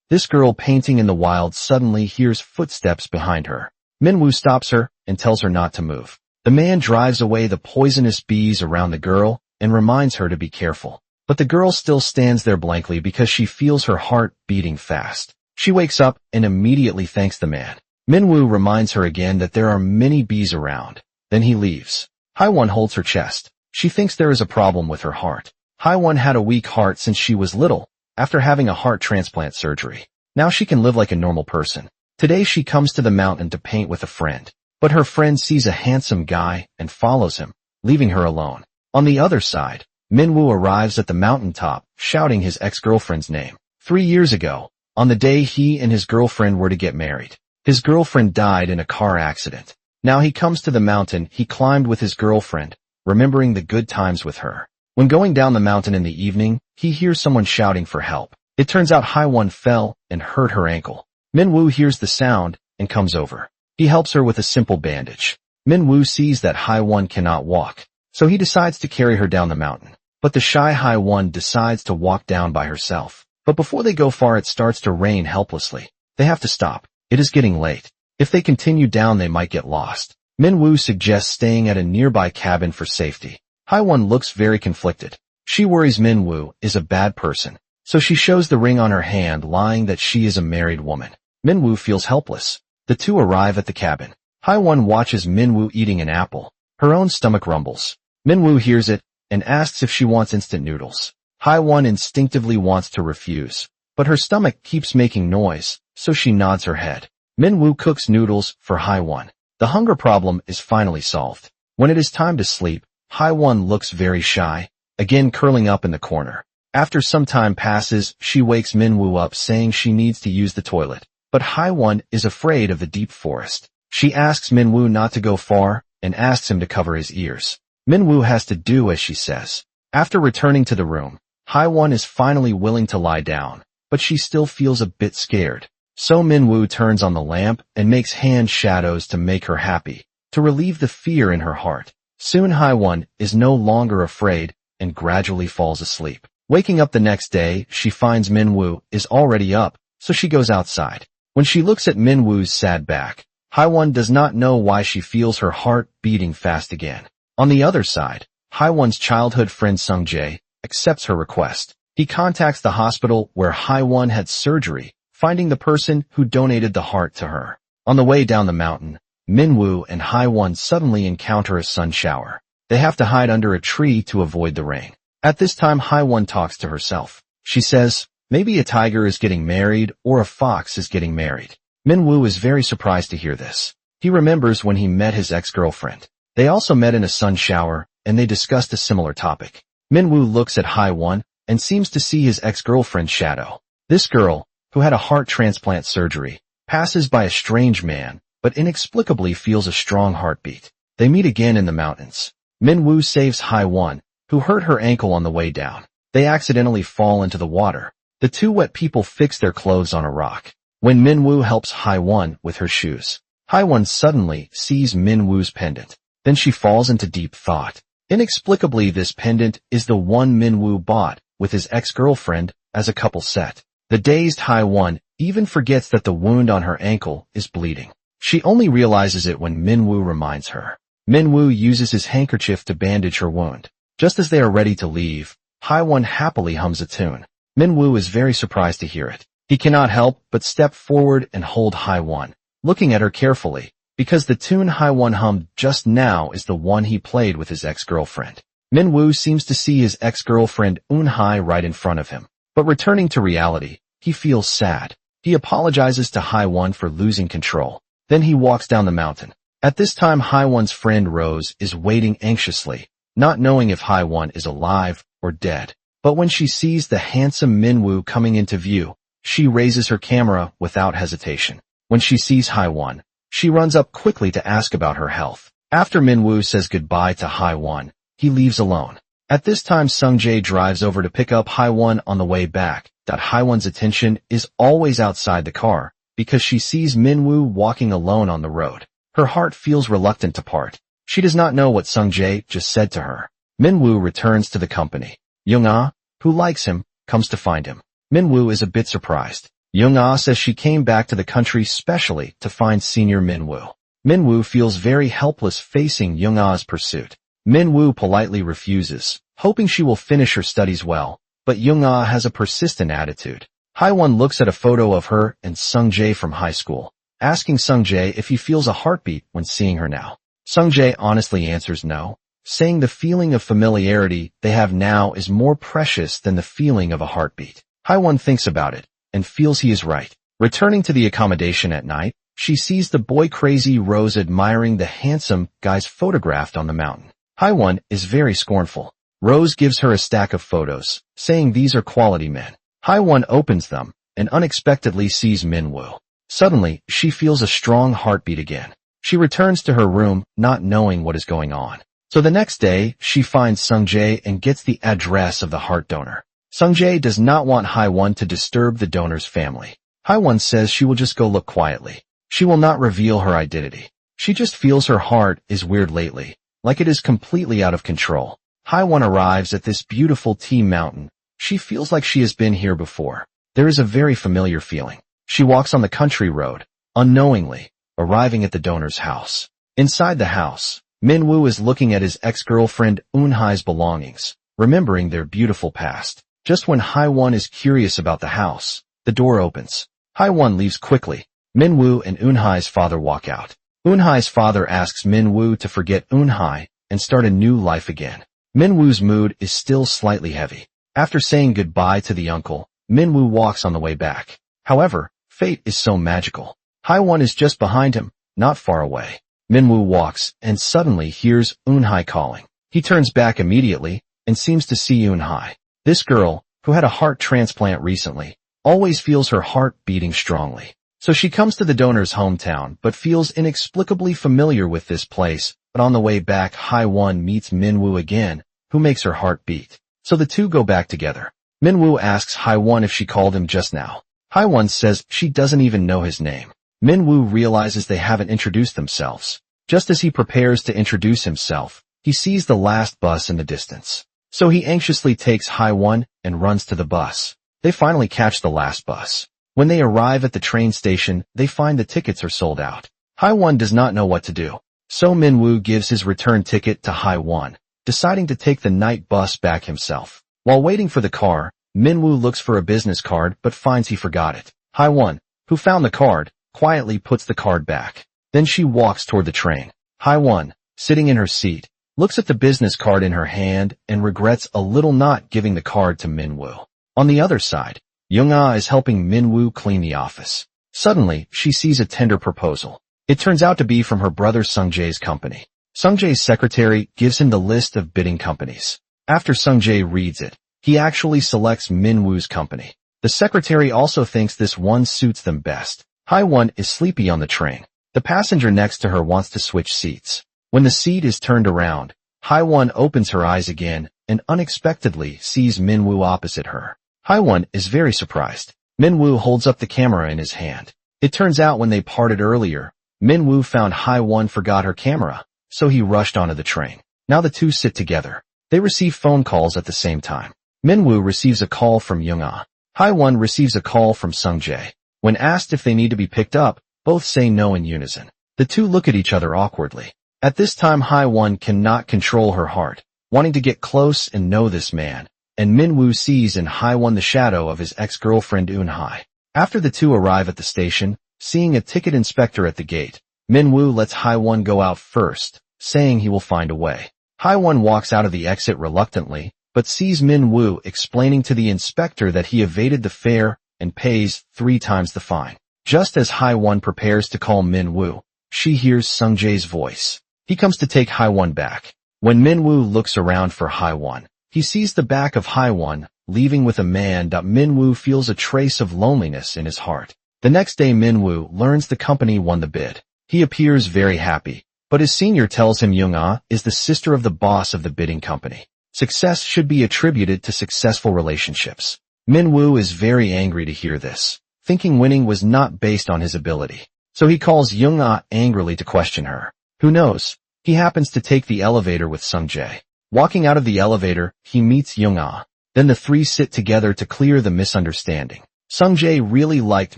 This girl painting in the wild suddenly hears footsteps behind her. Minwoo stops her and tells her not to move. The man drives away the poisonous bees around the girl and reminds her to be careful. But the girl still stands there blankly because she feels her heart beating fast. She wakes up and immediately thanks the man. Minwoo reminds her again that there are many bees around. Then he leaves. Haiwon holds her chest. She thinks there is a problem with her heart. Haiwon had a weak heart since she was little, after having a heart transplant surgery. Now she can live like a normal person. Today she comes to the mountain to paint with a friend. But her friend sees a handsome guy and follows him, leaving her alone. On the other side, Minwoo arrives at the mountaintop, shouting his ex-girlfriend's name. 3 years ago, on the day he and his girlfriend were to get married, his girlfriend died in a car accident. Now he comes to the mountain he climbed with his girlfriend, remembering the good times with her. When going down the mountain in the evening, he hears someone shouting for help. It turns out Haiwon fell and hurt her ankle. Minwoo hears the sound and comes over. He helps her with a simple bandage. Minwoo sees that Haiwon cannot walk, so he decides to carry her down the mountain. But the shy Haiwon decides to walk down by herself. But before they go far, it starts to rain helplessly. They have to stop. It is getting late. If they continue down, they might get lost. Minwoo suggests staying at a nearby cabin for safety. Haiwon looks very conflicted. She worries Minwoo is a bad person, so she shows the ring on her hand, lying that she is a married woman. Minwoo feels helpless. The two arrive at the cabin. Haiwon watches Minwoo eating an apple. Her own stomach rumbles. Minwoo hears it and asks if she wants instant noodles. Haiwon instinctively wants to refuse, but her stomach keeps making noise, so she nods her head. Minwoo cooks noodles for Haiwon. The hunger problem is finally solved. When it is time to sleep, Haiwon looks very shy, again curling up in the corner. After some time passes, she wakes Minwoo up saying she needs to use the toilet. But Haiwon is afraid of the deep forest. She asks Minwoo not to go far and asks him to cover his ears. Minwoo has to do as she says. After returning to the room, Haiwon is finally willing to lie down, but she still feels a bit scared. So Minwoo turns on the lamp and makes hand shadows to make her happy, to relieve the fear in her heart. Soon Haiwon is no longer afraid and gradually falls asleep. Waking up the next day, she finds Minwoo is already up, so she goes outside. When she looks at Minwoo's sad back, Haiwon does not know why she feels her heart beating fast again. On the other side, Haiwon's childhood friend Sungjae accepts her request. He contacts the hospital where Haiwon had surgery, finding the person who donated the heart to her. On the way down the mountain, Minwoo and Haiwon suddenly encounter a sun shower. They have to hide under a tree to avoid the rain. At this time, Haiwon talks to herself. She says, maybe a tiger is getting married or a fox is getting married. Minwoo is very surprised to hear this. He remembers when he met his ex-girlfriend. They also met in a sun shower, and they discussed a similar topic. Minwoo looks at Haiwon and seems to see his ex-girlfriend's shadow. This girl, who had a heart transplant surgery, passes by a strange man, but inexplicably feels a strong heartbeat. They meet again in the mountains. Minwoo saves Haiwon, who hurt her ankle on the way down. They accidentally fall into the water. The two wet people fix their clothes on a rock. When Minwoo helps Haiwon with her shoes, Haiwon suddenly sees Minwoo's pendant. Then she falls into deep thought. Inexplicably, this pendant is the one Minwoo bought with his ex-girlfriend as a couple set. The dazed Haiwon even forgets that the wound on her ankle is bleeding. She only realizes it when Minwoo reminds her. Minwoo uses his handkerchief to bandage her wound. Just as they are ready to leave, Haiwon happily hums a tune. Minwoo is very surprised to hear it. He cannot help but step forward and hold Haiwon, looking at her carefully, because the tune Haiwon hummed just now is the one he played with his ex-girlfriend. Minwoo seems to see his ex-girlfriend Eun-hye right in front of him. But returning to reality, he feels sad. He apologizes to Haiwon for losing control. Then he walks down the mountain. At this time, Haiwon's friend Rose is waiting anxiously, not knowing if Haiwon is alive or dead. But when she sees the handsome Minwoo coming into view, she raises her camera without hesitation. When she sees Haiwon, she runs up quickly to ask about her health. After Minwoo says goodbye to Haiwon, he leaves alone. At this time, Sungjae drives over to pick up Haiwon on the way back. Haiwon's attention is always outside the car because she sees Minwoo walking alone on the road. Her heart feels reluctant to part. She does not know what Sungjae just said to her. Minwoo returns to the company. Young-ah, who likes him, comes to find him. Minwoo is a bit surprised. Young-ah says she came back to the country specially to find senior Min-woo. Min-woo feels very helpless facing Young-ah's pursuit. Min-woo politely refuses, hoping she will finish her studies well, but Young-ah has a persistent attitude. Haewon looks at a photo of her and Sung-jae from high school, asking Sung-jae if he feels a heartbeat when seeing her now. Sung-jae honestly answers no, saying the feeling of familiarity they have now is more precious than the feeling of a heartbeat. Haewon thinks about it and feels he is right. Returning to the accommodation at night, she sees the boy-crazy Rose admiring the handsome guys photographed on the mountain. Haewon is very scornful. Rose gives her a stack of photos, saying these are quality men. Haewon opens them and unexpectedly sees Min-woo. Suddenly, she feels a strong heartbeat again. She returns to her room, not knowing what is going on. So the next day, she finds Sung-jae and gets the address of the heart donor. Sung-jae does not want Haewon to disturb the donor's family. Haewon says she will just go look quietly. She will not reveal her identity. She just feels her heart is weird lately, like it is completely out of control. Haewon arrives at this beautiful tea mountain. She feels like she has been here before. There is a very familiar feeling. She walks on the country road, unknowingly, arriving at the donor's house. Inside the house, Min-woo is looking at his ex-girlfriend Eun-hai's belongings, remembering their beautiful past. Just when Haewon is curious about the house, the door opens. Haewon leaves quickly. Min-woo and Eun-hai's father walk out. Eun-hai's father asks Min-woo to forget Eun-hai and start a new life again. Min-woo's mood is still slightly heavy. After saying goodbye to the uncle, Min-woo walks on the way back. However, fate is so magical. Haewon is just behind him, not far away. Min-woo walks and suddenly hears Eun-hai calling. He turns back immediately and seems to see Eun-hai. This girl, who had a heart transplant recently, always feels her heart beating strongly. So she comes to the donor's hometown but feels inexplicably familiar with this place, but on the way back Haewon meets Min-woo again, who makes her heart beat. So the two go back together. Min-woo asks Haewon if she called him just now. Haewon says she doesn't even know his name. Min-woo realizes they haven't introduced themselves. Just as he prepares to introduce himself, he sees the last bus in the distance. So he anxiously takes Haewon and runs to the bus. They finally catch the last bus. When they arrive at the train station, they find the tickets are sold out. Haewon does not know what to do. So Min-woo gives his return ticket to Haewon, deciding to take the night bus back himself. While waiting for the car, Min-woo looks for a business card but finds he forgot it. Haewon, who found the card, quietly puts the card back. Then she walks toward the train. Haewon, sitting in her seat, looks at the business card in her hand and regrets a little not giving the card to Min-woo. On the other side, Young-ah is helping Min-woo clean the office. Suddenly, she sees a tender proposal. It turns out to be from her brother Sung-jae's company. Sung-jae's secretary gives him the list of bidding companies. After Sung-jae reads it, he actually selects Min-woo's company. The secretary also thinks this one suits them best. Haewon is sleepy on the train. The passenger next to her wants to switch seats. When the seat is turned around, Haewon opens her eyes again and unexpectedly sees Min-woo opposite her. Haewon is very surprised. Min-woo holds up the camera in his hand. It turns out when they parted earlier, Min-woo found Haewon forgot her camera, so he rushed onto the train. Now the two sit together. They receive phone calls at the same time. Min-woo receives a call from Young-ah. Haewon receives a call from Sung-jae. When asked if they need to be picked up, both say no in unison. The two look at each other awkwardly. At this time Haewon cannot control her heart, wanting to get close and know this man, and Min-woo sees in Haewon the shadow of his ex-girlfriend Eun-hai. After the two arrive at the station, seeing a ticket inspector at the gate, Min-woo lets Haewon go out first, saying he will find a way. Haewon walks out of the exit reluctantly, but sees Min-woo explaining to the inspector that he evaded the fare and pays 3 times the fine. Just as Haewon prepares to call Min-woo, she hears Sung-jae's voice. He comes to take Haewon back. When Min-woo looks around for Haewon, he sees the back of Haewon, leaving with a man. Min-woo feels a trace of loneliness in his heart. The next day Min-woo learns the company won the bid. He appears very happy, but his senior tells him Young-ah is the sister of the boss of the bidding company. Success should be attributed to successful relationships. Min-woo is very angry to hear this, thinking winning was not based on his ability. So he calls Young-ah angrily to question her. Who knows? He happens to take the elevator with Sung-jae. Walking out of the elevator, he meets Young-ah. Then the three sit together to clear the misunderstanding. Sung-jae really liked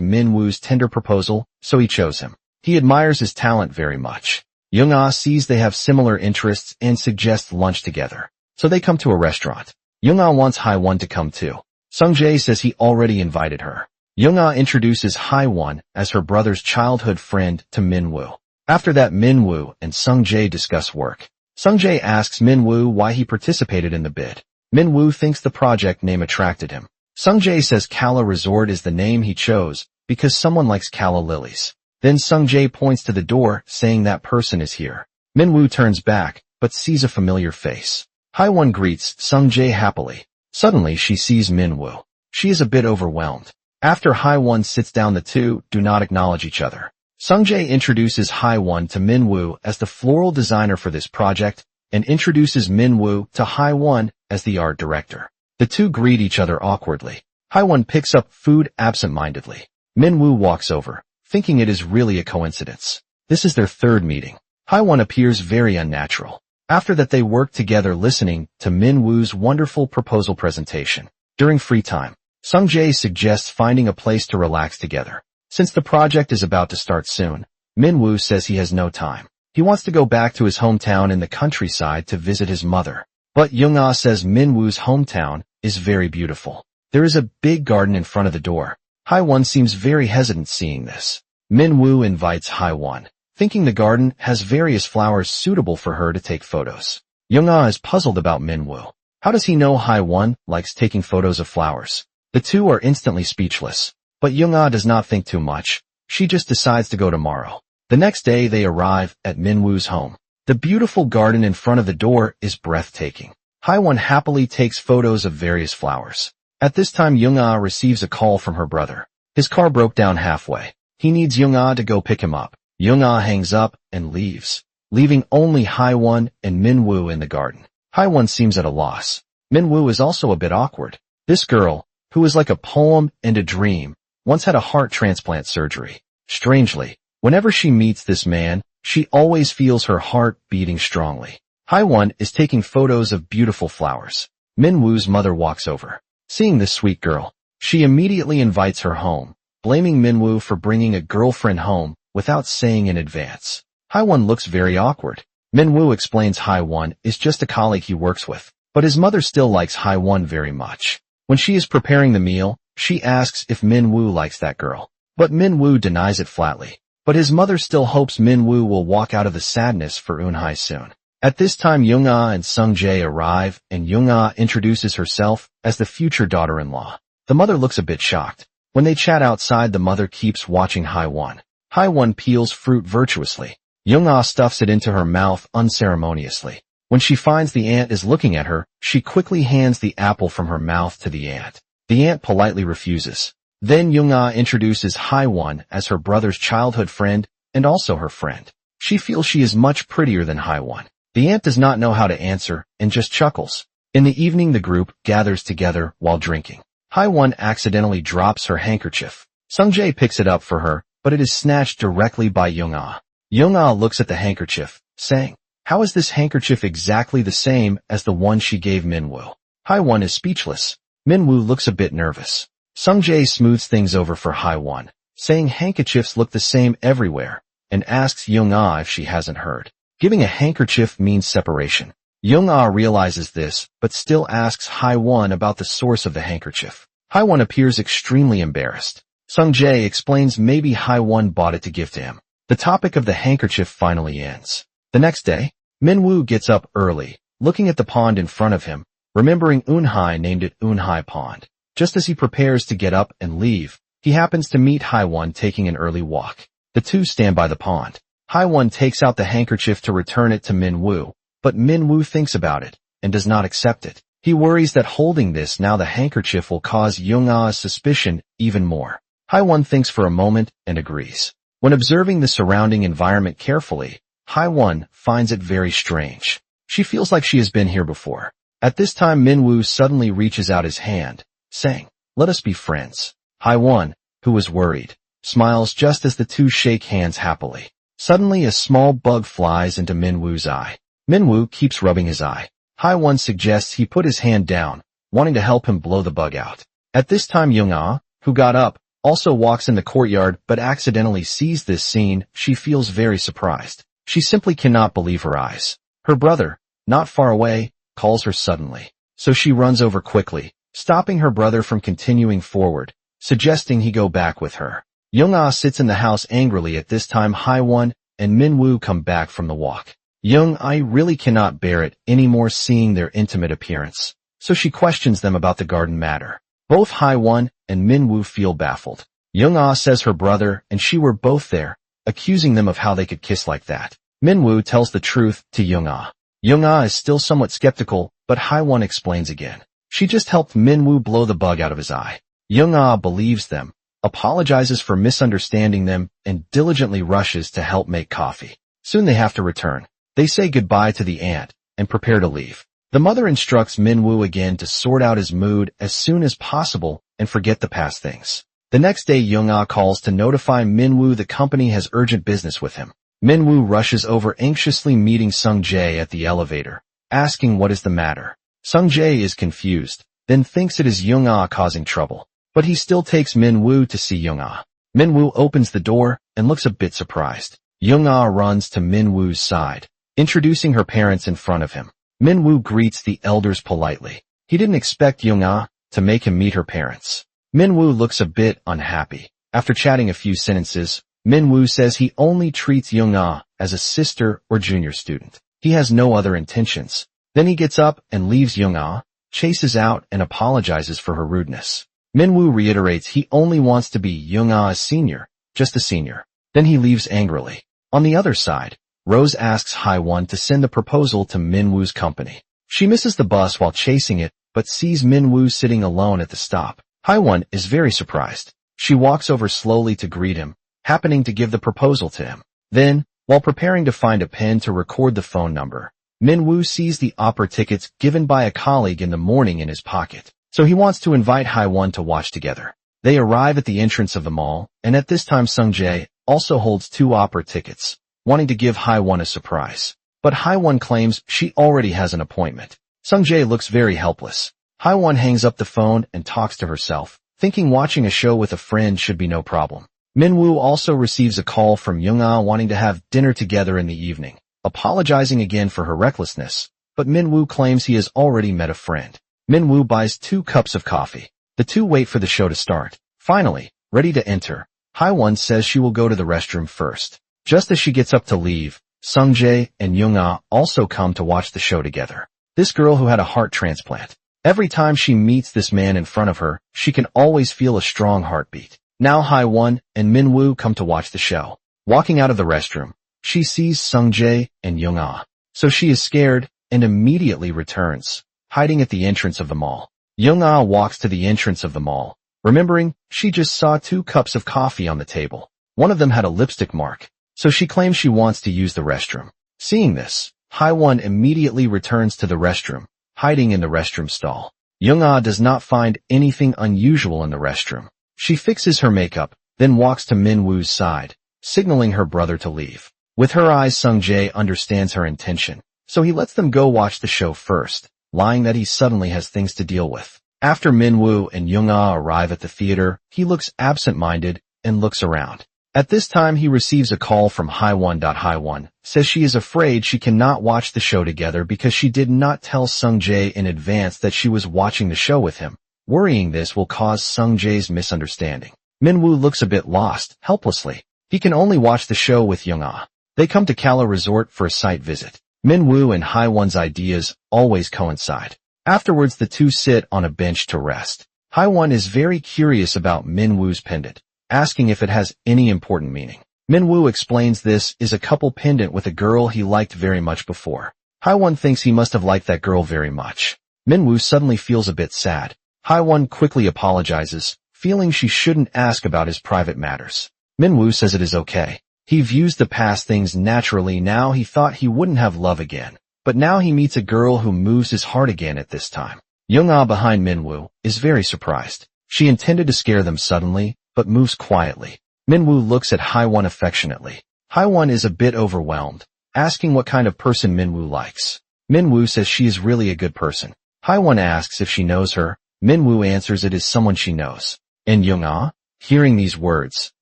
Min-woo's tender proposal, so he chose him. He admires his talent very much. Young-ah sees they have similar interests and suggests lunch together. So they come to a restaurant. Young-ah wants Hae-won to come too. Sung-jae says he already invited her. Young-ah introduces Hae-won as her brother's childhood friend to Min-woo. After that, Min-woo and Sung-jae discuss work. Sung-jae asks Min-woo why he participated in the bid. Min-woo thinks the project name attracted him. Sung-jae says Calla Resort is the name he chose because someone likes calla lilies. Then Sung-jae points to the door, saying that person is here. Min-woo turns back, but sees a familiar face. Hae-won greets Sung-jae happily. Suddenly she sees Min-woo. She is a bit overwhelmed. After Hae-won sits down, the two do not acknowledge each other. Sung-jae introduces Hae-won to Min-woo as the floral designer for this project and introduces Min-woo to Hae-won as the art director. The two greet each other awkwardly. Hae-won picks up food absent-mindedly. Min-woo walks over, thinking it is really a coincidence. This is their third meeting. Hae-won appears very unnatural. After that, they work together listening to Min-woo's wonderful proposal presentation. During free time, Sung-jae suggests finding a place to relax together. Since the project is about to start soon, Min-woo says he has no time. He wants to go back to his hometown in the countryside to visit his mother. But Young-ah says Min-woo's hometown is very beautiful. There is a big garden in front of the door. Hae-won seems very hesitant seeing this. Min-woo invites Hae-won, thinking the garden has various flowers suitable for her to take photos. Young-ah is puzzled about Min-woo. How does he know Hae-won likes taking photos of flowers? The two are instantly speechless. But Young-ah does not think too much. She just decides to go tomorrow. The next day they arrive at Min-woo's home. The beautiful garden in front of the door is breathtaking. Hae-won happily takes photos of various flowers. At this time, Young-ah receives a call from her brother. His car broke down halfway. He needs Young-ah to go pick him up. Young-ah hangs up and leaves, leaving only Hae-won and Min-woo in the garden. Hae-won seems at a loss. Min-woo is also a bit awkward. This girl, who is like a poem and a dream, once had a heart transplant surgery. Strangely, whenever she meets this man, she always feels her heart beating strongly. Hae-won is taking photos of beautiful flowers. Min-woo's mother walks over. Seeing this sweet girl, she immediately invites her home, blaming Min-woo for bringing a girlfriend home without saying in advance. Hae-won looks very awkward. Min-woo explains Hae-won is just a colleague he works with, but his mother still likes Hae-won very much. When she is preparing the meal, she asks if Min-woo likes that girl, but Min-woo denies it flatly. But his mother still hopes Min-woo will walk out of the sadness for Eun-hae soon. At this time, Young-ah and Sung-jae arrive, and Young-ah introduces herself as the future daughter-in-law. The mother looks a bit shocked. When they chat outside, the mother keeps watching Hae-won. Hae-won peels fruit virtuously. Young-ah stuffs it into her mouth unceremoniously. When she finds the aunt is looking at her, she quickly hands the apple from her mouth to the aunt. The aunt politely refuses. Then Young-ah introduces Hae-won as her brother's childhood friend and also her friend. She feels she is much prettier than Hae-won. The aunt does not know how to answer and just chuckles. In the evening, the group gathers together while drinking. Hae-won accidentally drops her handkerchief. Sung-jae picks it up for her, but it is snatched directly by Young-ah. Young-ah looks at the handkerchief, saying, "How is this handkerchief exactly the same as the one she gave Min-woo?" Hae-won is speechless. Min-woo looks a bit nervous. Sung-jae smooths things over for Hae-won, saying handkerchiefs look the same everywhere, and asks Young-ah if she hasn't heard. Giving a handkerchief means separation. Young-ah realizes this, but still asks Hae-won about the source of the handkerchief. Hae-won appears extremely embarrassed. Sung-jae explains maybe Hae-won bought it to give to him. The topic of the handkerchief finally ends. The next day, Min-woo gets up early, looking at the pond in front of him, remembering Eun-hae named it Eun-hae Pond. Just as he prepares to get up and leave, he happens to meet Hae-won taking an early walk. The two stand by the pond. Hae-won takes out the handkerchief to return it to Min-woo, but Min-woo thinks about it and does not accept it. He worries that holding this now the handkerchief will cause Young-ah's suspicion even more. Hae-won thinks for a moment and agrees. When observing the surrounding environment carefully, Hae-won finds it very strange. She feels like she has been here before. At this time, Min-woo suddenly reaches out his hand, saying, "Let us be friends." Hae-won, who was worried, smiles just as the two shake hands happily. Suddenly a small bug flies into Min-woo's eye. Min-woo keeps rubbing his eye. Hae-won suggests he put his hand down, wanting to help him blow the bug out. At this time, Young-ah, who got up, also walks in the courtyard but accidentally sees this scene. She feels very surprised. She simply cannot believe her eyes. Her brother, not far away, calls her suddenly. So she runs over quickly, stopping her brother from continuing forward, suggesting he go back with her. Young-ah sits in the house angrily. At this time Hae-won and Min-woo come back from the walk. Young-ah really cannot bear it anymore seeing their intimate appearance, so she questions them about the garden matter. Both Hae-won and Min-woo feel baffled. Young-ah says her brother and she were both there, accusing them of how they could kiss like that. Min-woo tells the truth to Young-ah. Young-ah is still somewhat skeptical, but Hae-won explains again. She just helped Min-woo blow the bug out of his eye. Young-ah believes them, apologizes for misunderstanding them, and diligently rushes to help make coffee. Soon they have to return. They say goodbye to the aunt and prepare to leave. The mother instructs Min-woo again to sort out his mood as soon as possible and forget the past things. The next day Young-ah calls to notify Min-woo the company has urgent business with him. Min-woo rushes over anxiously meeting Sung-jae at the elevator, asking what is the matter. Sung-jae is confused, then thinks it is Young-ah causing trouble. But he still takes Min-woo to see Young-ah. Min-woo opens the door and looks a bit surprised. Young-ah runs to Min-woo's side, introducing her parents in front of him. Min-woo greets the elders politely. He didn't expect Young-ah to make him meet her parents. Min-woo looks a bit unhappy. After chatting a few sentences, Min-woo says he only treats Young-ah as a sister or junior student. He has no other intentions. Then he gets up and leaves Young-ah, chases out and apologizes for her rudeness. Min-woo reiterates he only wants to be Young-ah's senior, just a senior. Then he leaves angrily. On the other side, Rose asks Hae-won to send the proposal to Min-woo's company. She misses the bus while chasing it, but sees Min-woo sitting alone at the stop. Hae-won is very surprised. She walks over slowly to greet him, happening to give the proposal to him. Then, while preparing to find a pen to record the phone number, Min-woo sees the opera tickets given by a colleague in the morning in his pocket. So he wants to invite Hae-won to watch together. They arrive at the entrance of the mall, and at this time Sung-jae also holds 2 opera tickets, wanting to give Hae-won a surprise. But Hae-won claims she already has an appointment. Sung-jae looks very helpless. Hae-won hangs up the phone and talks to herself, thinking watching a show with a friend should be no problem. Min-woo also receives a call from Young-ah wanting to have dinner together in the evening, apologizing again for her recklessness, but Min-woo claims he has already met a friend. Min-woo buys 2 cups of coffee. The two wait for the show to start. Finally, ready to enter, Hae-won says she will go to the restroom first. Just as she gets up to leave, Sung-jae and Young-ah also come to watch the show together. This girl who had a heart transplant. Every time she meets this man in front of her, she can always feel a strong heartbeat. Now Hae-won and Min-woo come to watch the show. Walking out of the restroom, she sees Sung-jae and Young-ah. So she is scared and immediately returns, hiding at the entrance of the mall. Young-ah walks to the entrance of the mall, remembering she just saw 2 cups of coffee on the table. One of them had a lipstick mark, so she claims she wants to use the restroom. Seeing this, Hae-won immediately returns to the restroom, hiding in the restroom stall. Young-ah does not find anything unusual in the restroom. She fixes her makeup, then walks to Min-woo's side, signaling her brother to leave. With her eyes, Sung-jae understands her intention, so he lets them go watch the show first, lying that he suddenly has things to deal with. After Min-woo and Young-ah arrive at the theater, he looks absent-minded and looks around. At this time he receives a call from Hae-won. Hae-won says she is afraid she cannot watch the show together because she did not tell Sung-jae in advance that she was watching the show with him, worrying this will cause Sung-jae's misunderstanding. Min-woo looks a bit lost, helplessly. He can only watch the show with Young-ah. They come to Kala Resort for a site visit. Min-woo and Hae-won's ideas always coincide. Afterwards the two sit on a bench to rest. Hae-won is very curious about Min-woo's pendant, asking if it has any important meaning. Min-woo explains this is a couple pendant with a girl he liked very much before. Hae-won thinks he must have liked that girl very much. Min-woo suddenly feels a bit sad. Hae-won quickly apologizes, feeling she shouldn't ask about his private matters. Min-woo says it is okay. He views the past things naturally now. He thought he wouldn't have love again, but now he meets a girl who moves his heart again at this time. Young-ah behind Min-woo is very surprised. She intended to scare them suddenly, but moves quietly. Min-woo looks at Hae-won affectionately. Hae-won is a bit overwhelmed, asking what kind of person Min-woo likes. Min-woo says she is really a good person. Hae-won asks if she knows her. Min-woo answers it is someone she knows. And Young-ah, hearing these words,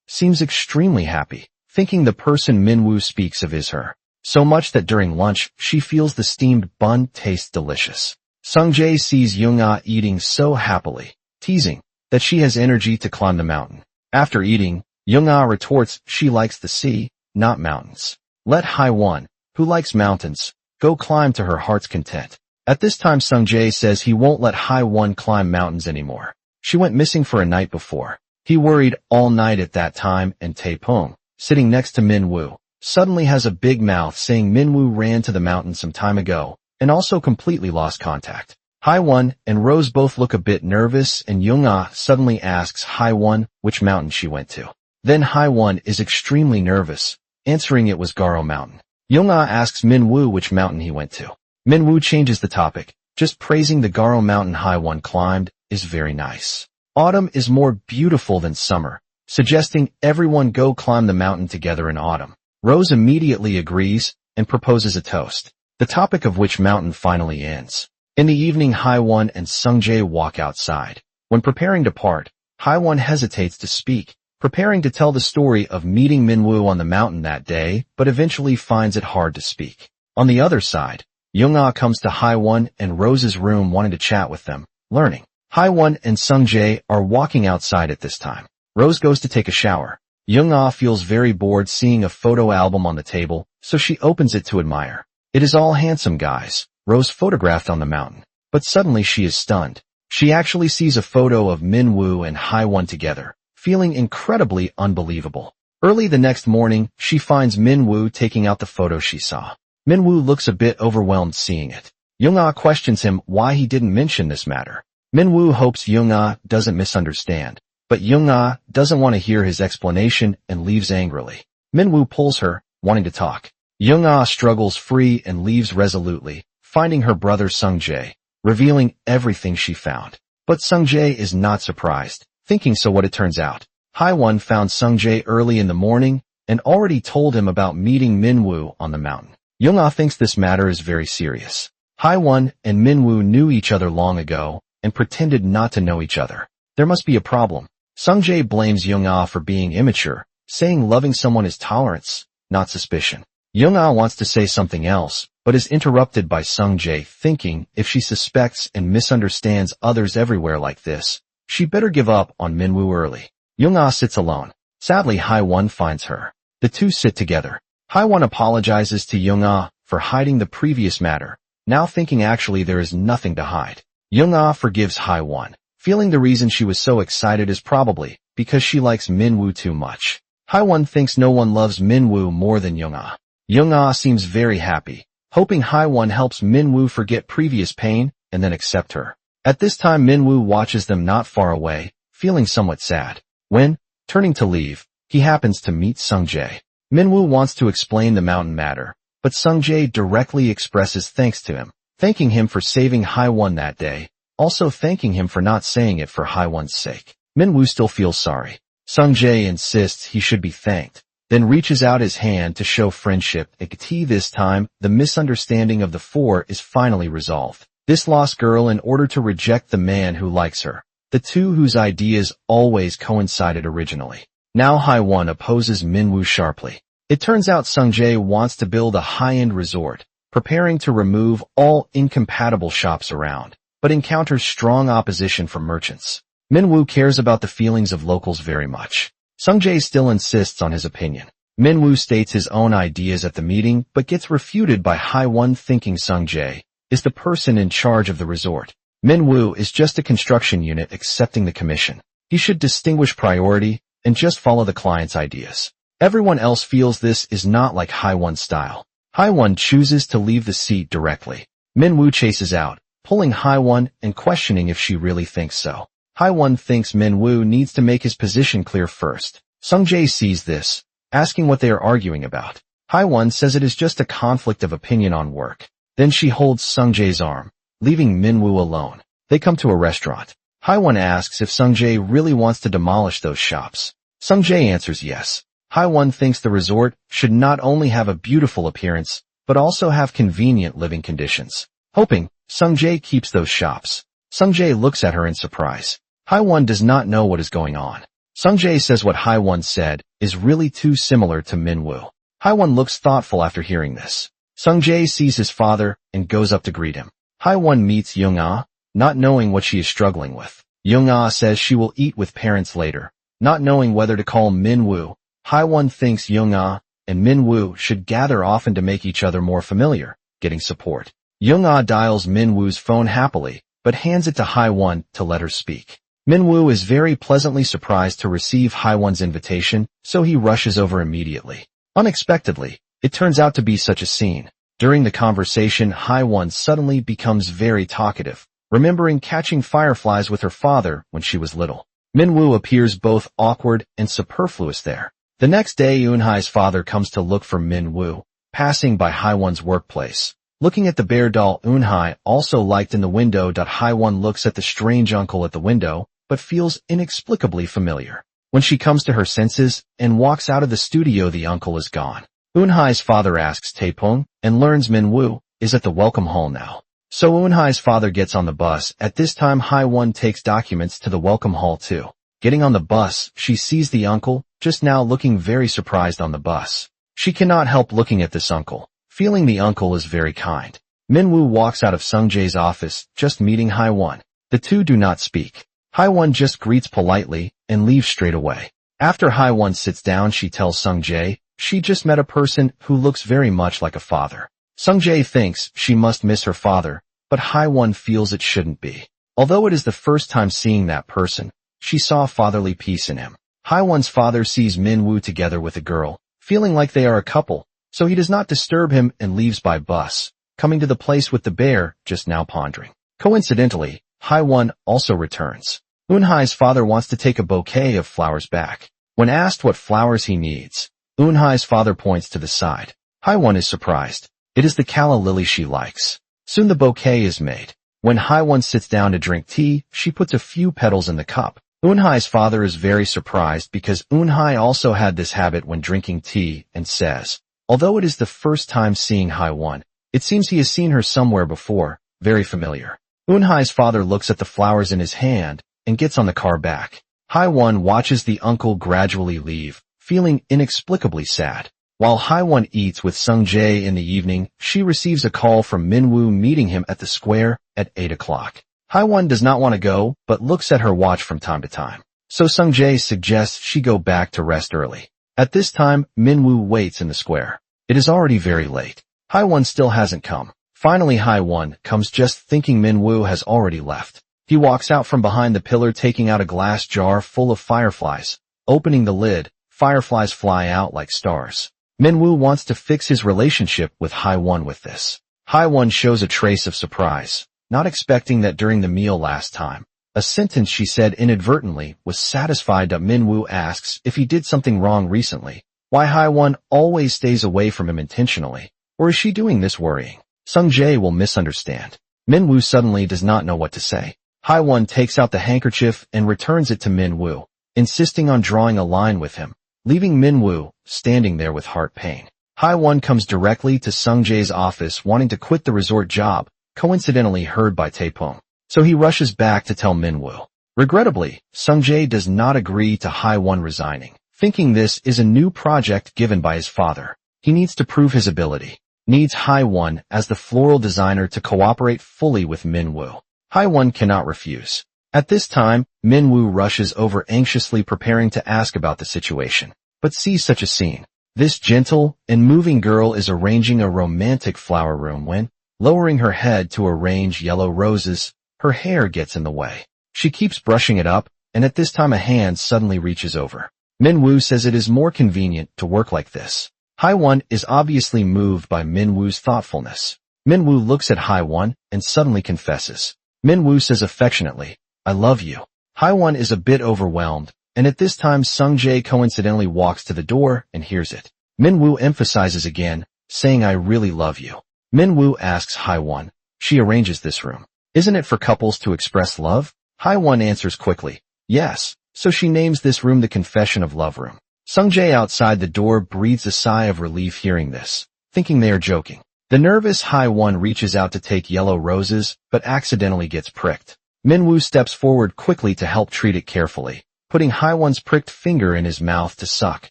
seems extremely happy, thinking the person Minwoo speaks of is her. So much that during lunch, she feels the steamed bun tastes delicious. Sung-jae sees Young-ah eating so happily, teasing that she has energy to climb the mountain. After eating, Young-ah retorts she likes the sea, not mountains. Let Hae-won, who likes mountains, go climb to her heart's content. At this time Sung-jae says he won't let Hae-won climb mountains anymore. She went missing for a night before. He worried all night at that time, and Tae-pung, sitting next to Minwoo, suddenly has a big mouth saying Minwoo ran to the mountain some time ago, and also completely lost contact. Hae-won and Rose both look a bit nervous, and Young-ah suddenly asks Hae-won which mountain she went to. Then Hae-won is extremely nervous, answering it was Garo Mountain. Young-ah asks Minwoo which mountain he went to. Minwoo changes the topic, just praising the Garo Mountain Hae-won climbed is very nice. Autumn is more beautiful than summer, suggesting everyone go climb the mountain together in autumn. Rose immediately agrees and proposes a toast, the topic of which mountain finally ends. In the evening Hae-won and Sung-jae walk outside. When preparing to part, Hae-won hesitates to speak, preparing to tell the story of meeting Minwoo on the mountain that day, but eventually finds it hard to speak. On the other side, Young-ah comes to Hae-won and Rose's room wanting to chat with them, learning. Hae-won and Sung-jae are walking outside at this time. Rose goes to take a shower. Young-ah feels very bored seeing a photo album on the table, so she opens it to admire. It is all handsome guys, Rose photographed on the mountain. But suddenly she is stunned. She actually sees a photo of Minwoo and Hae-won together, feeling incredibly unbelievable. Early the next morning, she finds Minwoo taking out the photo she saw. Minwoo looks a bit overwhelmed seeing it. Young-ah questions him why he didn't mention this matter. Minwoo hopes Young-ah doesn't misunderstand, but Young-ah doesn't want to hear his explanation and leaves angrily. Minwoo pulls her, wanting to talk. Young-ah struggles free and leaves resolutely, finding her brother Sung-jae, revealing everything she found. But Sung-jae is not surprised, thinking so what it turns out. Hae-won found Sung-jae early in the morning and already told him about meeting Minwoo on the mountain. Young-ah thinks this matter is very serious. Hae-won and Minwoo knew each other long ago and pretended not to know each other. There must be a problem. Sung-jae blames Young-ah for being immature, saying loving someone is tolerance, not suspicion. Young-ah wants to say something else, but is interrupted by Sung-jae, thinking if she suspects and misunderstands others everywhere like this, she better give up on Minwoo early. Young-ah sits alone. Sadly Hae-won finds her. The two sit together. Hae-won apologizes to Young-ah for hiding the previous matter, now thinking actually there is nothing to hide. Young-ah forgives Hae-won, feeling the reason she was so excited is probably because she likes Minwoo too much. Hae-won thinks no one loves Minwoo more than Young-ah. Young-ah seems very happy, hoping Hae-won helps Minwoo forget previous pain and then accept her. At this time Minwoo watches them not far away, feeling somewhat sad. When, turning to leave, he happens to meet Sung-jae. Minwoo wants to explain the mountain matter, but Sung-jae directly expresses thanks to him, thanking him for saving Hae-won that day, also thanking him for not saying it for Hae-won's sake. Minwoo still feels sorry. Sung-jae insists he should be thanked, then reaches out his hand to show friendship. This time, the misunderstanding of the four is finally resolved. This lost girl in order to reject the man who likes her, the two whose ideas always coincided originally. Now Hae-won opposes Minwoo sharply. It turns out Sung-jae wants to build a high-end resort, preparing to remove all incompatible shops around, but encounters strong opposition from merchants. Minwoo cares about the feelings of locals very much. Sung-jae still insists on his opinion. Minwoo states his own ideas at the meeting but gets refuted by Hae-won, thinking Sung-jae is the person in charge of the resort. Minwoo is just a construction unit accepting the commission. He should distinguish priority and just follow the client's ideas. Everyone else feels this is not like Hae-won's style. Hae-won chooses to leave the seat directly. Minwoo chases out, pulling Hae-won and questioning if she really thinks so. Hae-won thinks Minwoo needs to make his position clear first. Sung-jae sees this, asking what they are arguing about. Hae-won says it is just a conflict of opinion on work. Then she holds Sung-jae's arm, leaving Minwoo alone. They come to a restaurant. Hae-won asks if Sung-jae really wants to demolish those shops. Sung-jae answers yes. Hae-won thinks the resort should not only have a beautiful appearance, but also have convenient living conditions. Hoping, Sung-jae keeps those shops. Sung-jae looks at her in surprise. Haewon does not know what is going on. Sungjae says what Haewon said is really too similar to Minwoo. Haewon looks thoughtful after hearing this. Sungjae sees his father and goes up to greet him. Haewon meets Young-ah, not knowing what she is struggling with. Young-ah says she will eat with parents later. Not knowing whether to call Minwoo, Haewon thinks Young-ah and Minwoo should gather often to make each other more familiar, getting support. Young-ah dials Minwoo's phone happily, but hands it to Haewon to let her speak. Minwoo is very pleasantly surprised to receive Haewon's invitation, so he rushes over immediately. Unexpectedly, it turns out to be such a scene. During the conversation, Haewon suddenly becomes very talkative, remembering catching fireflies with her father when she was little. Minwoo appears both awkward and superfluous there. The next day, Eunhai's father comes to look for Minwoo, passing by Haewon's workplace. Looking at the bear doll Eunhai also liked in the window. Haewon looks at the strange uncle at the window, but feels inexplicably familiar. When she comes to her senses and walks out of the studio, the uncle is gone. Eunhai's father asks Taepong and learns Minwoo is at the welcome hall now. So Eunhai's father gets on the bus. At this time, Haewon takes documents to the welcome hall too. Getting on the bus, she sees the uncle, just now looking very surprised on the bus. She cannot help looking at this uncle, feeling the uncle is very kind. Minwoo walks out of Sungjae's office, just meeting Haewon. The two do not speak. Haewon just greets politely and leaves straight away. After Haewon sits down, she tells Sungjae she just met a person who looks very much like a father. Sungjae thinks she must miss her father, but Haewon feels it shouldn't be. Although it is the first time seeing that person, she saw fatherly peace in him. Haewon's father sees Minwoo together with a girl, feeling like they are a couple, so he does not disturb him and leaves by bus, coming to the place with the bear, just now pondering. Coincidentally, Haewon also returns. Eunhai's father wants to take a bouquet of flowers back. When asked what flowers he needs, Eunhai's father points to the side. Haewon is surprised. It is the calla lily she likes. Soon the bouquet is made. When Haewon sits down to drink tea, she puts a few petals in the cup. Eunhai's father is very surprised because Eunhai also had this habit when drinking tea and says, although it is the first time seeing Haewon, it seems he has seen her somewhere before, very familiar. Eunhai's father looks at the flowers in his hand and gets on the car back. Haewon watches the uncle gradually leave, feeling inexplicably sad. While Haewon eats with Sungjae in the evening, she receives a call from Minwoo meeting him at the square at 8 o'clock. Haewon does not want to go, but looks at her watch from time to time. So Sungjae suggests she go back to rest early. At this time, Minwoo waits in the square. It is already very late. Haewon still hasn't come. Finally, Haewon comes just thinking Minwoo has already left. He walks out from behind the pillar taking out a glass jar full of fireflies. Opening the lid, fireflies fly out like stars. Minwoo wants to fix his relationship with Haewon with this. Haewon shows a trace of surprise, not expecting that during the meal last time. A sentence she said inadvertently was satisfied. Minwoo asks if he did something wrong recently, why Haewon always stays away from him intentionally, or is she doing this worrying? Sungjae will misunderstand. Minwoo suddenly does not know what to say. Haewon takes out the handkerchief and returns it to Minwoo, insisting on drawing a line with him, leaving Minwoo standing there with heart pain. Haewon comes directly to Sungjae's office wanting to quit the resort job, coincidentally heard by Taepong. So he rushes back to tell Minwoo. Regrettably, Sungjae does not agree to Haewon resigning, thinking this is a new project given by his father. He needs to prove his ability. Needs Haewon as the floral designer to cooperate fully with Minwoo. Haewon cannot refuse. At this time, Minwoo rushes over anxiously preparing to ask about the situation, but sees such a scene. This gentle and moving girl is arranging a romantic flower room when, lowering her head to arrange yellow roses, her hair gets in the way. She keeps brushing it up, and at this time a hand suddenly reaches over. Minwoo says it is more convenient to work like this. Haewon is obviously moved by Minwoo's thoughtfulness. Minwoo looks at Haewon and suddenly confesses. Minwoo says affectionately, I love you. Haewon is a bit overwhelmed, and at this time Sungjae coincidentally walks to the door and hears it. Minwoo emphasizes again, saying I really love you. Minwoo asks Haewon. She arranges this room. Isn't it for couples to express love? Haewon answers quickly, yes, so she names this room the Confession of Love Room. Sungjae outside the door breathes a sigh of relief hearing this, thinking they are joking. The nervous Haewon reaches out to take yellow roses, but accidentally gets pricked. Minwoo steps forward quickly to help treat it carefully, putting Haiwon's pricked finger in his mouth to suck.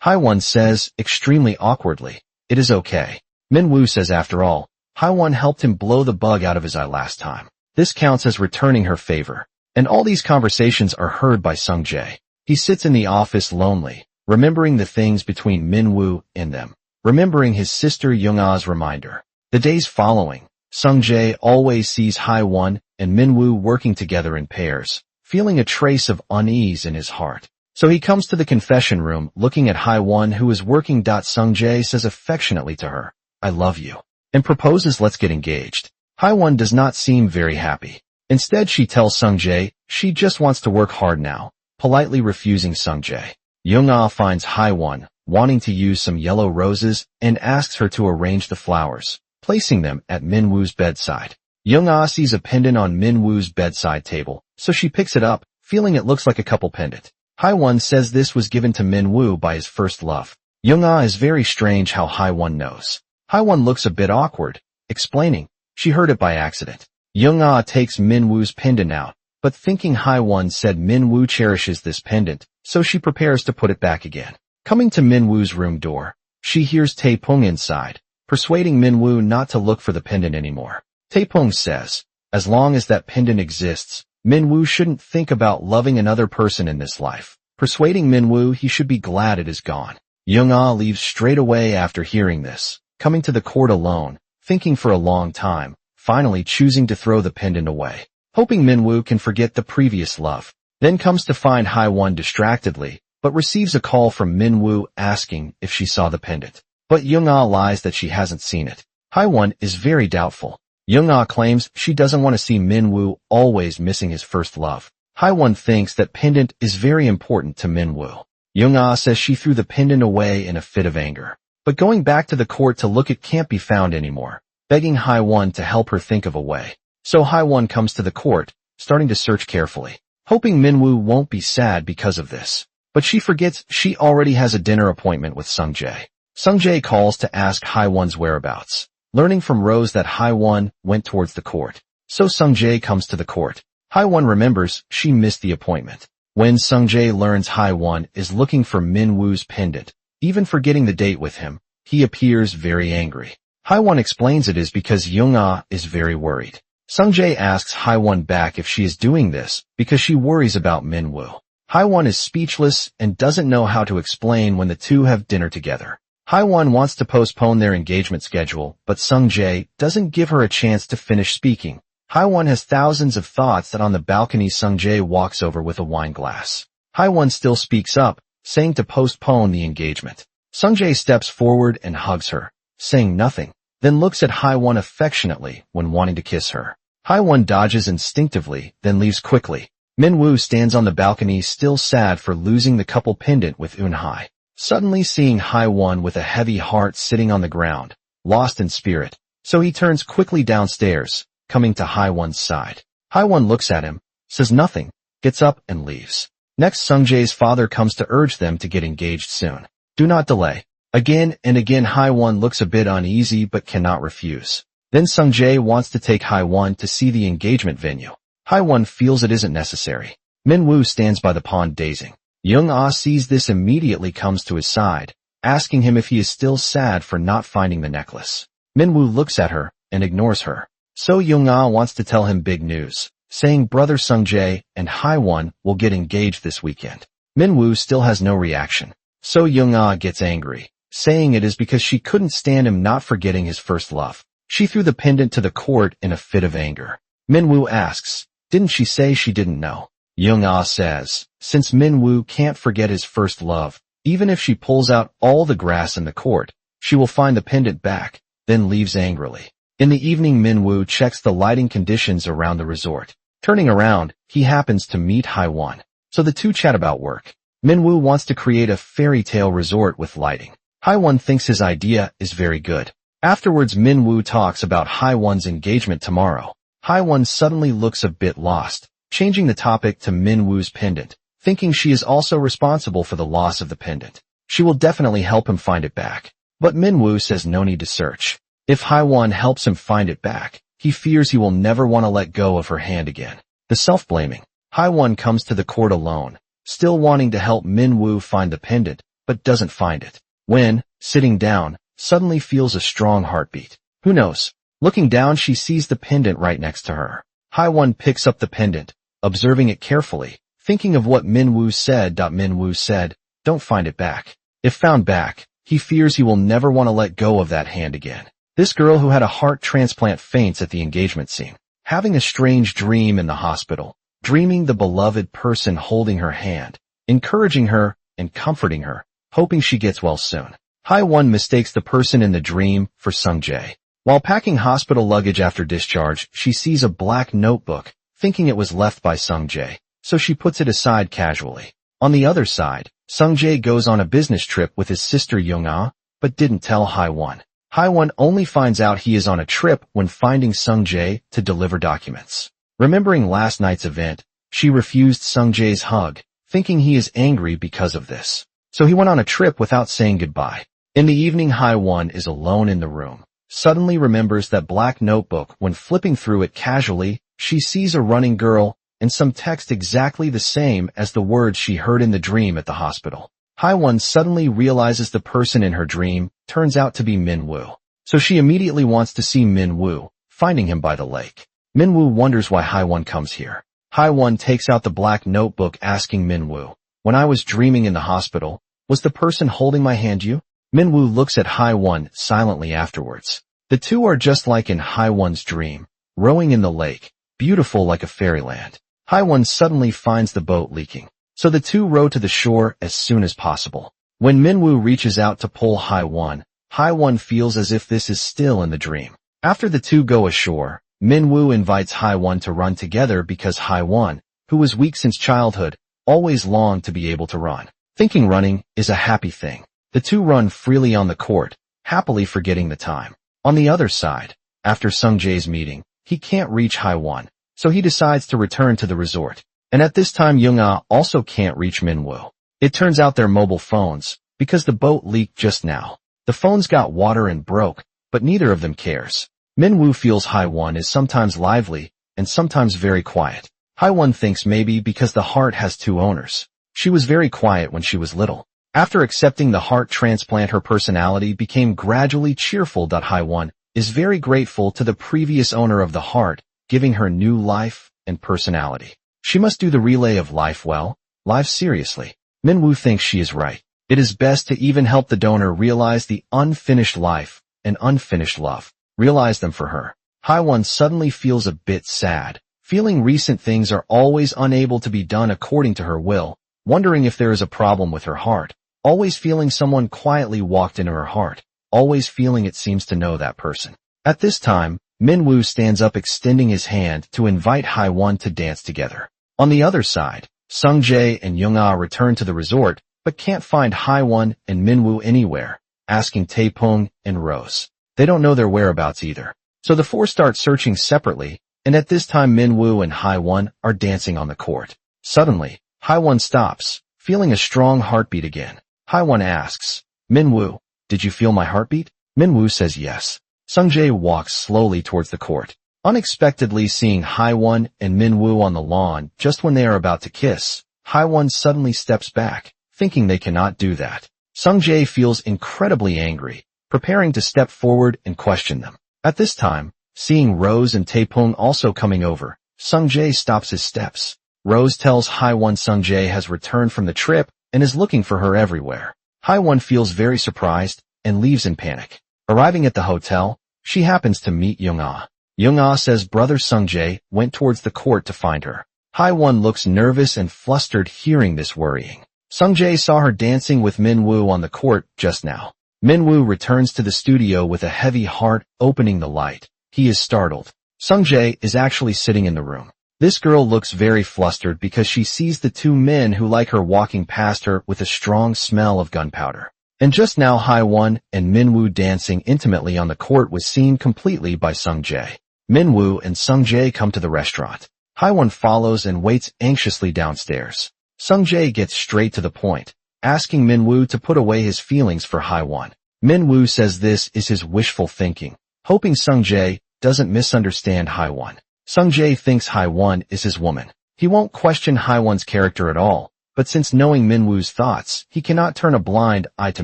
Haiwon says, extremely awkwardly, "It is okay." Minwoo says after all, Haiwon helped him blow the bug out of his eye last time. This counts as returning her favor. And all these conversations are heard by Sung-jae. He sits in the office lonely, remembering the things between Minwoo and them, remembering his sister Young-ah's reminder. The days following, Sung-jae always sees Haiwon and Minwoo working together in pairs, feeling a trace of unease in his heart. So he comes to the confession room looking at Haiwon, who is working. Sung-jae says affectionately to her, "I love you," and proposes let's get engaged. Haiwon does not seem very happy. Instead, she tells Sung-jae she just wants to work hard now, politely refusing Sung-jae. Young-ah finds Haiwon wanting to use some yellow roses and asks her to arrange the flowers, placing them at Minwoo's bedside. Young-ah sees a pendant on Minwoo's bedside table, so she picks it up, feeling it looks like a couple pendant. Haiwon says this was given to Minwoo by his first love. Young-ah is very strange how Haiwon knows. Haiwon looks a bit awkward, explaining she heard it by accident. Young-ah takes Minwoo's pendant out, but thinking Haiwon said Minwoo cherishes this pendant, so she prepares to put it back again. Coming to Minwoo's room door, she hears Taepung inside, persuading Minwoo not to look for the pendant anymore. Taepung says, as long as that pendant exists, Minwoo shouldn't think about loving another person in this life, persuading Minwoo he should be glad it is gone. Young-ah leaves straight away after hearing this, coming to the court alone, thinking for a long time, finally choosing to throw the pendant away, hoping Minwoo can forget the previous love. Then comes to find Haiwon distractedly, but receives a call from Minwoo asking if she saw the pendant. But Young-ah lies that she hasn't seen it. Haiwon is very doubtful. Young-ah claims she doesn't want to see Minwoo always missing his first love. Haiwon thinks that pendant is very important to Minwoo. Young-ah says she threw the pendant away in a fit of anger. But going back to the court to look, it can't be found anymore, begging Haiwon to help her think of a way. So Haiwon comes to the court, starting to search carefully, hoping Minwoo won't be sad because of this. But she forgets she already has a dinner appointment with Sung-jae. Sung-jae calls to ask Haiwon's whereabouts, learning from Rose that Haiwon went towards the court. So Sung-jae comes to the court. Haiwon remembers she missed the appointment. When Sung-jae learns Haiwon is looking for Minwoo's pendant, even forgetting the date with him, he appears very angry. Haiwon explains it is because Young-ah is very worried. Sung-jae asks Haiwon back if she is doing this because she worries about Minwoo. Haiwon is speechless and doesn't know how to explain when the two have dinner together. Haiwon wants to postpone their engagement schedule, but Sung-jae doesn't give her a chance to finish speaking. Haiwon has thousands of thoughts that on the balcony Sung-jae walks over with a wine glass. Haiwon still speaks up, saying to postpone the engagement. Sung-jae steps forward and hugs her, saying nothing, then looks at Haiwon affectionately when wanting to kiss her. Haiwon dodges instinctively, then leaves quickly. Minwoo stands on the balcony still sad for losing the couple pendant with Eun-hye. Suddenly seeing Haiwon with a heavy heart sitting on the ground, lost in spirit, so he turns quickly downstairs, coming to Haiwon's side. Haiwon looks at him, says nothing, gets up and leaves. Next, Sung-jae's father comes to urge them to get engaged soon. Do not delay. Again and again Haiwon looks a bit uneasy but cannot refuse. Then Sung-jae wants to take Haiwon to see the engagement venue. Haiwon feels it isn't necessary. Minwoo stands by the pond dazing. Young-ah sees this immediately comes to his side, asking him if he is still sad for not finding the necklace. Minwoo looks at her and ignores her. So Young-ah wants to tell him big news, saying brother Sung-jae and Haiwon will get engaged this weekend. Minwoo still has no reaction. So Young-ah gets angry, saying it is because she couldn't stand him not forgetting his first love. She threw the pendant to the court in a fit of anger. Minwoo asks, didn't she say she didn't know? Young-ah says, since Minwoo can't forget his first love, even if she pulls out all the grass in the court, she will find the pendant back, then leaves angrily. In the evening Minwoo checks the lighting conditions around the resort. Turning around, he happens to meet Haiwon. So the two chat about work. Minwoo wants to create a fairy tale resort with lighting. Haiwon thinks his idea is very good. Afterwards Minwoo talks about Haiwon's engagement tomorrow. Haiwon suddenly looks a bit lost, changing the topic to Minwoo's pendant, thinking she is also responsible for the loss of the pendant. She will definitely help him find it back. But Minwoo says no need to search. If Haiwon helps him find it back, he fears he will never want to let go of her hand again. The self-blaming. Hai-won comes to the court alone, still wanting to help Min-woo find the pendant, but doesn't find it. When, sitting down, suddenly feels a strong heartbeat. Who knows? Looking down, she sees the pendant right next to her. Hai-won picks up the pendant, observing it carefully, thinking of what Min-woo said. Min-woo said, "Don't find it back." If found back, he fears he will never want to let go of that hand again. This girl who had a heart transplant faints at the engagement scene, having a strange dream in the hospital, dreaming the beloved person holding her hand, encouraging her and comforting her, hoping she gets well soon. Hai-won mistakes the person in the dream for Sung-jae. While packing hospital luggage after discharge, she sees a black notebook, thinking it was left by Sung-jae, so she puts it aside casually. On the other side, Sung-jae goes on a business trip with his sister Young-ah, but didn't tell Hai-won. Hai-won only finds out he is on a trip when finding Sung-jae to deliver documents. Remembering last night's event, she refused Sung-jae's hug, thinking he is angry because of this. So he went on a trip without saying goodbye. In the evening, Hai-won is alone in the room. Suddenly remembers that black notebook. When flipping through it casually, she sees a running girl and some text exactly the same as the words she heard in the dream at the hospital. Hai-won suddenly realizes the person in her dream turns out to be Min-woo. So she immediately wants to see Min-woo, finding him by the lake. Min-woo wonders why Hai-won comes here. Hai-won takes out the black notebook asking Min-woo, "When I was dreaming in the hospital, was the person holding my hand you?" Min-woo looks at Hai-won silently afterwards. The two are just like in Hai-won's dream, rowing in the lake, beautiful like a fairyland. Hai-won suddenly finds the boat leaking, so the two row to the shore as soon as possible. When Min-woo reaches out to pull Hai-won, Hai-won feels as if this is still in the dream. After the two go ashore, Min-woo invites Hai-won to run together because Hai-won, who was weak since childhood, always longed to be able to run. Thinking running is a happy thing. The two run freely on the court, happily forgetting the time. On the other side, after Sung-jae's meeting, he can't reach Hai-won, so he decides to return to the resort. And at this time Young-ah also can't reach Min-woo. It turns out they're mobile phones, because the boat leaked just now. The phones got water and broke, but neither of them cares. Min-woo feels Hai-won is sometimes lively, and sometimes very quiet. Hai-won thinks maybe because the heart has two owners. She was very quiet when she was little. After accepting the heart transplant, her personality became gradually cheerful. Hai-won is very grateful to the previous owner of the heart, giving her new life and personality. She must do the relay of life well, life seriously. Min-woo thinks she is right. It is best to even help the donor realize the unfinished life and unfinished love. Realize them for her. Hai-won suddenly feels a bit sad, feeling recent things are always unable to be done according to her will, wondering if there is a problem with her heart. Always feeling someone quietly walked into her heart, always feeling it seems to know that person. At this time, Min-woo stands up extending his hand to invite Hai-won to dance together. On the other side, Sung-jae and Young-ah return to the resort, but can't find Hai-won and Min-woo anywhere, asking Tae-pung and Rose. They don't know their whereabouts either. So the four start searching separately, and at this time Min-woo and Hai-won are dancing on the court. Suddenly, Hai-won stops, feeling a strong heartbeat again. Hai-won asks, "Min-woo, did you feel my heartbeat?" Min-woo says yes. Sung-jae walks slowly towards the court, unexpectedly seeing Hai-won and Min-woo on the lawn just when they are about to kiss. Hai-won suddenly steps back, thinking they cannot do that. Sung-jae feels incredibly angry, preparing to step forward and question them. At this time, seeing Rose and Tae-pung also coming over, Sung-jae stops his steps. Rose tells Hai-won Sung-jae has returned from the trip and is looking for her everywhere. Hai-won feels very surprised and leaves in panic. Arriving at the hotel, she happens to meet Young-ah. Young-ah says brother Sung-jae went towards the court to find her. Hai-won looks nervous and flustered hearing this worrying. Sung-jae saw her dancing with Min-woo on the court just now. Min-woo returns to the studio with a heavy heart, opening the light. He is startled. Sung-jae is actually sitting in the room. This girl looks very flustered because she sees the two men who like her walking past her with a strong smell of gunpowder. And just now Hai-won and Min-woo dancing intimately on the court was seen completely by Sung-jae. Min-woo and Sung-jae come to the restaurant. Hai-won follows and waits anxiously downstairs. Sung-jae gets straight to the point, asking Min-woo to put away his feelings for Hai-won. Min-woo says this is his wishful thinking, hoping Sung-jae doesn't misunderstand Hai-won. Sung-jae thinks Hae-won is his woman. He won't question Hae-won's character at all, but since knowing Min-woo's thoughts, he cannot turn a blind eye to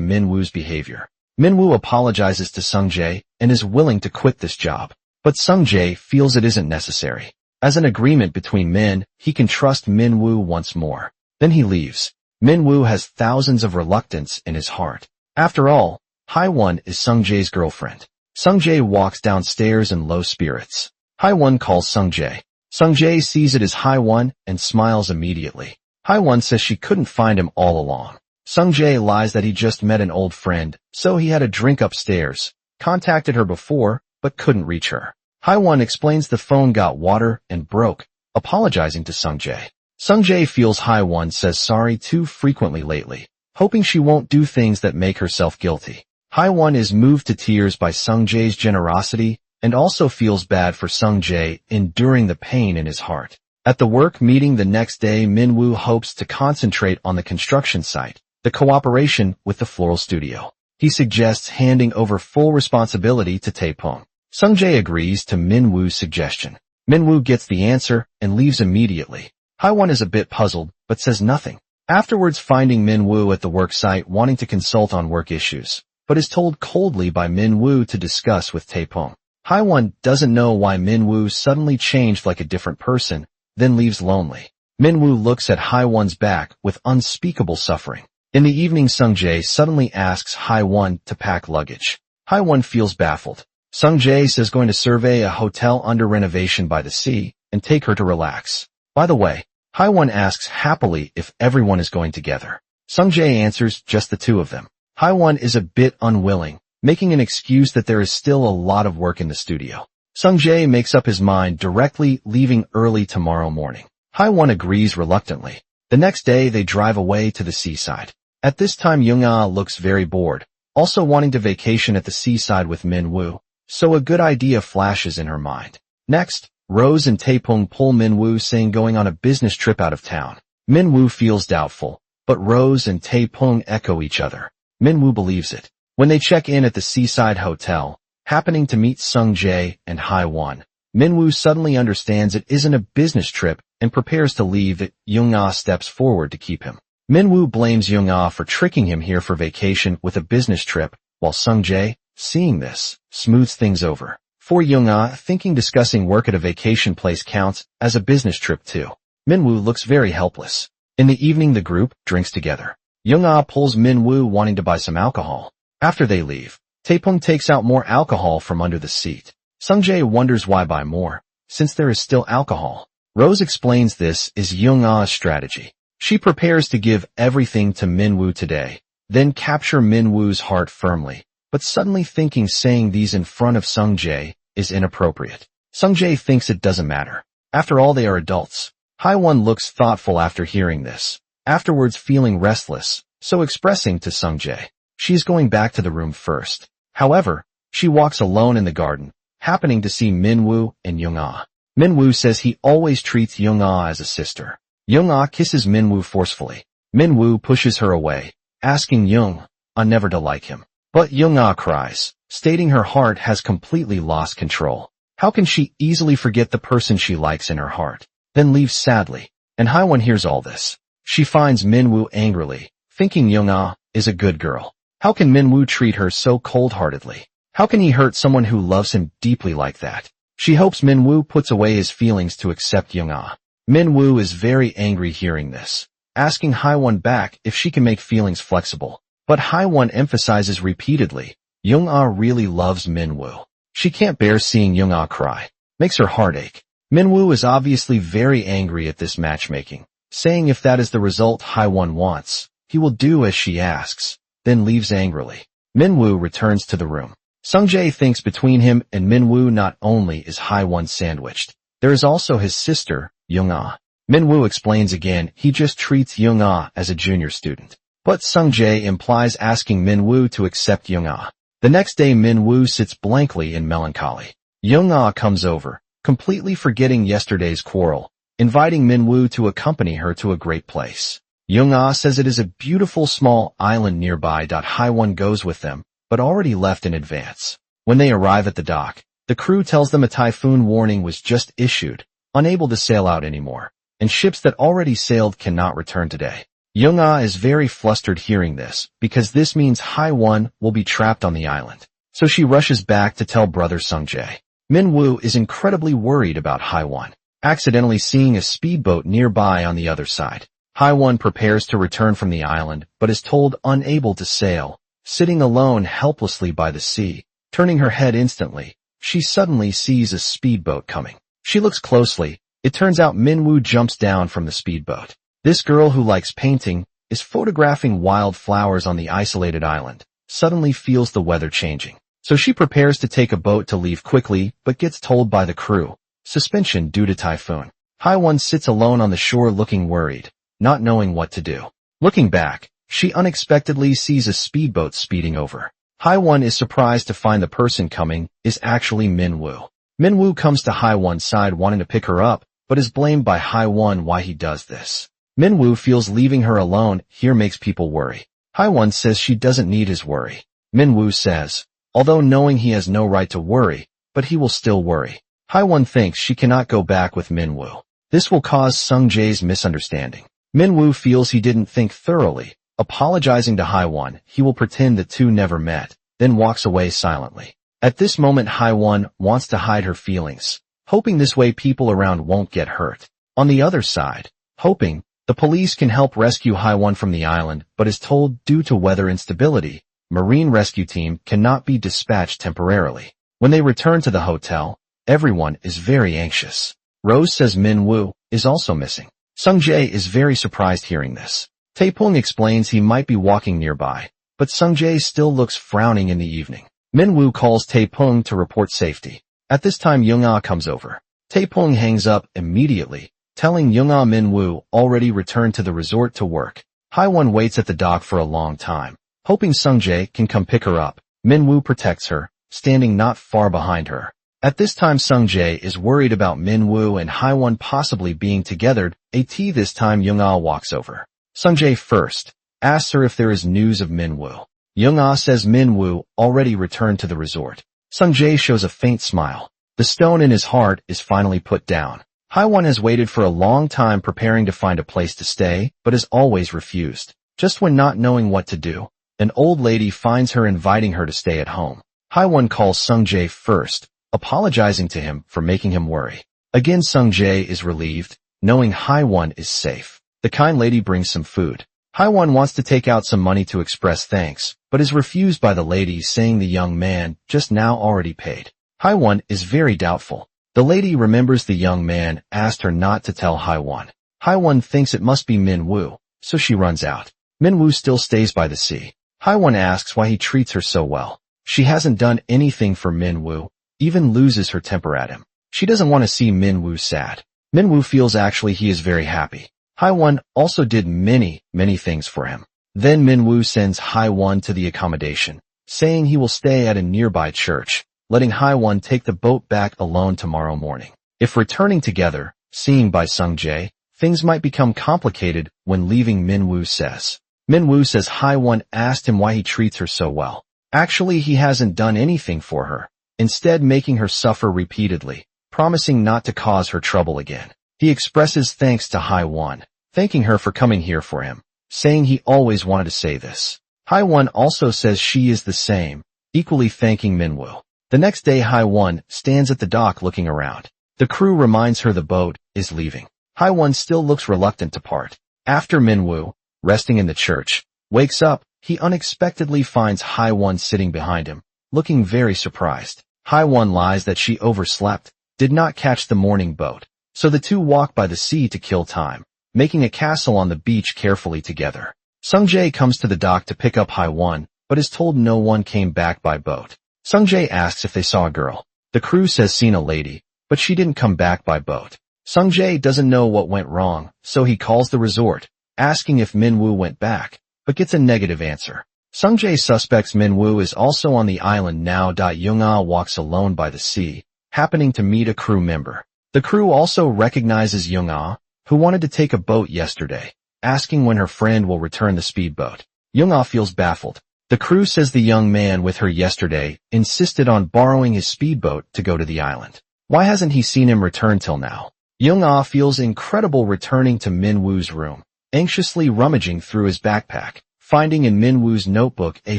Min-woo's behavior. Min-woo apologizes to Sung-jae and is willing to quit this job. But Sung-jae feels it isn't necessary. As an agreement between men, he can trust Min-woo once more. Then he leaves. Min-woo has thousands of reluctance in his heart. After all, Hae-won is Sung-jae's girlfriend. Sung-jae walks downstairs in low spirits. Hae-won calls Sung-jae. Sung-jae sees it as Hae-won and smiles immediately. Hae-won says she couldn't find him all along. Sung-jae lies that he just met an old friend, so he had a drink upstairs, contacted her before, but couldn't reach her. Hae-won explains the phone got water and broke, apologizing to Sung-jae. Sung-jae feels Hae-won says sorry too frequently lately, hoping she won't do things that make herself guilty. Hae-won is moved to tears by Sung-jae's generosity and also feels bad for Sung-jae enduring the pain in his heart. At the work meeting the next day, Min-woo hopes to concentrate on the construction site, the cooperation with the floral studio. He suggests handing over full responsibility to Tae-pung. Sung-jae agrees to Min-woo's suggestion. Min-woo gets the answer and leaves immediately. Hae-won is a bit puzzled, but says nothing. Afterwards, finding Min-woo at the work site wanting to consult on work issues, but is told coldly by Min-woo to discuss with Tae-pung. Hae-won doesn't know why Min-woo suddenly changed like a different person, then leaves lonely. Min-woo looks at Hae-won's back with unspeakable suffering. In the evening, Sung-jae suddenly asks Hae-won to pack luggage. Hae-won feels baffled. Sung-jae says going to survey a hotel under renovation by the sea and take her to relax. By the way, Hae-won asks happily if everyone is going together. Sung-jae answers just the two of them. Hae-won is a bit unwilling, making an excuse that there is still a lot of work in the studio. Sung-jae makes up his mind directly, leaving early tomorrow morning. Hae-won agrees reluctantly. The next day they drive away to the seaside. At this time, Young-ah looks very bored, also wanting to vacation at the seaside with Min-woo, so a good idea flashes in her mind. Next, Rose and Tae-pung pull Min-woo, saying going on a business trip out of town. Min-woo feels doubtful, but Rose and Tae-pung echo each other. Min-woo believes it. When they check in at the seaside hotel, happening to meet Sung-jae and Hae-won, Min-woo suddenly understands it isn't a business trip and prepares to leave. That Young-ah steps forward to keep him. Min-woo blames Young-ah for tricking him here for vacation with a business trip, while Sung-jae, seeing this, smooths things over. For Young-ah, thinking discussing work at a vacation place counts as a business trip too. Min-woo looks very helpless. In the evening, the group drinks together. Young-ah pulls Min-woo, wanting to buy some alcohol. After they leave, Tae-pung takes out more alcohol from under the seat. Sung-jae wonders why buy more, since there is still alcohol. Rose explains this is Young-ah's strategy. She prepares to give everything to Min-woo today, then capture Min-woo's heart firmly, but suddenly thinking saying these in front of Sung-jae is inappropriate. Sung-jae thinks it doesn't matter. After all, they are adults. Hae-won looks thoughtful after hearing this, afterwards feeling restless, so expressing to Sung-jae. She is going back to the room first. However, she walks alone in the garden, happening to see Min-woo and Young-ah. Min-woo says he always treats Young-ah as a sister. Young-ah kisses Min-woo forcefully. Min-woo pushes her away, asking Young-ah never to like him. But Young-ah cries, stating her heart has completely lost control. How can she easily forget the person she likes in her heart? Then leaves sadly. And Hae-won hears all this. She finds Min-woo angrily, thinking Young-ah is a good girl. How can Min-woo treat her so cold-heartedly? How can he hurt someone who loves him deeply like that? She hopes Min-woo puts away his feelings to accept Young-ah. Min-woo is very angry hearing this, asking Hae-won back if she can make feelings flexible. But Hae-won emphasizes repeatedly, Young-ah really loves Min-woo. She can't bear seeing Young-ah cry. Makes her heart ache. Min-woo is obviously very angry at this matchmaking, saying if that is the result Hae-won wants, he will do as she asks, then leaves angrily. Min-woo returns to the room. Sung-jae thinks between him and Min-woo not only is Hae-won sandwiched, there is also his sister, Young-ah. Min-woo explains again he just treats Young-ah as a junior student. But Sung-jae implies asking Min-woo to accept Young-ah. The next day, Min-woo sits blankly in melancholy. Young-ah comes over, completely forgetting yesterday's quarrel, inviting Min-woo to accompany her to a great place. Young-ah says it is a beautiful small island nearby. Hae-won goes with them, but already left in advance. When they arrive at the dock, The crew tells them a typhoon warning was just issued, unable to sail out anymore, and ships that already sailed cannot return today. Young-ah is very flustered hearing this, because this means Hai-won will be trapped on the island. So she rushes back to tell brother Sung-jae. Min-woo is incredibly worried about Hai-won, accidentally seeing a speedboat nearby on the other side. Hai-won prepares to return from the island, but is told unable to sail, sitting alone helplessly by the sea. Turning her head instantly, she suddenly sees a speedboat coming. She looks closely. It turns out Min-woo jumps down from the speedboat. This girl who likes painting is photographing wild flowers on the isolated island, suddenly feels the weather changing. So she prepares to take a boat to leave quickly, but gets told by the crew, suspension due to typhoon. Hai-won sits alone on the shore looking worried, not knowing what to do. Looking back, she unexpectedly sees a speedboat speeding over. Hai-won is surprised to find the person coming is actually Min-woo. Min-woo comes to Hai-won's side wanting to pick her up, but is blamed by Hai-won why he does this. Min-woo feels leaving her alone here makes people worry. Hai-won says she doesn't need his worry. Min-woo says, although knowing he has no right to worry, but he will still worry. Hai-won thinks she cannot go back with Min-woo. This will cause Sung-jae's misunderstanding. Min-woo feels he didn't think thoroughly. Apologizing to Hai-won, he will pretend the two never met, then walks away silently. At this moment Hai-won wants to hide her feelings, hoping this way people around won't get hurt. On the other side, hoping, the police can help rescue Hai-won from the island, but is told due to weather instability, marine rescue team cannot be dispatched temporarily. When they return to the hotel, everyone is very anxious. Rose says Min-woo is also missing. Sung-jae is very surprised hearing this. Tae-pung explains he might be walking nearby, but Sung-jae still looks frowning in the evening. Min-woo calls Tae-pung to report safety. At this time Young-ah comes over. Tae-pung hangs up immediately, telling Young-ah Min-woo already returned to the resort to work. Hai-won waits at the dock for a long time, hoping Sung-jae can come pick her up. Min-woo protects her, standing not far behind her. At this time Sung-jae is worried about Min-woo and Hai-won possibly being together. This time Young-ah walks over. Sung-jae first asks her if there is news of Min-woo. Young-ah says Min-woo already returned to the resort. Sung-jae shows a faint smile. The stone in his heart is finally put down. Hai-won has waited for a long time preparing to find a place to stay, but has always refused. Just when not knowing what to do, an old lady finds her inviting her to stay at home. Hai-won calls Sung-jae first, apologizing to him for making him worry. Again Sung-jae is relieved, knowing Hai-won is safe. The kind lady brings some food. Hai-won wants to take out some money to express thanks, but is refused by the lady saying the young man just now already paid. Hai-won is very doubtful. The lady remembers the young man asked her not to tell Hai-won. Hai-won thinks it must be Min-woo, so she runs out. Min-woo still stays by the sea. Hai-won asks why he treats her so well. She hasn't done anything for Min-woo, even loses her temper at him. She doesn't want to see Min-woo sad. Min-woo feels actually he is very happy. Hai-won also did many things for him. Then Min-woo sends Hai-won to the accommodation, saying he will stay at a nearby church, letting Hai-won take the boat back alone tomorrow morning. If returning together, seen by Sung-jae, things might become complicated when leaving Min-woo says. Min-woo says Hai-won asked him why he treats her so well. Actually he hasn't done anything for her, instead making her suffer repeatedly, promising not to cause her trouble again. He expresses thanks to Hai-won, thanking her for coming here for him, saying he always wanted to say this. Hai-won also says she is the same, equally thanking Min-woo. The next day Hai-won stands at the dock looking around. The crew reminds her the boat is leaving. Hai-won still looks reluctant to part. After Min-woo, resting in the church, wakes up, he unexpectedly finds Hai-won sitting behind him, looking very surprised. Hai-won lies that she overslept, did not catch the morning boat. So the two walk by the sea to kill time, making a castle on the beach carefully together. Sung-jae comes to the dock to pick up Hai-won, but is told no one came back by boat. Sung-jae asks if they saw a girl. The crew says seen a lady, but she didn't come back by boat. Sung-jae doesn't know what went wrong, so he calls the resort, asking if Min-woo went back, but gets a negative answer. Sung-jae suspects Min-woo is also on the island now. Young-ah walks alone by the sea, happening to meet a crew member. The crew also recognizes Young-ah, who wanted to take a boat yesterday, asking when her friend will return the speedboat. Young-ah feels baffled. The crew says the young man with her yesterday insisted on borrowing his speedboat to go to the island. Why hasn't he seen him return till now? Young-ah feels incredible returning to Min-woo's room, anxiously rummaging through his backpack, finding in Min-woo's notebook a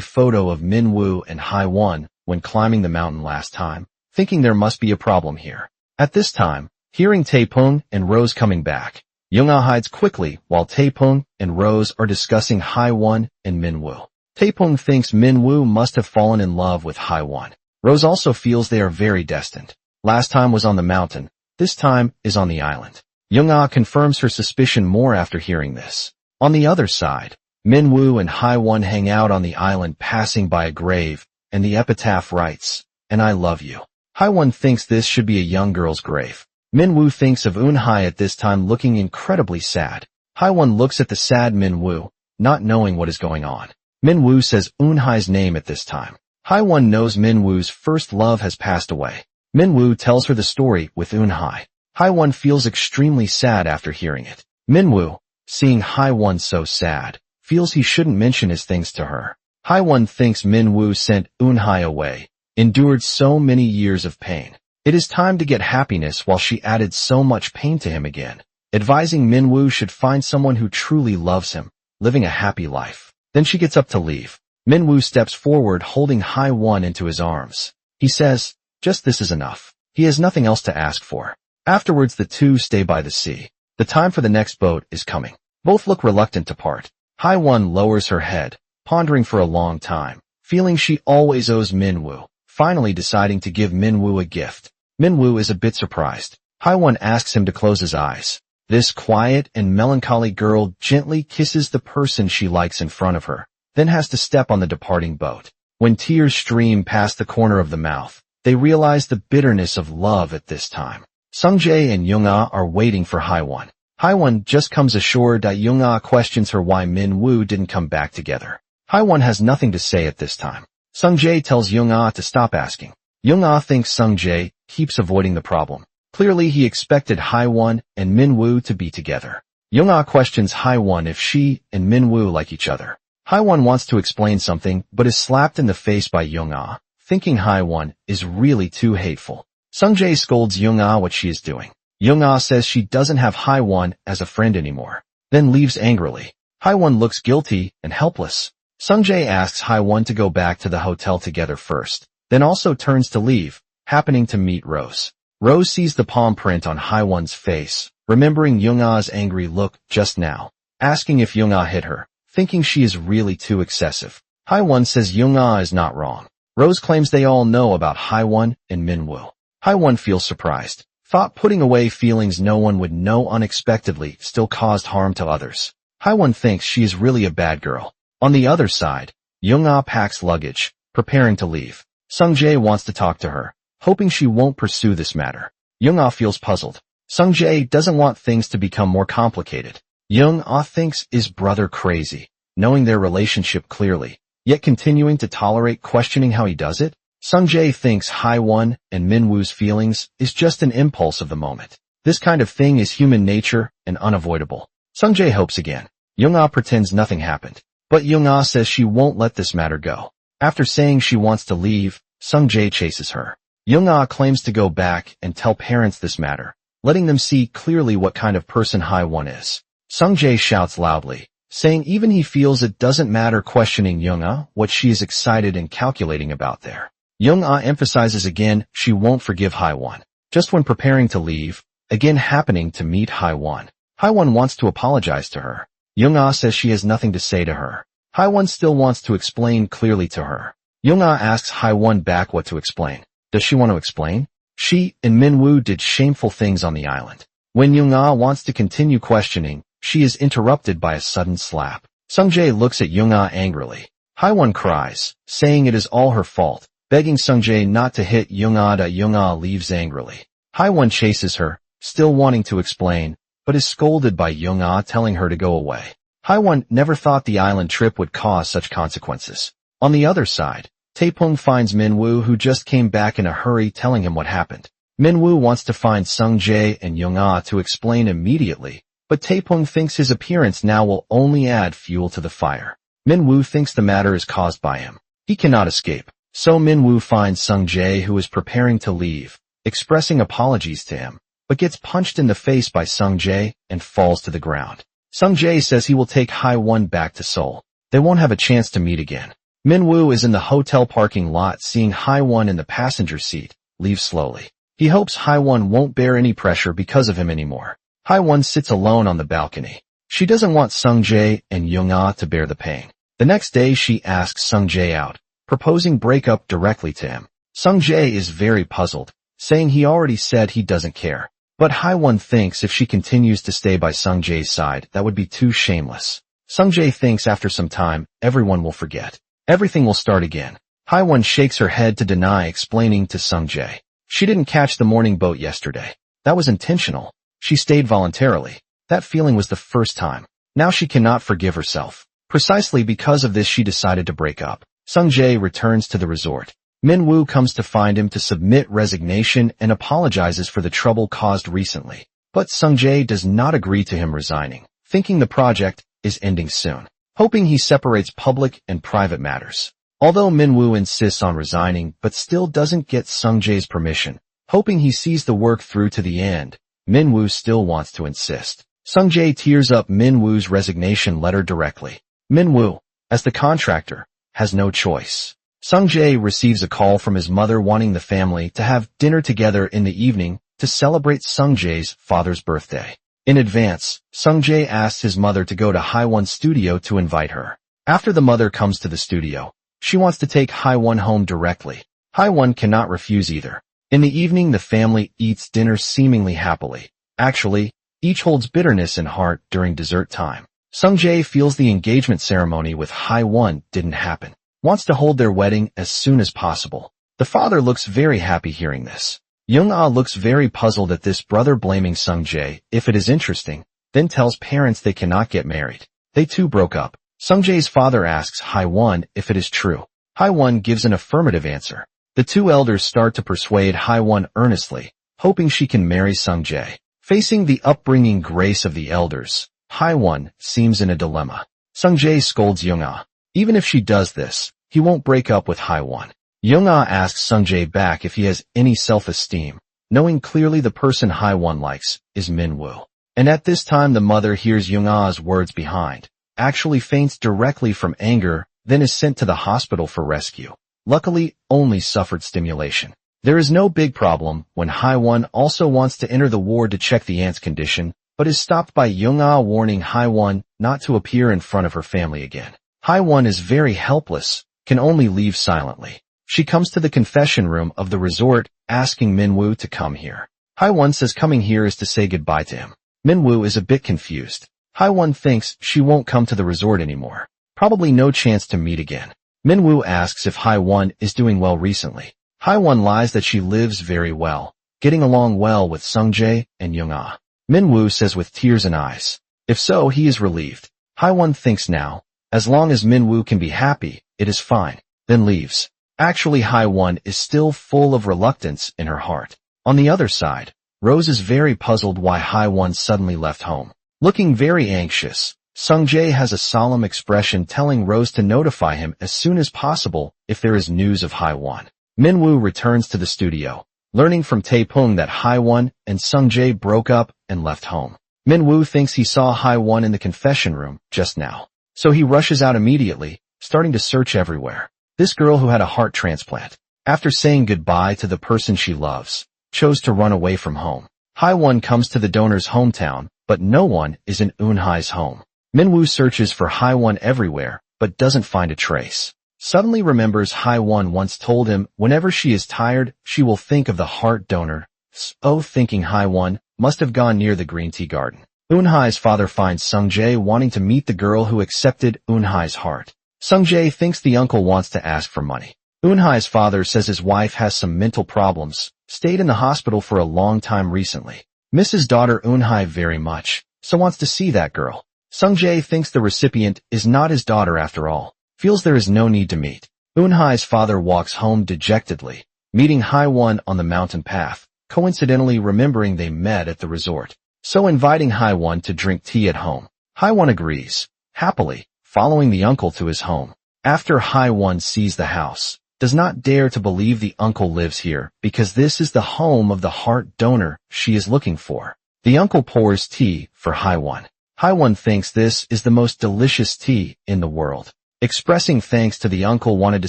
photo of Min-woo and Hai-won when climbing the mountain last time, thinking there must be a problem here. At this time, hearing Tae-pung and Rose coming back, Young-ah hides quickly while Tae-pung and Rose are discussing Hai-won and Min-woo. Tae-pung thinks Min-woo must have fallen in love with Hai-won. Rose also feels they are very destined. Last time was on the mountain, this time is on the island. Young-ah confirms her suspicion more after hearing this. On the other side, Min-woo and Hai-won hang out on the island passing by a grave, and the epitaph writes, "And I love you." Hai-won thinks this should be a young girl's grave. Min-woo thinks of Eun-hai at this time looking incredibly sad. Hai-won looks at the sad Min-woo, not knowing what is going on. Min-woo says Eun-hai's name at this time. Hai-won knows Min-woo's first love has passed away. Min-woo tells her the story with Eun-hai. Hai-won feels extremely sad after hearing it. Min-woo, seeing Hai-won so sad, feels he shouldn't mention his things to her. Hai-won thinks Min-woo sent Eun-hai away, endured so many years of pain. It is time to get happiness while she added so much pain to him again, advising Min-woo should find someone who truly loves him, living a happy life. Then she gets up to leave. Min-woo steps forward holding Hai-won into his arms. He says, just this is enough. He has nothing else to ask for. Afterwards the two stay by the sea. The time for the next boat is coming. Both look reluctant to part. Hai-won lowers her head, pondering for a long time, feeling she always owes Min-woo, finally deciding to give Min-woo a gift. Min-woo is a bit surprised. Hai-won asks him to close his eyes. This quiet and melancholy girl gently kisses the person she likes in front of her, then has to step on the departing boat. When tears stream past the corner of the mouth, they realize the bitterness of love at this time. Sung-jae and Young-ah are waiting for Hai-won. Hai-won just comes ashore. Young-ah questions her why Min-woo didn't come back together. Hai-won has nothing to say at this time. Sung-jae tells Young-ah to stop asking. Young-ah thinks Sung-jae keeps avoiding the problem. Clearly he expected Hai-won and Min-woo to be together. Young-ah questions Hai-won if she and Min-woo like each other. Hai-won wants to explain something but is slapped in the face by Young-ah, thinking Hai-won is really too hateful. Sung-jae scolds Young-ah what she is doing. Young-ah says she doesn't have Hai-won as a friend anymore, then leaves angrily. Hai-won looks guilty and helpless. Sung-jae asks Hai-won to go back to the hotel together first, then also turns to leave, happening to meet Rose. Rose sees the palm print on Hai-won's face, remembering Young-ah's angry look just now, asking if Young-ah hit her, thinking she is really too excessive. Hai-won says Young-ah is not wrong. Rose claims they all know about Hai-won and Min-woo. Hai-won feels surprised, thought putting away feelings no one would know unexpectedly still caused harm to others. Hai-won thinks she is really a bad girl. On the other side, Young-ah packs luggage, preparing to leave. Sung-jae wants to talk to her, hoping she won't pursue this matter. Young-ah feels puzzled. Sung-jae doesn't want things to become more complicated. Young-ah thinks is brother crazy, knowing their relationship clearly, yet continuing to tolerate questioning how he does it? Sung-jae thinks Hai-won and Min-woo's feelings is just an impulse of the moment. This kind of thing is human nature and unavoidable. Sung-jae hopes again. Young-ah pretends nothing happened, but Young-ah says she won't let this matter go. After saying she wants to leave, Sung-jae chases her. Young-ah claims to go back and tell parents this matter, letting them see clearly what kind of person Hai-won is. Sung-jae shouts loudly, saying even he feels it doesn't matter, questioning Young-ah what she is excited and calculating about there. Young-ah emphasizes again she won't forgive Hai-won. Just when preparing to leave, again happening to meet Hai-won. Hai-won wants to apologize to her. Young-ah says she has nothing to say to her. Hai-won still wants to explain clearly to her. Young-ah asks Hai-won back what to explain. Does she want to explain? She and Min-woo did shameful things on the island. When Young-ah wants to continue questioning, she is interrupted by a sudden slap. Sung-jae looks at Young-ah angrily. Hai-won cries, saying it is all her fault, begging Sung-jae not to hit Young-ah. Young-ah leaves angrily. Hai-won chases her, still wanting to explain, but is scolded by Young-ah telling her to go away. Hai-won never thought the island trip would cause such consequences. On the other side, Tae-pung finds Min-woo, who just came back in a hurry, telling him what happened. Min-woo wants to find Sung-jae and Young-ah to explain immediately, but Tae-pung thinks his appearance now will only add fuel to the fire. Min-woo thinks the matter is caused by him. He cannot escape. So Min-woo finds Sung-jae, who is preparing to leave, expressing apologies to him, but gets punched in the face by Sung-jae and falls to the ground. Sung-jae says he will take Hae-won back to Seoul. They won't have a chance to meet again. Min-woo is in the hotel parking lot seeing Hae-won in the passenger seat leave slowly. He hopes Hae-won won't bear any pressure because of him anymore. Hae-won sits alone on the balcony. She doesn't want Sung-jae and Young-ah to bear the pain. The next day she asks Sung-jae out, proposing breakup directly to him. Sung-jae is very puzzled, saying he already said he doesn't care. But Hae-won thinks if she continues to stay by Sung-jae's side, that would be too shameless. Sung-jae thinks after some time, everyone will forget. Everything will start again. Hae-won shakes her head to deny, explaining to Sung-jae. She didn't catch the morning boat yesterday. That was intentional. She stayed voluntarily. That feeling was the first time. Now she cannot forgive herself. Precisely because of this she decided to break up. Sung-jae returns to the resort. Min-woo comes to find him to submit resignation and apologizes for the trouble caused recently. But Sung-jae does not agree to him resigning, thinking the project is ending soon, hoping he separates public and private matters. Although Min-woo insists on resigning but still doesn't get Sung-jae's permission, hoping he sees the work through to the end, Min-woo still wants to insist. Sung-jae tears up Min-woo's resignation letter directly. Min-woo, as the contractor, has no choice. Sung-jae receives a call from his mother wanting the family to have dinner together in the evening to celebrate Sung-jae's father's birthday. In advance, Sung-jae asks his mother to go to Hae-won's studio to invite her. After the mother comes to the studio, she wants to take Hae-won home directly. Hae-won cannot refuse either. In the evening the family eats dinner seemingly happily. Actually, each holds bitterness in heart during dessert time. Sung-jae feels the engagement ceremony with Hae-won didn't happen. Wants to hold their wedding as soon as possible. The father looks very happy hearing this. Young-ah looks very puzzled at this brother blaming Sung-jae, if it is interesting, then tells parents they cannot get married. They too broke up. Sung-jae's father asks Hae-won if it is true. Hae-won gives an affirmative answer. The two elders start to persuade Hae-won earnestly, hoping she can marry Sung-jae. Facing the upbringing grace of the elders, Hae-won seems in a dilemma. Sung-jae scolds Young-ah. Even if she does this, he won't break up with Hae-won. Young-ah asks Sung-jae back if he has any self-esteem, knowing clearly the person Hae-won likes is Min-woo. And at this time the mother hears Young-ah's words behind, actually faints directly from anger, then is sent to the hospital for rescue. Luckily, only suffered stimulation. There is no big problem when Hae-won also wants to enter the ward to check the aunt's condition, but is stopped by Young-ah warning Hae-won not to appear in front of her family again. Hae-won is very helpless, can only leave silently. She comes to the confession room of the resort, asking Min-woo to come here. Hae-won says coming here is to say goodbye to him. Min-woo is a bit confused. Hae-won thinks she won't come to the resort anymore. Probably no chance to meet again. Min-woo asks if Hae-won is doing well recently. Hae-won lies that she lives very well, getting along well with Sung-jae and Young-ah. Min-woo says with tears in eyes. If so, he is relieved. Hae-won thinks now, as long as Min-woo can be happy, it is fine, then leaves. Actually, Hae-won is still full of reluctance in her heart. On the other side, Rose is very puzzled why Hae-won suddenly left home. Looking very anxious, Sung-jae has a solemn expression telling Rose to notify him as soon as possible if there is news of Hae-won. Min-woo returns to the studio, learning from Tae-pung that Hae-won and Sung-jae broke up and left home. Min-woo thinks he saw Hae-won in the confession room just now. So he rushes out immediately, starting to search everywhere. This girl who had a heart transplant, after saying goodbye to the person she loves, chose to run away from home. Hae-won comes to the donor's hometown, but no one is in Eun-hai's home. Min-woo searches for Hae-won everywhere, but doesn't find a trace. Suddenly remembers Hae-won once told him whenever she is tired, she will think of the heart donor. So thinking Hae-won must have gone near the green tea garden. Eun-hai's father finds Sung-jae wanting to meet the girl who accepted Eun-hai's heart. Sung-jae thinks the uncle wants to ask for money. Eun-hai's father says his wife has some mental problems, stayed in the hospital for a long time recently. Misses daughter Eun-hai very much, so wants to see that girl. Sung-jae thinks the recipient is not his daughter after all, feels there is no need to meet. Eun-hai's father walks home dejectedly, meeting Hae-won on the mountain path, coincidentally remembering they met at the resort. So inviting Hae-won to drink tea at home. Hae-won agrees, happily, following the uncle to his home. After Hai-won sees the house, does not dare to believe the uncle lives here because this is the home of the heart donor she is looking for. The uncle pours tea for Hai-won. Hai-won thinks this is the most delicious tea in the world. Expressing thanks to the uncle wanted to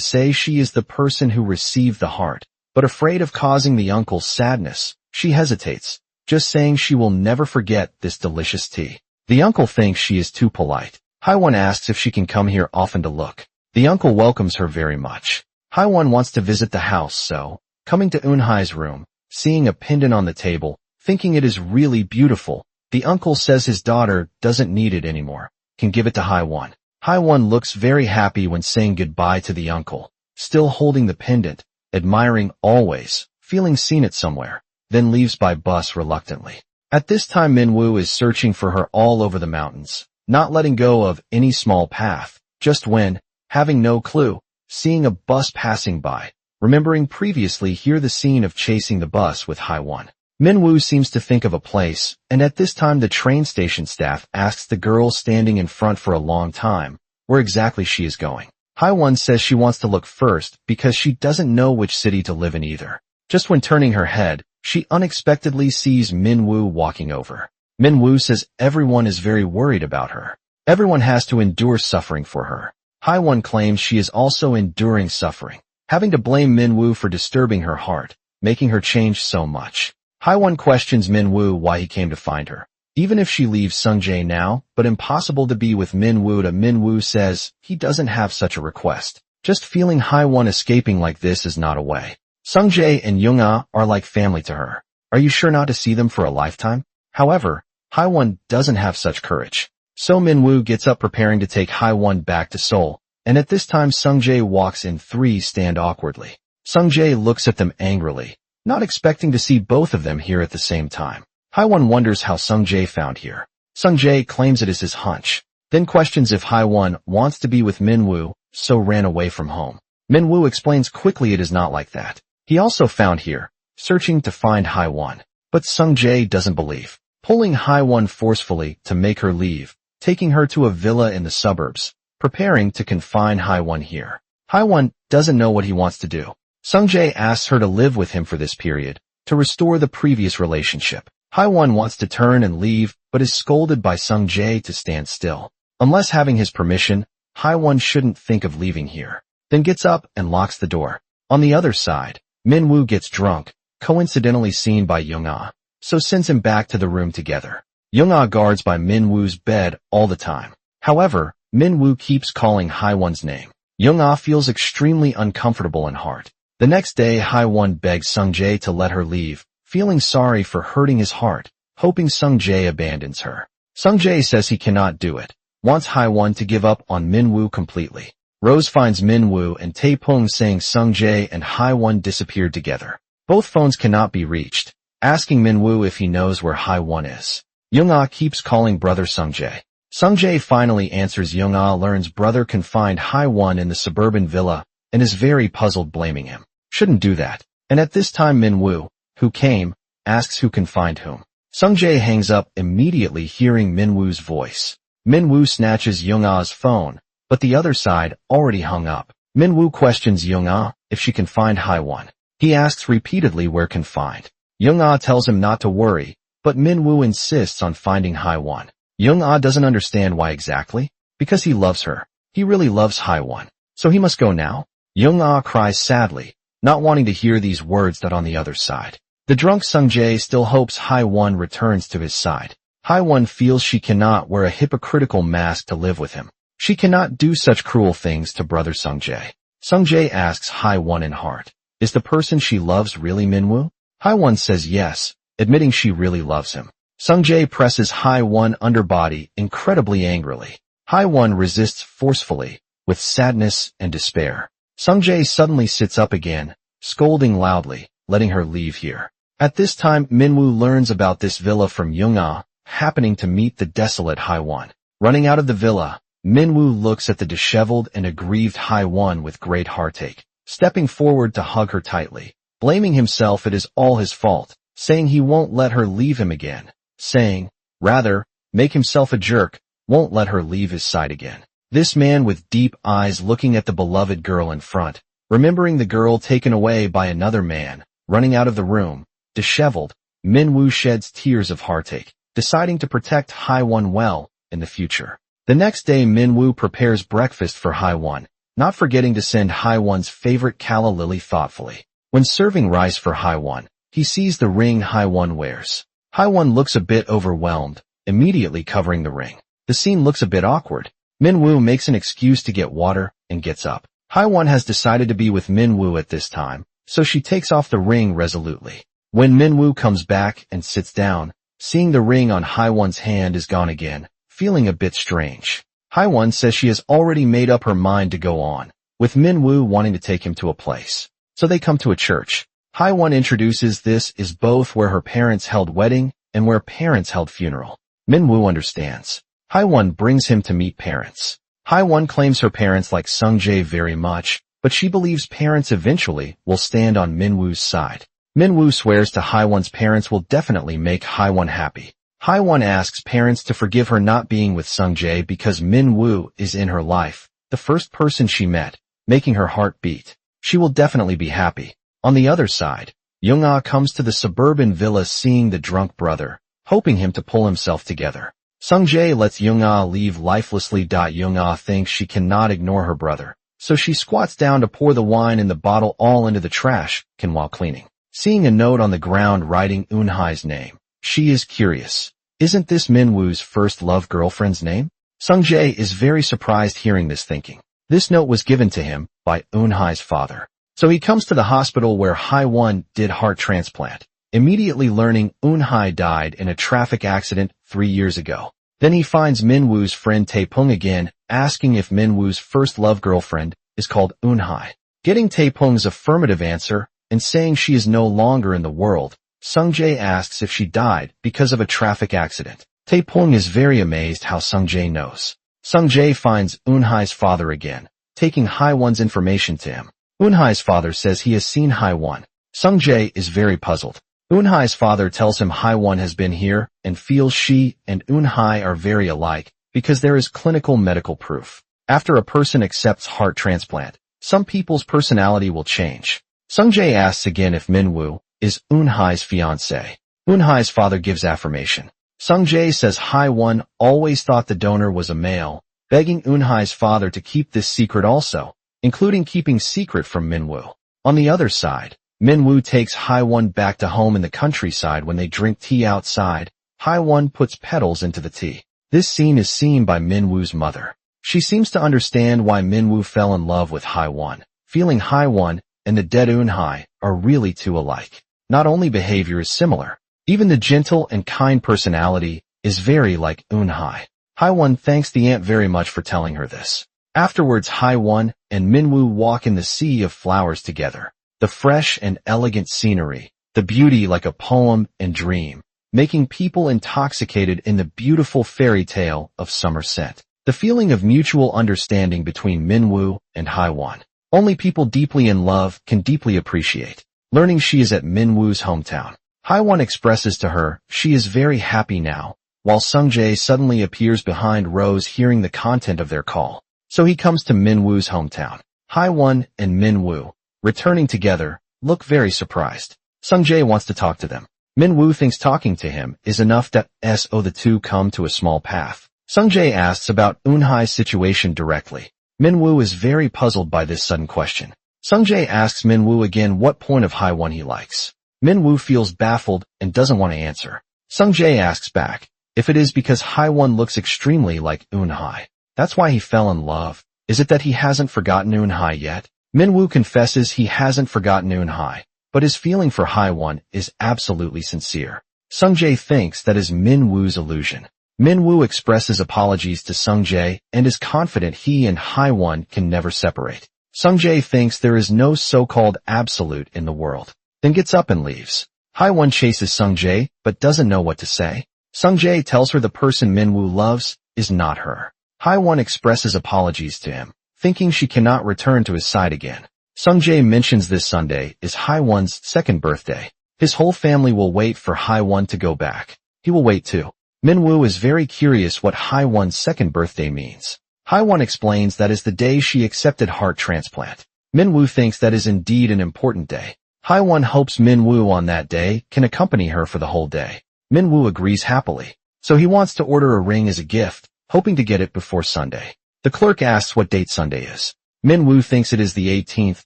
say she is the person who received the heart, but afraid of causing the uncle's sadness, she hesitates, just saying she will never forget this delicious tea. The uncle thinks she is too polite. Hai-won asks if she can come here often to look. The uncle welcomes her very much. Hai-won wants to visit the house, so, coming to Eun-hai's room, seeing a pendant on the table, thinking it is really beautiful, the uncle says his daughter doesn't need it anymore, can give it to Hai-won. Hai-won looks very happy when saying goodbye to the uncle, still holding the pendant, admiring always, feeling seen it somewhere, then leaves by bus reluctantly. At this time Min-woo is searching for her all over the mountains, not letting go of any small path, just when, having no clue, seeing a bus passing by, remembering previously hear the scene of chasing the bus with Hai-won. Min-woo seems to think of a place, and at this time the train station staff asks the girl standing in front for a long time where exactly she is going. Hai-won says she wants to look first because she doesn't know which city to live in either. Just when turning her head, she unexpectedly sees Min-woo walking over. Min-woo says everyone is very worried about her. Everyone has to endure suffering for her. Hai-won claims she is also enduring suffering, having to blame Min-woo for disturbing her heart, making her change so much. Hai-won questions Min-woo why he came to find her. Even if she leaves Sung-jae now, but impossible to be with Min-woo to Min-woo says he doesn't have such a request. Just feeling Hai-won escaping like this is not a way. Sung-jae and Young-ah are like family to her. Are you sure not to see them for a lifetime? However, Hai-won doesn't have such courage. So Min-woo gets up preparing to take Hai-won back to Seoul, and at this time Sung-jae walks in. Three stand awkwardly. Sung-jae looks at them angrily, not expecting to see both of them here at the same time. Hai-won wonders how Sung-jae found here. Sung-jae claims it is his hunch, then questions if Hai-won wants to be with Min-woo, so ran away from home. Min-woo explains quickly it is not like that. He also found here, searching to find Hai-won. But Sung-jae doesn't believe, pulling Hai-won forcefully to make her leave, taking her to a villa in the suburbs, preparing to confine Hai-won here. Hai-won doesn't know what he wants to do. Sung-jae asks her to live with him for this period, to restore the previous relationship. Hai-won wants to turn and leave, but is scolded by Sung-jae to stand still. Unless having his permission, Hai-won shouldn't think of leaving here. Then gets up and locks the door. On the other side, Min-woo gets drunk, coincidentally seen by Young-ah, so sends him back to the room together. Young-ah guards by Min-woo's bed all the time. However, Min-woo keeps calling Hai-won's name. Young-ah feels extremely uncomfortable in heart. The next day Hai-won begs Sung-jae to let her leave, feeling sorry for hurting his heart, hoping Sung-jae abandons her. Sung-jae says he cannot do it, wants Hai-won to give up on Min-woo completely. Rose finds Min-woo and Tae-pung saying Sung-jae and Hai-won disappeared together. Both phones cannot be reached, asking Min-woo if he knows where Hai-won is. Young-ah keeps calling brother Sung-jae. Sung-jae finally answers. Young-ah learns brother can find Hai-won in the suburban villa and is very puzzled, blaming him. Shouldn't do that. And at this time Min-woo, who came, asks who can find whom. Sung-jae hangs up immediately hearing Min-woo's voice. Min-woo snatches Young-ah's phone, but the other side already hung up. Min-woo questions Young-ah if she can find Hai-won. He asks repeatedly where can find. Young-ah tells him not to worry, but Min-woo insists on finding Hai-won. Young-ah doesn't understand why exactly, because he loves her. He really loves Hai-won, so he must go now. Young-ah cries sadly, not wanting to hear these words. That on the other side, the drunk Sung-jae still hopes Hai-won returns to his side. Hai-won feels she cannot wear a hypocritical mask to live with him. She cannot do such cruel things to brother Sung-jae. Sung-jae asks Hai-won in heart, is the person she loves really Min-woo? Hai-won says yes, admitting she really loves him. Sung-jae presses Hai-won underbody incredibly angrily. Hai-won resists forcefully, with sadness and despair. Sung-jae suddenly sits up again, scolding loudly, letting her leave here. At this time Min-woo learns about this villa from Young-ah, happening to meet the desolate Hai-won. Running out of the villa, Min-woo looks at the disheveled and aggrieved Hai-won with great heartache, stepping forward to hug her tightly, blaming himself. It is all his fault, saying he won't let her leave him again, saying, rather, make himself a jerk, won't let her leave his side again. This man with deep eyes looking at the beloved girl in front, remembering the girl taken away by another man, running out of the room, disheveled, Minwoo sheds tears of heartache, deciding to protect Haiwon well in the future. The next day Minwoo prepares breakfast for Haiwon, not forgetting to send Haiwon's favorite calla lily thoughtfully. When serving rice for Haiwon, he sees the ring Haiwon wears. Haiwon looks a bit overwhelmed, immediately covering the ring. The scene looks a bit awkward. Minwoo makes an excuse to get water and gets up. Haiwon has decided to be with Minwoo at this time, so she takes off the ring resolutely. When Minwoo comes back and sits down, seeing the ring on Haiwon's hand is gone again, feeling a bit strange. Haiwon says she has already made up her mind to go on, with Minwoo wanting to take him to a place. So they come to a church. Haiwon introduces this is both where her parents held wedding and where parents held funeral. Minwoo understands. Haiwon brings him to meet parents. Haiwon claims her parents like Sungjae very much, but she believes parents eventually will stand on Minwoo's side. Minwoo swears to Haiwon's parents will definitely make Haiwon happy. Haiwon asks parents to forgive her not being with Sungjae because Minwoo is in her life, the first person she met, making her heart beat. She will definitely be happy. On the other side, Young-ah comes to the suburban villa seeing the drunk brother, hoping him to pull himself together. Sungjae lets Young-ah leave lifelessly. Young-ah thinks she cannot ignore her brother, so she squats down to pour the wine in the bottle all into the trash can while cleaning. Seeing a note on the ground writing Eunhai's name, she is curious. Isn't this Minwoo's first love girlfriend's name? Sungjae is very surprised hearing this, thinking. This note was given to him by Eunhai's father. So he comes to the hospital where Haiwon did heart transplant, immediately learning Eunhai died in a traffic accident 3 years ago. Then he finds Minwoo's friend Taepung again, asking if Minwoo's first love girlfriend is called Eunhai. Getting Taepung's affirmative answer and saying she is no longer in the world, Sungjae asks if she died because of a traffic accident. Taepung is very amazed how Sungjae knows. Sungjae finds Eunhai's father again, taking Haiwon's information to him. Eunhai's father says he has seen Haiwon. Sungjae is very puzzled. Eunhai's father tells him Haiwon has been here and feels she and Eunhai are very alike because there is clinical medical proof. After a person accepts heart transplant, some people's personality will change. Sungjae asks again if Minwoo is Eunhai's fiancée. Eunhai's father gives affirmation. Sungjae says Haiwon always thought the donor was a male, begging Eunhai's father to keep this secret also, including keeping secret from Minwoo. On the other side, Minwoo takes Haiwon back to home in the countryside. When they drink tea outside, Haiwon puts petals into the tea. This scene is seen by Minwoo's mother. She seems to understand why Minwoo fell in love with Haiwon, feeling Haiwon and the dead Eunhai are really two alike. Not only behavior is similar, even the gentle and kind personality is very like Eunhai. Haiwon thanks the aunt very much for telling her this. Afterwards, Haiwon and Minwoo walk in the sea of flowers together. The fresh and elegant scenery, the beauty like a poem and dream, making people intoxicated in the beautiful fairy tale of summer scent. The feeling of mutual understanding between Minwoo and Haiwon. Only people deeply in love can deeply appreciate. Learning she is at Minwoo's hometown. Haiwon expresses to her she is very happy now, while Sungjae suddenly appears behind Rose hearing the content of their call. So he comes to Minwoo's hometown. Haiwon and Minwoo, returning together, look very surprised. Sungjae wants to talk to them. Minwoo thinks talking to him is enough. So the two come to a small path. Sungjae asks about Eunhai's situation directly. Minwoo is very puzzled by this sudden question. Sungjae asks Minwoo again what point of Haiwon he likes. Minwoo feels baffled and doesn't want to answer. Sungjae asks back if it is because Haiwon looks extremely like Eunhai. That's why he fell in love. Is it that he hasn't forgotten Eunhai yet? Minwoo confesses he hasn't forgotten Eunhai, but his feeling for Haiwon is absolutely sincere. Sungjae thinks that is Minwoo's illusion. Minwoo expresses apologies to Sungjae and is confident he and Haiwon can never separate. Sungjae thinks there is no so-called absolute in the world, then gets up and leaves. Haiwon chases Sungjae but doesn't know what to say. Sungjae tells her the person Minwoo loves is not her. Haiwon expresses apologies to him, thinking she cannot return to his side again. Sungjae mentions this Sunday is Haiwon's second birthday. His whole family will wait for Haiwon to go back. He will wait too. Minwoo is very curious what Haiwon's second birthday means. Haiwon explains that is the day she accepted heart transplant. Minwoo thinks that is indeed an important day. Haiwon hopes Minwoo on that day can accompany her for the whole day. Minwoo agrees happily, so he wants to order a ring as a gift, hoping to get it before Sunday. The clerk asks what date Sunday is. Minwoo thinks it is the 18th,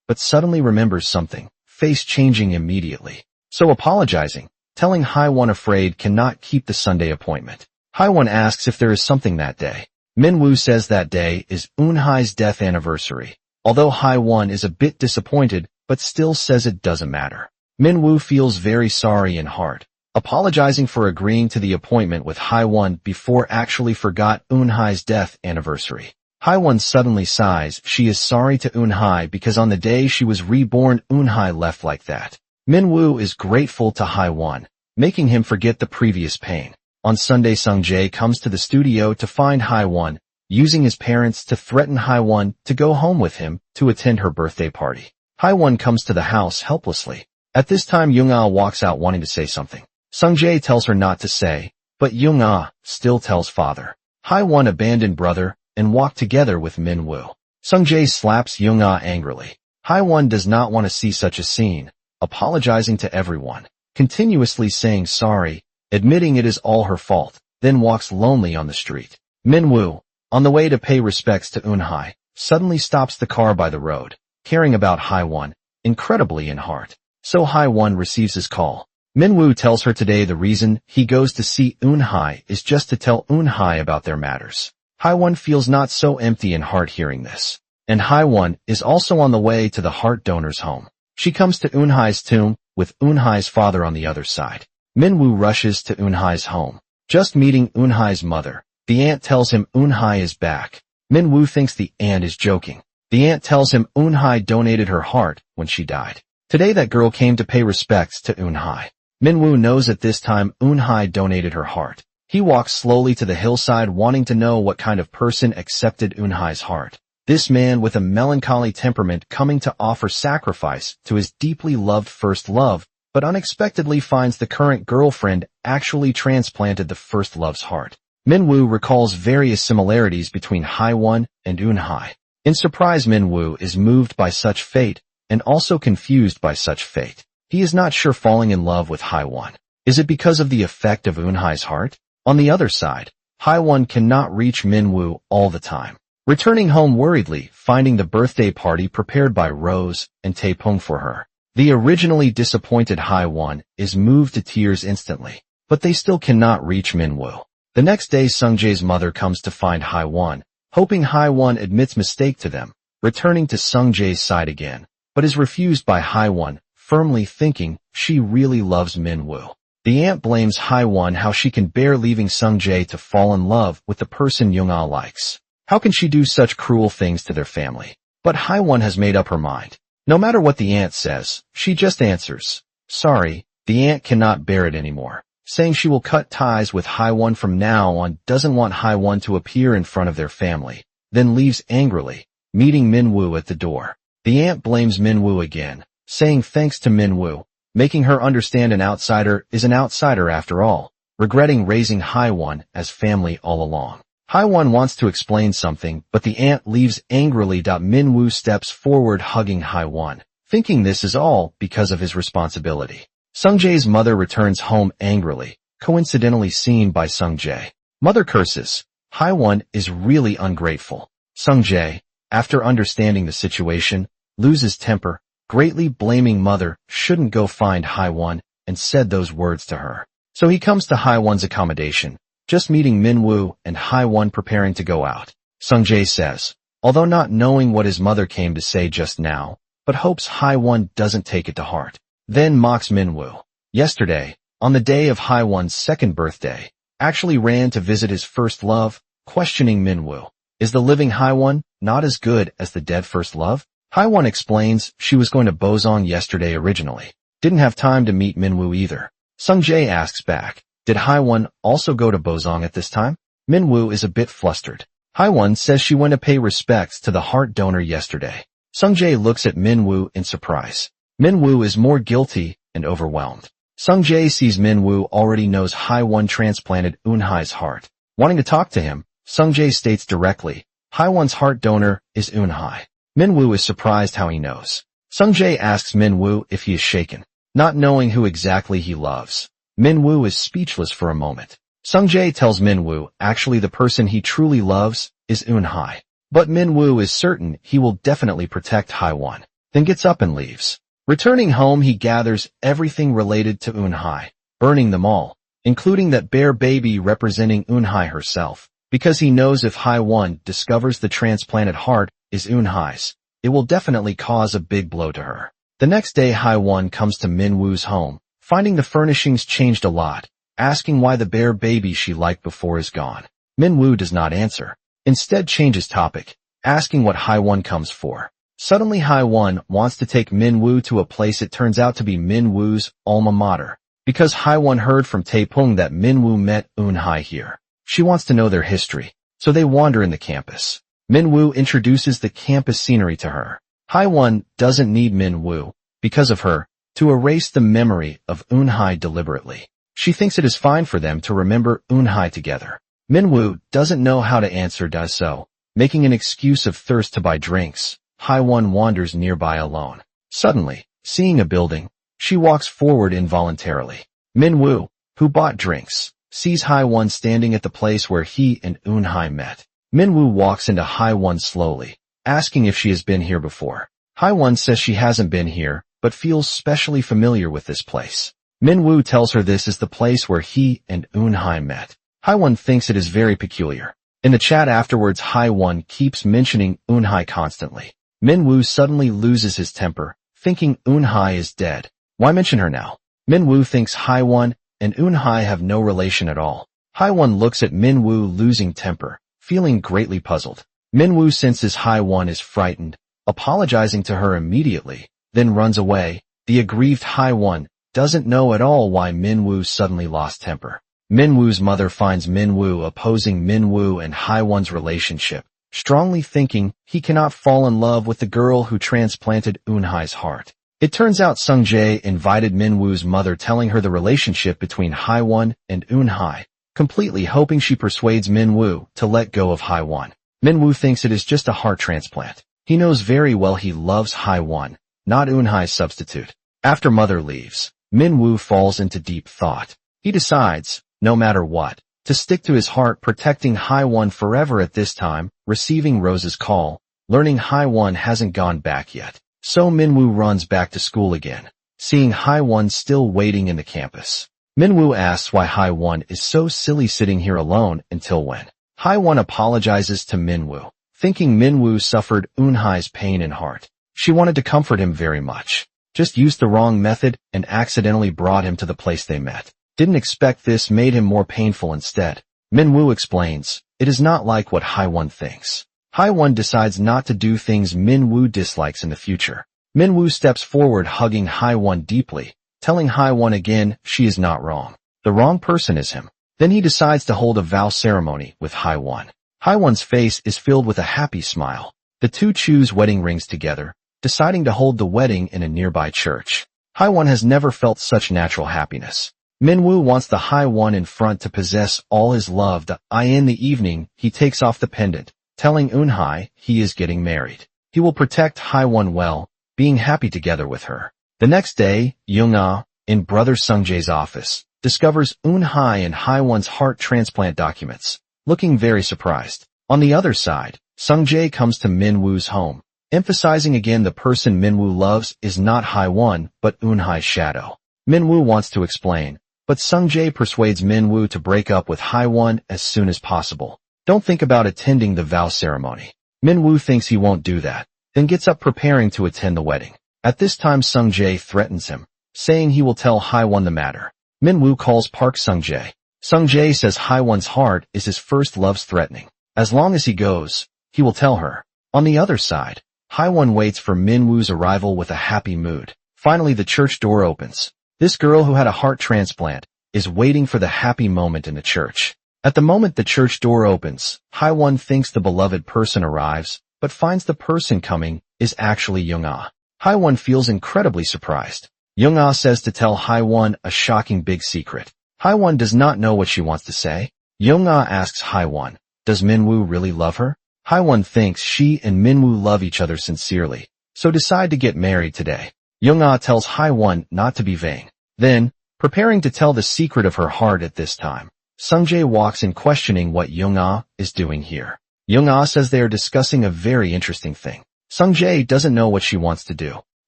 but suddenly remembers something, face changing immediately. So apologizing, telling Haiwon afraid cannot keep the Sunday appointment. Haiwon asks if there is something that day. Minwoo says that day is Eunhai's death anniversary, although Haiwon is a bit disappointed but still says it doesn't matter. Minwoo feels very sorry in heart, apologizing for agreeing to the appointment with Haiwon before actually forgot Eunhai's death anniversary. Haiwon suddenly sighs. She is sorry to Eunhai because on the day she was reborn Eunhai left like that. Minwoo is grateful to Haiwon, making him forget the previous pain. On Sunday, Sungjae comes to the studio to find Haiwon, using his parents to threaten Haiwon to go home with him to attend her birthday party. Haiwon comes to the house helplessly. At this time, Young-ah walks out wanting to say something. Sungjae tells her not to say, but Young-ah still tells father. Haiwon abandoned brother and walk together with Minwoo. Sungjae slaps Young-ah angrily. Haiwon does not want to see such a scene, apologizing to everyone, continuously saying sorry, admitting it is all her fault, then walks lonely on the street. Minwoo, on the way to pay respects to Eunhai, suddenly stops the car by the road, caring about Haiwon, incredibly in heart. So Haiwon receives his call. Minwoo tells her today the reason he goes to see Eunhai is just to tell Eunhai about their matters. Haiwon feels not so empty in heart hearing this. And Haiwon is also on the way to the heart donor's home. She comes to Eunhai's tomb, with Eunhai's father on the other side. Minwoo rushes to Eunhai's home. Just meeting Eunhai's mother, the aunt tells him Eunhai is back. Minwoo thinks the aunt is joking. The aunt tells him Eunhai donated her heart when she died. Today that girl came to pay respects to Eunhai. Minwoo knows at this time Eunhai donated her heart. He walks slowly to the hillside wanting to know what kind of person accepted Eunhai's heart. This man with a melancholy temperament coming to offer sacrifice to his deeply loved first love, but unexpectedly finds the current girlfriend actually transplanted the first love's heart. Minwoo recalls various similarities between Haiwon and Eunhai. In surprise, Minwoo is moved by such fate and also confused by such fate. He is not sure falling in love with Haiwon. Is it because of the effect of Eunhai's heart? On the other side, Haiwon cannot reach Minwoo all the time. Returning home worriedly, finding the birthday party prepared by Rose and Taepong for her. The originally disappointed Haiwon is moved to tears instantly, but they still cannot reach Minwoo. The next day, Sungjae's mother comes to find Haiwon, hoping Haiwon admits mistake to them, returning to Sungjae's side again, but is refused by Haiwon, firmly thinking she really loves Minwoo. The aunt blames Haiwon how she can bear leaving Sungjae to fall in love with the person Young-ah likes. How can she do such cruel things to their family? But Haiwon has made up her mind. No matter what the aunt says, she just answers, sorry. The aunt cannot bear it anymore, saying she will cut ties with Haiwon from now on, doesn't want Haiwon to appear in front of their family, then leaves angrily, meeting Minwoo at the door. The aunt blames Minwoo again, saying thanks to Minwoo, making her understand an outsider is an outsider after all, regretting raising Haiwon as family all along. Haiwon wants to explain something, but the aunt leaves angrily. Minwoo steps forward hugging Haiwon, thinking this is all because of his responsibility. Sungjae's mother returns home angrily, coincidentally seen by Sungjae. Mother curses. Haiwon is really ungrateful. Sungjae, after understanding the situation, loses temper, greatly blaming mother shouldn't go find Haiwon and said those words to her. So he comes to Haiwon's accommodation, just meeting Minwoo and Haiwon preparing to go out. Sungjae says, although not knowing what his mother came to say just now, but hopes Haiwon doesn't take it to heart. Then mocks Minwoo. Yesterday, on the day of Haiwon's second birthday, actually ran to visit his first love, questioning Minwoo. Is the living Haiwon not as good as the dead first love? Haiwon explains she was going to Bozong yesterday originally. Didn't have time to meet Minwoo either. Sungjae asks back, did Haiwon also go to Bozong at this time? Minwoo is a bit flustered. Haiwon says she went to pay respects to the heart donor yesterday. Sungjae looks at Minwoo in surprise. Minwoo is more guilty and overwhelmed. Sungjae sees Minwoo already knows Haiwon transplanted Eunhai's heart. Wanting to talk to him, Sungjae states directly, Haiwon's heart donor is Eunhai. Minwoo is surprised how he knows. Sungjae asks Minwoo if he is shaken, not knowing who exactly he loves. Minwoo is speechless for a moment. Sungjae tells Minwoo actually the person he truly loves is Eunhai. But Minwoo is certain he will definitely protect Haiwon, then gets up and leaves. Returning home, he gathers everything related to Eunhai, burning them all, including that bear baby representing Eunhai herself, because he knows if Haiwon discovers the transplanted heart is Eunhai's, it will definitely cause a big blow to her. The next day, Haiwon comes to Minwoo's home, finding the furnishings changed a lot, asking why the bear baby she liked before is gone. Minwoo does not answer. Instead changes topic, asking what Haiwon comes for. Suddenly Haiwon wants to take Minwoo to a place it turns out to be Minwoo's alma mater. Because Haiwon heard from Taepung that Minwoo met Eunhai here. She wants to know their history, so they wander in the campus. Minwoo introduces the campus scenery to her. Haiwon doesn't need Minwoo, because of her, to erase the memory of Eunhai deliberately. She thinks it is fine for them to remember Eunhai together. Minwoo doesn't know how to answer does so, making an excuse of thirst to buy drinks. Haiwon wanders nearby alone. Suddenly, seeing a building, she walks forward involuntarily. Minwoo, who bought drinks, sees Haiwon standing at the place where he and Eunhai met. Minwoo walks into Haiwon slowly, asking if she has been here before. Haiwon says she hasn't been here, but feels specially familiar with this place. Minwoo tells her this is the place where he and Eunhai met. Haiwon thinks it is very peculiar. In the chat afterwards, Haiwon keeps mentioning Eunhai constantly. Minwoo suddenly loses his temper, thinking Eunhai is dead. Why mention her now? Minwoo thinks Haiwon and Eunhai have no relation at all. Haiwon looks at Minwoo losing temper, feeling greatly puzzled. Minwoo senses Haiwon is frightened, apologizing to her immediately, then runs away. The aggrieved Haiwon doesn't know at all why Minwoo suddenly lost temper. Minwoo's mother finds Minwoo opposing Minwoo and Haiwon's relationship, strongly thinking he cannot fall in love with the girl who transplanted Eunhai's heart. It turns out Sungjae invited Minwoo's mother, telling her the relationship between Haiwon and Eunhai, completely hoping she persuades Minwoo to let go of Haiwon. Minwoo thinks it is just a heart transplant. He knows very well he loves Haiwon, not Eunhai's substitute. After mother leaves, Minwoo falls into deep thought. He decides, no matter what, to stick to his heart, protecting Haiwon forever. At this time, receiving Rose's call, learning Haiwon hasn't gone back yet. So Minwoo runs back to school again, seeing Haiwon still waiting in the campus. Minwoo asks why Haiwon is so silly sitting here alone until when. Haiwon apologizes to Minwoo, thinking Minwoo suffered Eunhai's pain in heart. She wanted to comfort him very much, just used the wrong method and accidentally brought him to the place they met. Didn't expect this, made him more painful instead. Minwoo explains, it is not like what Haiwon thinks. Haiwon decides not to do things Minwoo dislikes in the future. Minwoo steps forward, hugging Haiwon deeply, telling Haiwon again she is not wrong. The wrong person is him. Then he decides to hold a vow ceremony with Haiwon. Haiwon's face is filled with a happy smile. The two choose wedding rings together, deciding to hold the wedding in a nearby church. Haiwon has never felt such natural happiness. Minwoo wants the Haiwon in front to possess all his love. In the evening, he takes off the pendant, telling Eunhai he is getting married. He will protect Haiwon well, being happy together with her. The next day, Young-ah, in brother Sungjae's office, discovers Eunhai and Haiwon's heart transplant documents, looking very surprised. On the other side, Sungjae comes to Minwoo's home, emphasizing again the person Minwoo loves is not Haiwon, but Eunhai's shadow. Minwoo wants to explain, but Sungjae persuades Minwoo to break up with Haiwon as soon as possible. Don't think about attending the vow ceremony. Minwoo thinks he won't do that, then gets up preparing to attend the wedding. At this time Sungjae threatens him, saying he will tell Haiwon the matter. Minwoo calls Park Sungjae. Sungjae says Haiwon's heart is his first love's threatening. As long as he goes, he will tell her. On the other side, Haiwon waits for Minwoo's arrival with a happy mood. Finally the church door opens. This girl who had a heart transplant is waiting for the happy moment in the church. At the moment the church door opens, Haiwon thinks the beloved person arrives, but finds the person coming is actually Young-ah. Haiwon feels incredibly surprised. Young-ah says to tell Haiwon a shocking big secret. Haiwon does not know what she wants to say. Young-ah asks Haiwon, does Minwoo really love her? Haiwon thinks she and Minwoo love each other sincerely, so decide to get married today. Young-ah tells Haiwon not to be vain. Then, preparing to tell the secret of her heart at this time, Sungjae walks in questioning what Young-ah is doing here. Young-ah says they are discussing a very interesting thing. Sungjae doesn't know what she wants to do.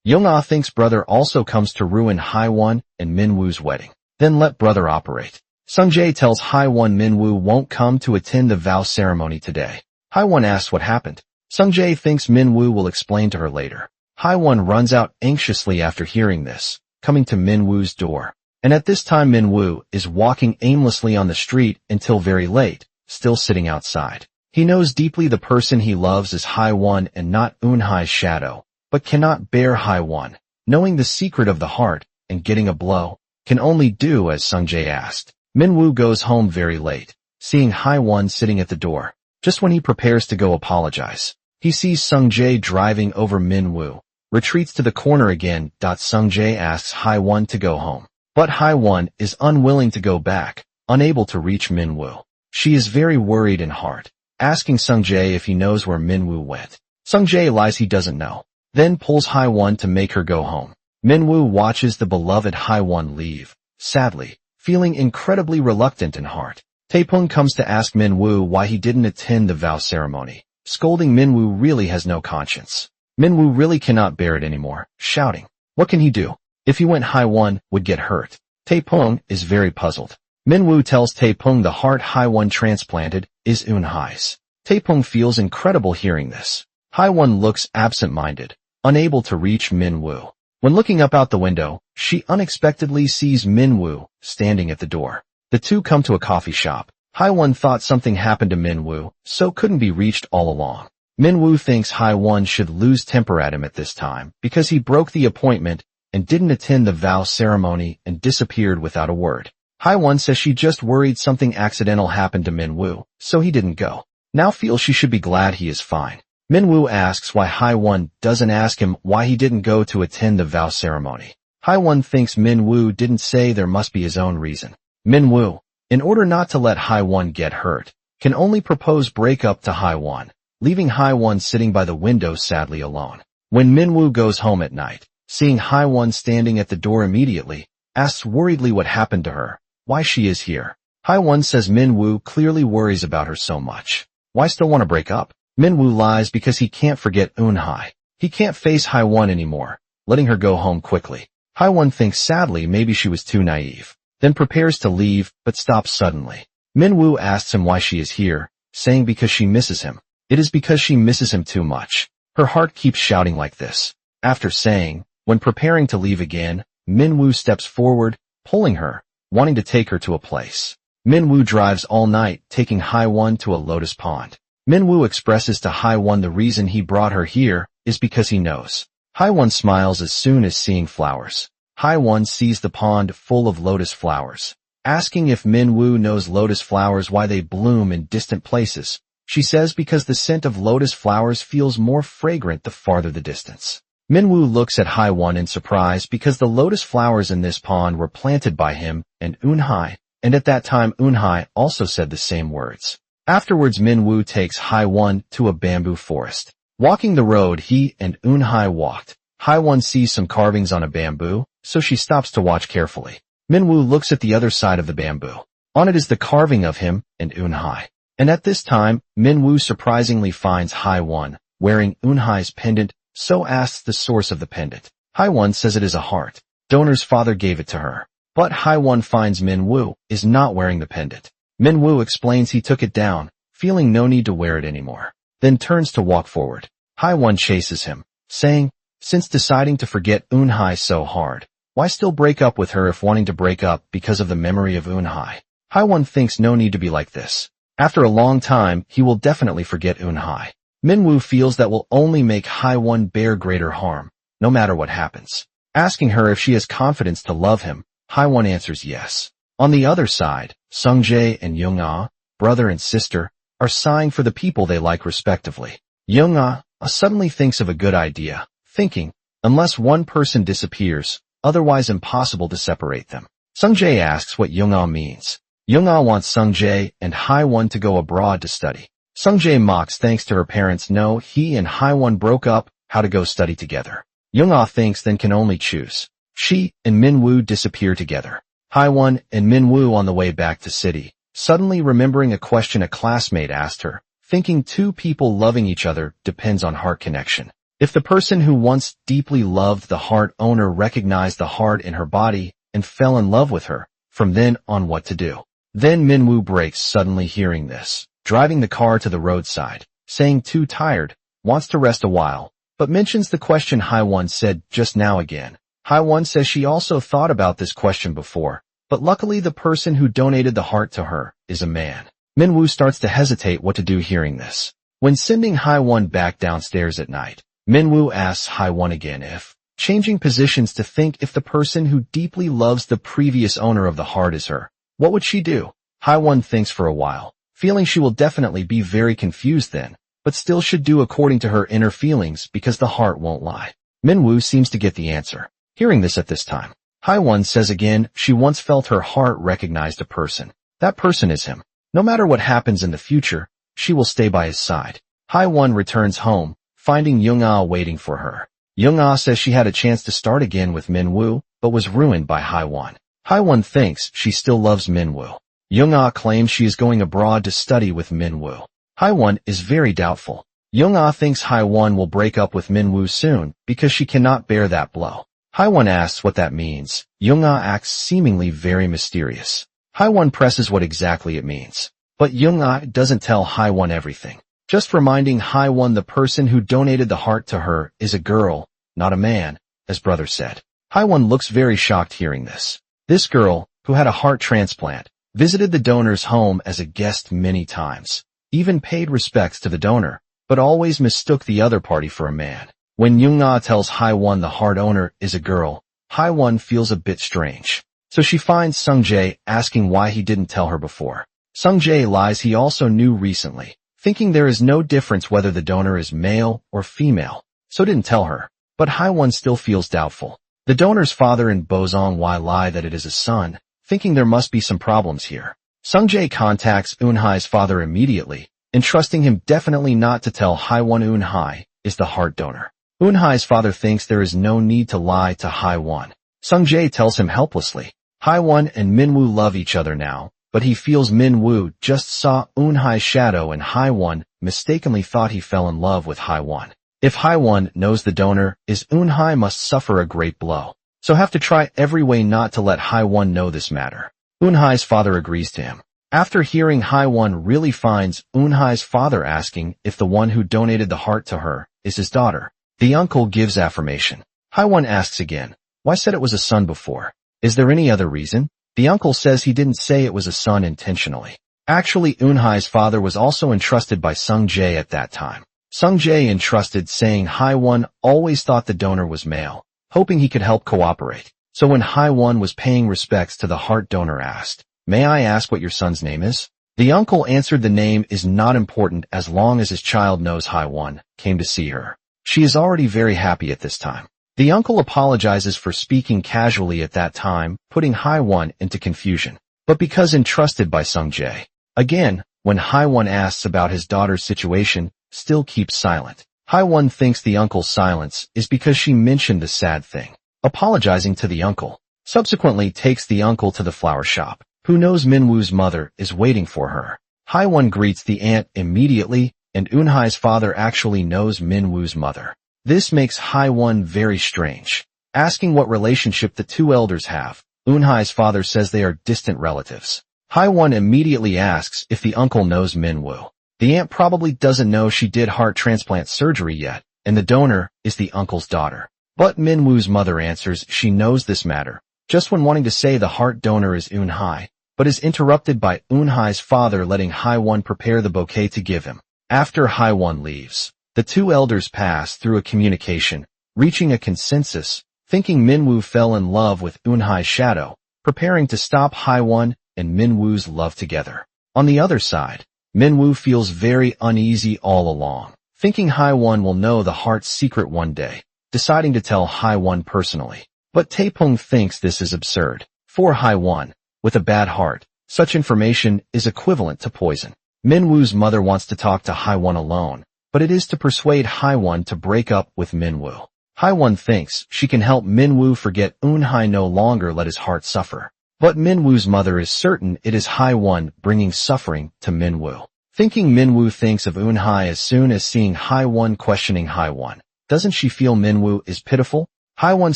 Young-ah thinks brother also comes to ruin Haiwon and Minwoo's wedding. Then let brother operate. Sungjae tells Haiwon Minwoo won't come to attend the vow ceremony today. Haiwon asks what happened. Sungjae thinks Minwoo will explain to her later. Haiwon runs out anxiously after hearing this, coming to Minwoo's door. And at this time Minwoo is walking aimlessly on the street until very late, still sitting outside. He knows deeply the person he loves is Haiwon and not Eunhai's shadow, but cannot bear Haiwon. Knowing the secret of the heart and getting a blow, can only do as Sungjae asked. Minwoo goes home very late, seeing Haiwon sitting at the door. Just when he prepares to go apologize, he sees Sungjae driving over Minwoo. Retreats to the corner again. Sungjae asks Haiwon to go home, but Haiwon is unwilling to go back, unable to reach Minwoo. She is very worried in heart, asking Sungjae if he knows where Minwoo went. Sungjae lies he doesn't know, then pulls Haiwon to make her go home. Minwoo watches the beloved Haiwon leave, sadly, feeling incredibly reluctant in heart. Taepung comes to ask Minwoo why he didn't attend the vow ceremony, scolding Minwoo really has no conscience. Minwoo really cannot bear it anymore, shouting, what can he do? If he went, Haiwon would get hurt. Taepung is very puzzled. Minwoo tells Taepung the heart Haiwon transplanted is Eunhai's. Taepung feels incredible hearing this. Haiwon looks absent-minded, unable to reach Minwoo. When looking up out the window, she unexpectedly sees Minwoo standing at the door. The two come to a coffee shop. Haiwon thought something happened to Minwoo, so couldn't be reached all along. Minwoo thinks Haiwon should lose temper at him at this time because he broke the appointment and didn't attend the vow ceremony and disappeared without a word. Haiwon says she just worried something accidental happened to Minwoo, so he didn't go. Now feels she should be glad he is fine. Minwoo asks why Haiwon doesn't ask him why he didn't go to attend the vow ceremony. Haiwon thinks Minwoo didn't say there must be his own reason. Minwoo, in order not to let Haiwon get hurt, can only propose breakup to Haiwon, leaving Haiwon sitting by the window sadly alone. When Minwoo goes home at night, seeing Haiwon standing at the door immediately, asks worriedly what happened to her, why she is here. Haiwon says Minwoo clearly worries about her so much. Why still want to break up? Minwoo lies because he can't forget Eunhai. He can't face Haiwon anymore, letting her go home quickly. Haiwon thinks sadly maybe she was too naive, then prepares to leave, but stops suddenly. Minwoo asks him why she is here, saying because she misses him. It is because she misses him too much. Her heart keeps shouting like this. After saying, when preparing to leave again, Minwoo steps forward, pulling her, wanting to take her to a place. Minwoo drives all night, taking Haiwon to a lotus pond. Minwoo expresses to Haiwon the reason he brought her here is because he knows. Haiwon smiles as soon as seeing flowers. Haiwon sees the pond full of lotus flowers. Asking if Minwoo knows lotus flowers why they bloom in distant places, she says because the scent of lotus flowers feels more fragrant the farther the distance. Minwoo looks at Haiwon in surprise because the lotus flowers in this pond were planted by him and Eunhai, and at that time Eunhai also said the same words. Afterwards Minwoo takes Haiwon to a bamboo forest. Walking the road he and Eunhai walked, Haiwon sees some carvings on a bamboo, so she stops to watch carefully. Minwoo looks at the other side of the bamboo. On it is the carving of him and Eunhai. And at this time, Minwoo surprisingly finds Haiwon wearing Eunhai's pendant, so asks the source of the pendant. Haiwon says it is a heart. Donor's father gave it to her. But Haiwon finds Minwoo is not wearing the pendant. Minwoo explains he took it down, feeling no need to wear it anymore. Then turns to walk forward. Haiwon chases him, saying, since deciding to forget Eunhai so hard, why still break up with her if wanting to break up because of the memory of Eunhai? Haiwon thinks no need to be like this. After a long time, he will definitely forget Eunhai. Minwoo feels that will only make Haiwon bear greater harm, no matter what happens. Asking her if she has confidence to love him, Haiwon answers yes. On the other side, Sungjae and Young-ah, brother and sister, are sighing for the people they like respectively. Young-ah suddenly thinks of a good idea, thinking, unless one person disappears, otherwise impossible to separate them. Sungjae asks what Young-ah means. Young-ah wants Sungjae and Haiwon to go abroad to study. Sungjae mocks thanks to her parents know he and Haiwon broke up, how to go study together. Young-ah thinks then can only choose. She and Min-woo disappear together. Haiwon and Min-woo on the way back to city, suddenly remembering a question a classmate asked her, thinking two people loving each other depends on heart connection. If the person who once deeply loved the heart owner recognized the heart in her body and fell in love with her, from then on what to do? Then Min-woo breaks suddenly hearing this, driving the car to the roadside, saying too tired, wants to rest a while, but mentions the question Haiwon said just now again. Haiwon says she also thought about this question before, but luckily the person who donated the heart to her is a man. Min-woo starts to hesitate what to do hearing this. When sending Haiwon back downstairs at night, Min-woo asks Haiwon again if, changing positions to think if the person who deeply loves the previous owner of the heart is her, what would she do? Haiwon thinks for a while, feeling she will definitely be very confused then, but still should do according to her inner feelings because the heart won't lie. Min-woo seems to get the answer. Hearing this at this time, Haiwon says again she once felt her heart recognized a person. That person is him. No matter what happens in the future, she will stay by his side. Haiwon returns home, finding Young-ah waiting for her. Young-ah says she had a chance to start again with Min-woo, but was ruined by Haiwon. Haiwon thinks she still loves Min-woo. Young-ah claims she is going abroad to study with Min-woo. Haiwon is very doubtful. Young-ah thinks Haiwon will break up with Min-woo soon because she cannot bear that blow. Haiwon asks what that means. Young-ah acts seemingly very mysterious. Haiwon presses what exactly it means. But Young-ah doesn't tell Haiwon everything, just reminding Haiwon the person who donated the heart to her is a girl, not a man, as brother said. Haiwon looks very shocked hearing this. This girl, who had a heart transplant, visited the donor's home as a guest many times, even paid respects to the donor, but always mistook the other party for a man. When Young-ah tells Haiwon the heart owner is a girl, Haiwon feels a bit strange. So she finds Sungjae asking why he didn't tell her before. Sungjae lies he also knew recently, thinking there is no difference whether the donor is male or female, so didn't tell her. But Haiwon still feels doubtful. The donor's father and Bozong why lie that it is a son, thinking there must be some problems here. Sungjae contacts Eunhai's father immediately, entrusting him definitely not to tell Haiwon Eunhai is the heart donor. Eunhai's father thinks there is no need to lie to Haiwon. Sungjae tells him helplessly. Haiwon and Min-woo love each other now, but he feels Min-woo just saw Eunhai's shadow and Haiwon mistakenly thought he fell in love with Haiwon. If Haiwon knows the donor is Eunhai must suffer a great blow, so have to try every way not to let Haiwon know this matter. Eunhai's father agrees to him. After hearing Haiwon really finds Eunhai's father asking if the one who donated the heart to her is his daughter. The uncle gives affirmation. Haiwon asks again, why said it was a son before? Is there any other reason? The uncle says he didn't say it was a son intentionally. Actually, Eunhai's father was also entrusted by Sungjae at that time. Sungjae entrusted saying Haiwon always thought the donor was male, hoping he could help cooperate. So when Haiwon was paying respects to the heart donor asked, may I ask what your son's name is? The uncle answered the name is not important as long as his child knows Haiwon came to see her. She is already very happy at this time. The uncle apologizes for speaking casually at that time, putting Haiwon into confusion, but because entrusted by Sungjae. Again, when Haiwon asks about his daughter's situation, still keeps silent. Haiwon thinks the uncle's silence is because she mentioned the sad thing, apologizing to the uncle. Subsequently takes the uncle to the flower shop, who knows Min-woo's mother is waiting for her. Haiwon greets the aunt immediately, and Eunhai's father actually knows Min-woo's mother. This makes Haiwon very strange. Asking what relationship the two elders have, Eunhai's father says they are distant relatives. Haiwon immediately asks if the uncle knows Min-woo. The aunt probably doesn't know she did heart transplant surgery yet, and the donor is the uncle's daughter. But Min-woo's mother answers she knows this matter, just when wanting to say the heart donor is Eunhai, but is interrupted by Eunhai's father letting Haiwon prepare the bouquet to give him. After Haiwon leaves, the two elders pass through a communication, reaching a consensus, thinking Min-woo fell in love with Eunhai's shadow, preparing to stop Haiwon and Min-woo's love together. On the other side, Min-woo feels very uneasy all along, thinking Haiwon will know the heart's secret one day, deciding to tell Haiwon personally. But Taepung thinks this is absurd. For Haiwon, with a bad heart, such information is equivalent to poison. Minwoo's mother wants to talk to Haiwon alone, but it is to persuade Haiwon to break up with Minwoo. Haiwon thinks she can help Minwoo forget Eunhai no longer let his heart suffer. But Minwoo's mother is certain it is Haiwon bringing suffering to Minwoo. Thinking Minwoo thinks of Eunhai as soon as seeing Haiwon questioning Haiwon. Doesn't she feel Minwoo is pitiful? Haiwon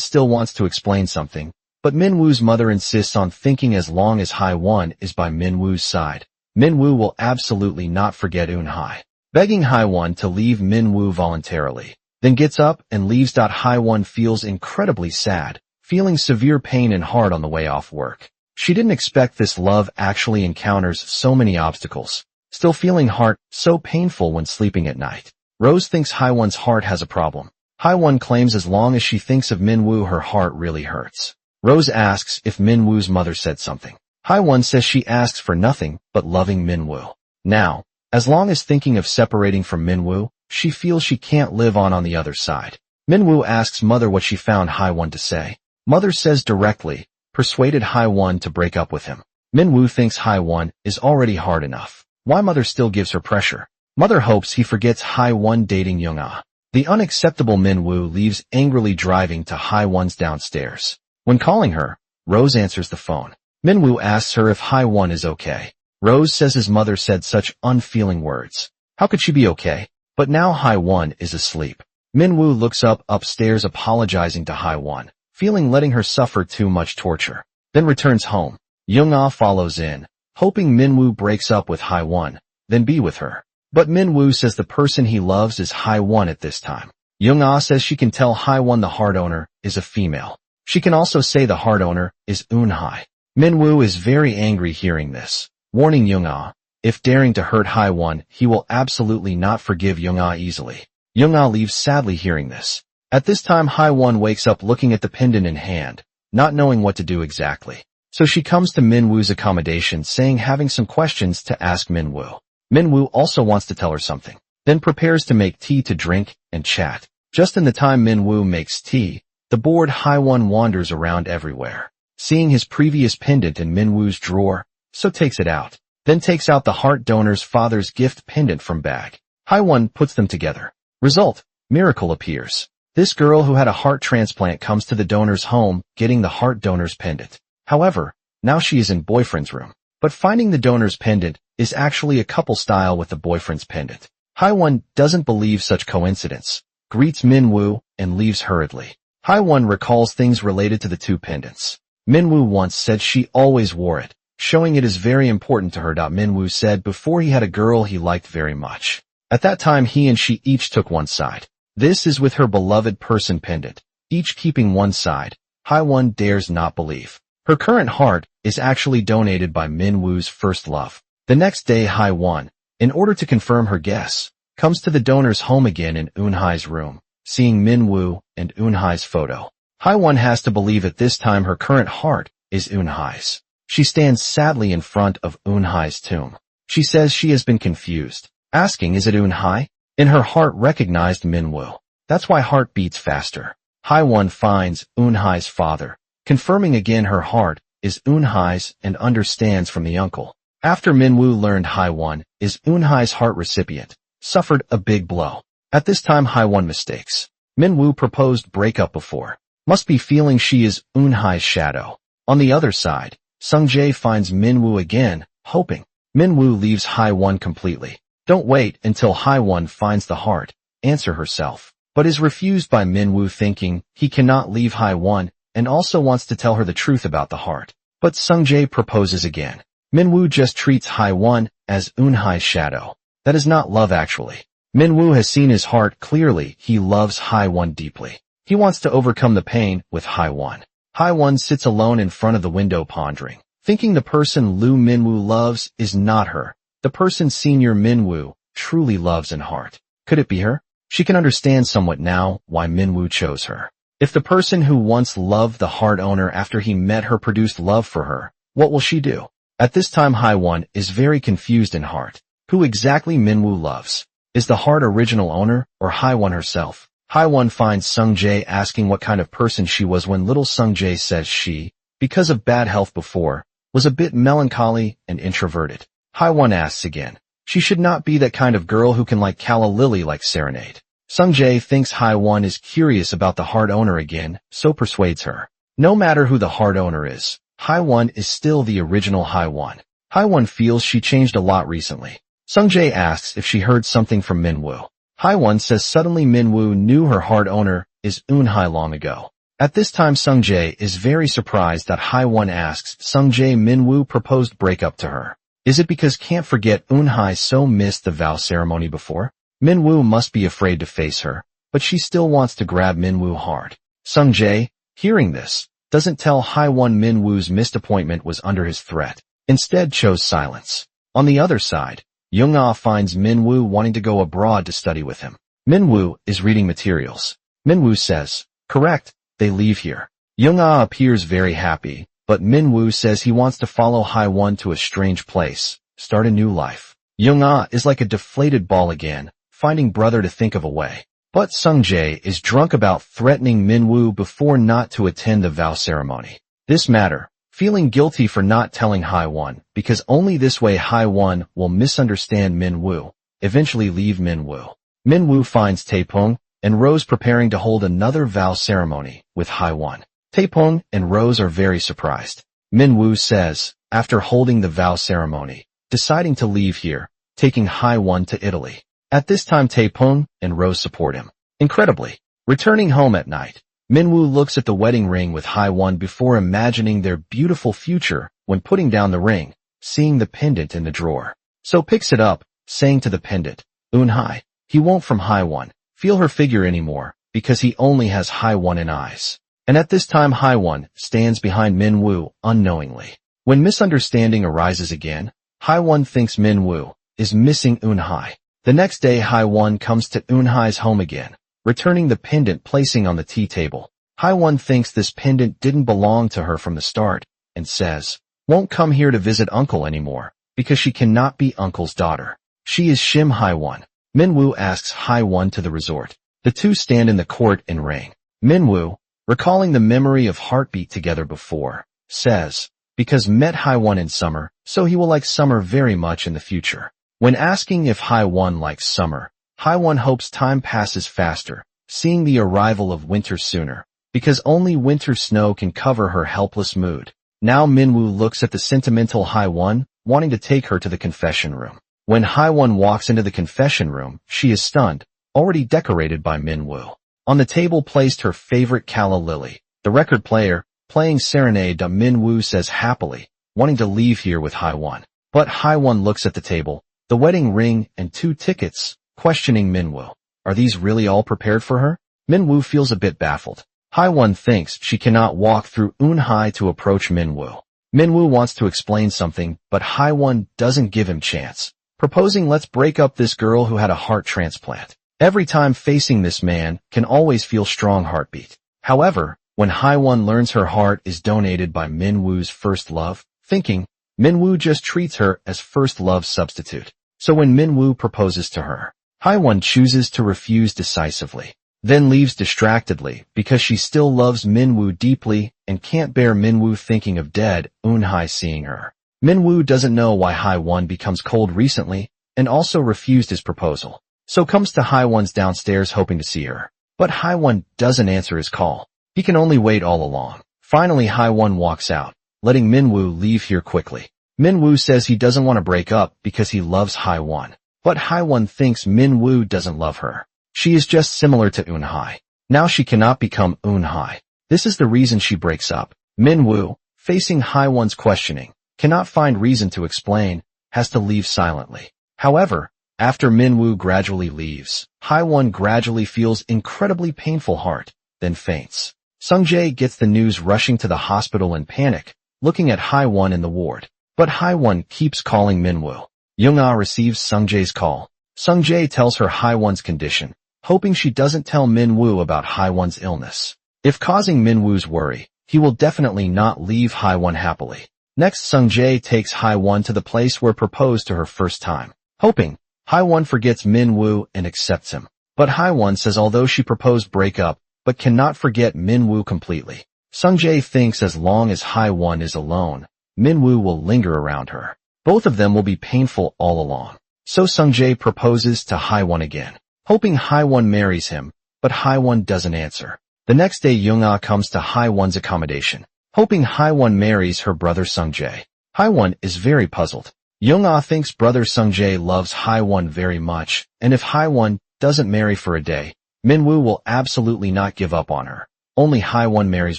still wants to explain something, but Minwoo's mother insists on thinking as long as Haiwon is by Minwoo's side, Minwoo will absolutely not forget Eunhai. Begging Haiwon to leave Minwoo voluntarily, then gets up and leaves. Haiwon feels incredibly sad, feeling severe pain and hard on the way off work. She didn't expect this love actually encounters so many obstacles. Still feeling heart so painful when sleeping at night. Rose thinks Haiwon's heart has a problem. Haiwon claims as long as she thinks of Minwoo her heart really hurts. Rose asks if Minwoo's mother said something. Haiwon says she asks for nothing but loving Minwoo. Now, as long as thinking of separating from Minwoo, she feels she can't live on the other side. Minwoo asks mother what she found Haiwon to say. Mother says directly, persuaded Haiwon to break up with him. Minwoo thinks Haiwon is already hard enough. Why mother still gives her pressure? Mother hopes he forgets Haiwon dating Young-ah. The unacceptable Minwoo leaves angrily driving to Haiwon's downstairs. When calling her, Rose answers the phone. Minwoo asks her if Haiwon is okay. Rose says his mother said such unfeeling words. How could she be okay? But now Haiwon is asleep. Minwoo looks up upstairs apologizing to Haiwon, feeling letting her suffer too much torture. Then returns home. Young-ah follows in, hoping Minwoo breaks up with Haiwon, then be with her. But Minwoo says the person he loves is Haiwon at this time. Young-ah says she can tell Haiwon the heart owner is a female. She can also say the heart owner is Eunhai. Minwoo is very angry hearing this, warning Young-ah, if daring to hurt Haiwon, he will absolutely not forgive Young-ah easily. Young-ah leaves sadly hearing this. At this time Haiwon wakes up looking at the pendant in hand, not knowing what to do exactly. So she comes to Minwoo's accommodation saying having some questions to ask Minwoo. Minwoo also wants to tell her something, then prepares to make tea to drink and chat. Just in the time Minwoo makes tea, the bored Haiwon wanders around everywhere, seeing his previous pendant in Minwoo's drawer, so takes it out. Then takes out the heart donor's father's gift pendant from bag. Haiwon puts them together. Result, miracle appears. This girl who had a heart transplant comes to the donor's home, getting the heart donor's pendant. However, now she is in boyfriend's room. But finding the donor's pendant is actually a couple style with the boyfriend's pendant. Haiwon doesn't believe such coincidence, greets Minwoo, and leaves hurriedly. Haiwon recalls things related to the two pendants. Minwoo once said she always wore it, showing it is very important to her. Minwoo said before he had a girl he liked very much. At that time he and she each took one side. This is with her beloved person pendant, each keeping one side. Haiwon dares not believe. Her current heart is actually donated by Minwoo's first love. The next day Haiwon, in order to confirm her guess, comes to the donor's home again in Eunhai's room, seeing Minwoo and Eunhai's photo. Haiwon has to believe at this time her current heart is Eunhai's. She stands sadly in front of Eunhai's tomb. She says she has been confused, asking is it Eunhai? In her heart recognized Minwoo. That's why heart beats faster. Haiwon finds Eunhai's father, confirming again her heart is Eunhai's and understands from the uncle. After Minwoo learned Haiwon is Eunhai's heart recipient, suffered a big blow. At this time Haiwon mistakes. Minwoo proposed breakup before. Must be feeling she is Eunhai's shadow. On the other side, Sungjae finds Minwoo again, hoping. Minwoo leaves Haiwon completely. Don't wait until Haiwon finds the heart, answer herself, but is refused by Minwoo thinking he cannot leave Haiwon and also wants to tell her the truth about the heart. But Sungjae proposes again. Minwoo just treats Haiwon as Eunhai's shadow. That is not love actually. Minwoo has seen his heart clearly. He loves Haiwon deeply. He wants to overcome the pain with Haiwon. Haiwon sits alone in front of the window pondering, thinking the person Lu Minwoo loves is not her. The person Senior Minwoo truly loves in heart. Could it be her? She can understand somewhat now why Minwoo chose her. If the person who once loved the heart owner after he met her produced love for her, what will she do? At this time Haiwon is very confused in heart. Who exactly Minwoo loves? Is the heart original owner or Haiwon herself? Haiwon finds Sungjae asking what kind of person she was when little Sungjae says she, because of bad health before, was a bit melancholy and introverted. Haiwon asks again. She should not be that kind of girl who can like calla lily like serenade. Sungjae thinks Haewon is curious about the heart owner again, so persuades her. No matter who the heart owner is, Haewon is still the original Haewon. Haewon feels she changed a lot recently. Sungjae asks if she heard something from Minwoo. Haewon says suddenly Minwoo knew her heart owner is Eunhae long ago. At this time Sungjae is very surprised that Haewon asks Sungjae Minwoo proposed breakup to her. Is it because can't forget Eunhae so missed the vow ceremony before? Minwoo must be afraid to face her, but she still wants to grab Minwoo hard. Sungjae, hearing this, doesn't tell Haewon Minwoo's missed appointment was under his threat. Instead chose silence. On the other side, Young-ah finds Minwoo wanting to go abroad to study with him. Minwoo is reading materials. Minwoo says, correct, they leave here. Young-ah appears very happy, but Minwoo says he wants to follow Haewon to a strange place, start a new life. Young-ah is like a deflated ball again, finding brother to think of a way. But Sungjae is drunk about threatening Minwoo before not to attend the vow ceremony. This matter, feeling guilty for not telling Haewon, because only this way Haewon will misunderstand Minwoo, eventually leave Minwoo. Minwoo finds Taepong and Rose preparing to hold another vow ceremony with Haewon. Taepong and Rose are very surprised. Minwoo says, after holding the vow ceremony, deciding to leave here, taking Haewon to Italy. At this time Taepong and Rose support him. Incredibly, returning home at night, Minwoo looks at the wedding ring with Haewon before imagining their beautiful future when putting down the ring, seeing the pendant in the drawer. So picks it up, saying to the pendant, Eunhae, he won't from Haewon feel her figure anymore because he only has Haewon in eyes. And at this time Haewon stands behind Minwoo unknowingly. When misunderstanding arises again, Haewon thinks Minwoo is missing Eunhae. The next day Haewon comes to Eunhae's home again, returning the pendant placing on the tea table. Haewon thinks this pendant didn't belong to her from the start, and says, won't come here to visit uncle anymore, because she cannot be uncle's daughter. She is Shim Haewon. Minwoo asks Haewon to the resort. The two stand in the court and ring. Minwoo, recalling the memory of heartbeat together before, says, because met Haewon in summer, so he will like summer very much in the future. When asking if Haewon likes summer, Haewon hopes time passes faster, seeing the arrival of winter sooner, because only winter snow can cover her helpless mood. Now Minwoo looks at the sentimental Haewon, wanting to take her to the confession room. When Haewon walks into the confession room, she is stunned, already decorated by Minwoo. On the table placed her favorite calla lily, the record player, playing Serenade. Minwoo says happily, wanting to leave here with Haewon. But Haewon looks at the table, the wedding ring and 2 tickets, questioning Minwoo. Are these really all prepared for her? Minwoo feels a bit baffled. Haewon thinks she cannot walk through Eunhae to approach Minwoo. Minwoo wants to explain something, but Haewon doesn't give him chance, proposing let's break up this girl who had a heart transplant. Every time facing this man can always feel strong heartbeat. However, when Haewon learns her heart is donated by Minwoo's first love, thinking, Minwoo just treats her as first love substitute. So when Minwoo proposes to her, Haewon chooses to refuse decisively, then leaves distractedly because she still loves Minwoo deeply and can't bear Minwoo thinking of dead Eunhae seeing her. Minwoo doesn't know why Haewon becomes cold recently and also refused his proposal, so comes to Haewon's downstairs hoping to see her. But Haewon doesn't answer his call. He can only wait all along. Finally Haewon walks out, letting Minwoo leave here quickly. Minwoo says he doesn't want to break up because he loves Haewon. But Haewon thinks Minwoo doesn't love her. She is just similar to Eunhae. Now she cannot become Eunhae. This is the reason she breaks up. Minwoo, facing Haewon's questioning, cannot find reason to explain, has to leave silently. However, after Minwoo gradually leaves, Haewon gradually feels incredibly painful heart, then faints. Sungjae gets the news rushing to the hospital in panic, looking at Haewon in the ward. But Haewon keeps calling Minwoo. Young-ah receives Sungjae's call. Sungjae tells her Haewon's condition, hoping she doesn't tell Minwoo about Haewon's illness. If causing Minwoo's worry, he will definitely not leave Haewon happily. Next Sungjae takes Haewon to the place where proposed to her first time, hoping Haewon forgets Minwoo and accepts him. But Haewon says although she proposed breakup, but cannot forget Minwoo completely. Sungjae thinks as long as Haewon is alone, Minwoo will linger around her. Both of them will be painful all along. So Sungjae proposes to Haewon again, hoping Haewon marries him, but Haewon doesn't answer. The next day Young-ah comes to Haewon's accommodation, hoping Haewon marries her brother Sungjae. Haewon is very puzzled. Young-ah thinks brother Sungjae loves Haewon very much, and if Haewon doesn't marry for a day, Minwoo will absolutely not give up on her. Only Haewon marries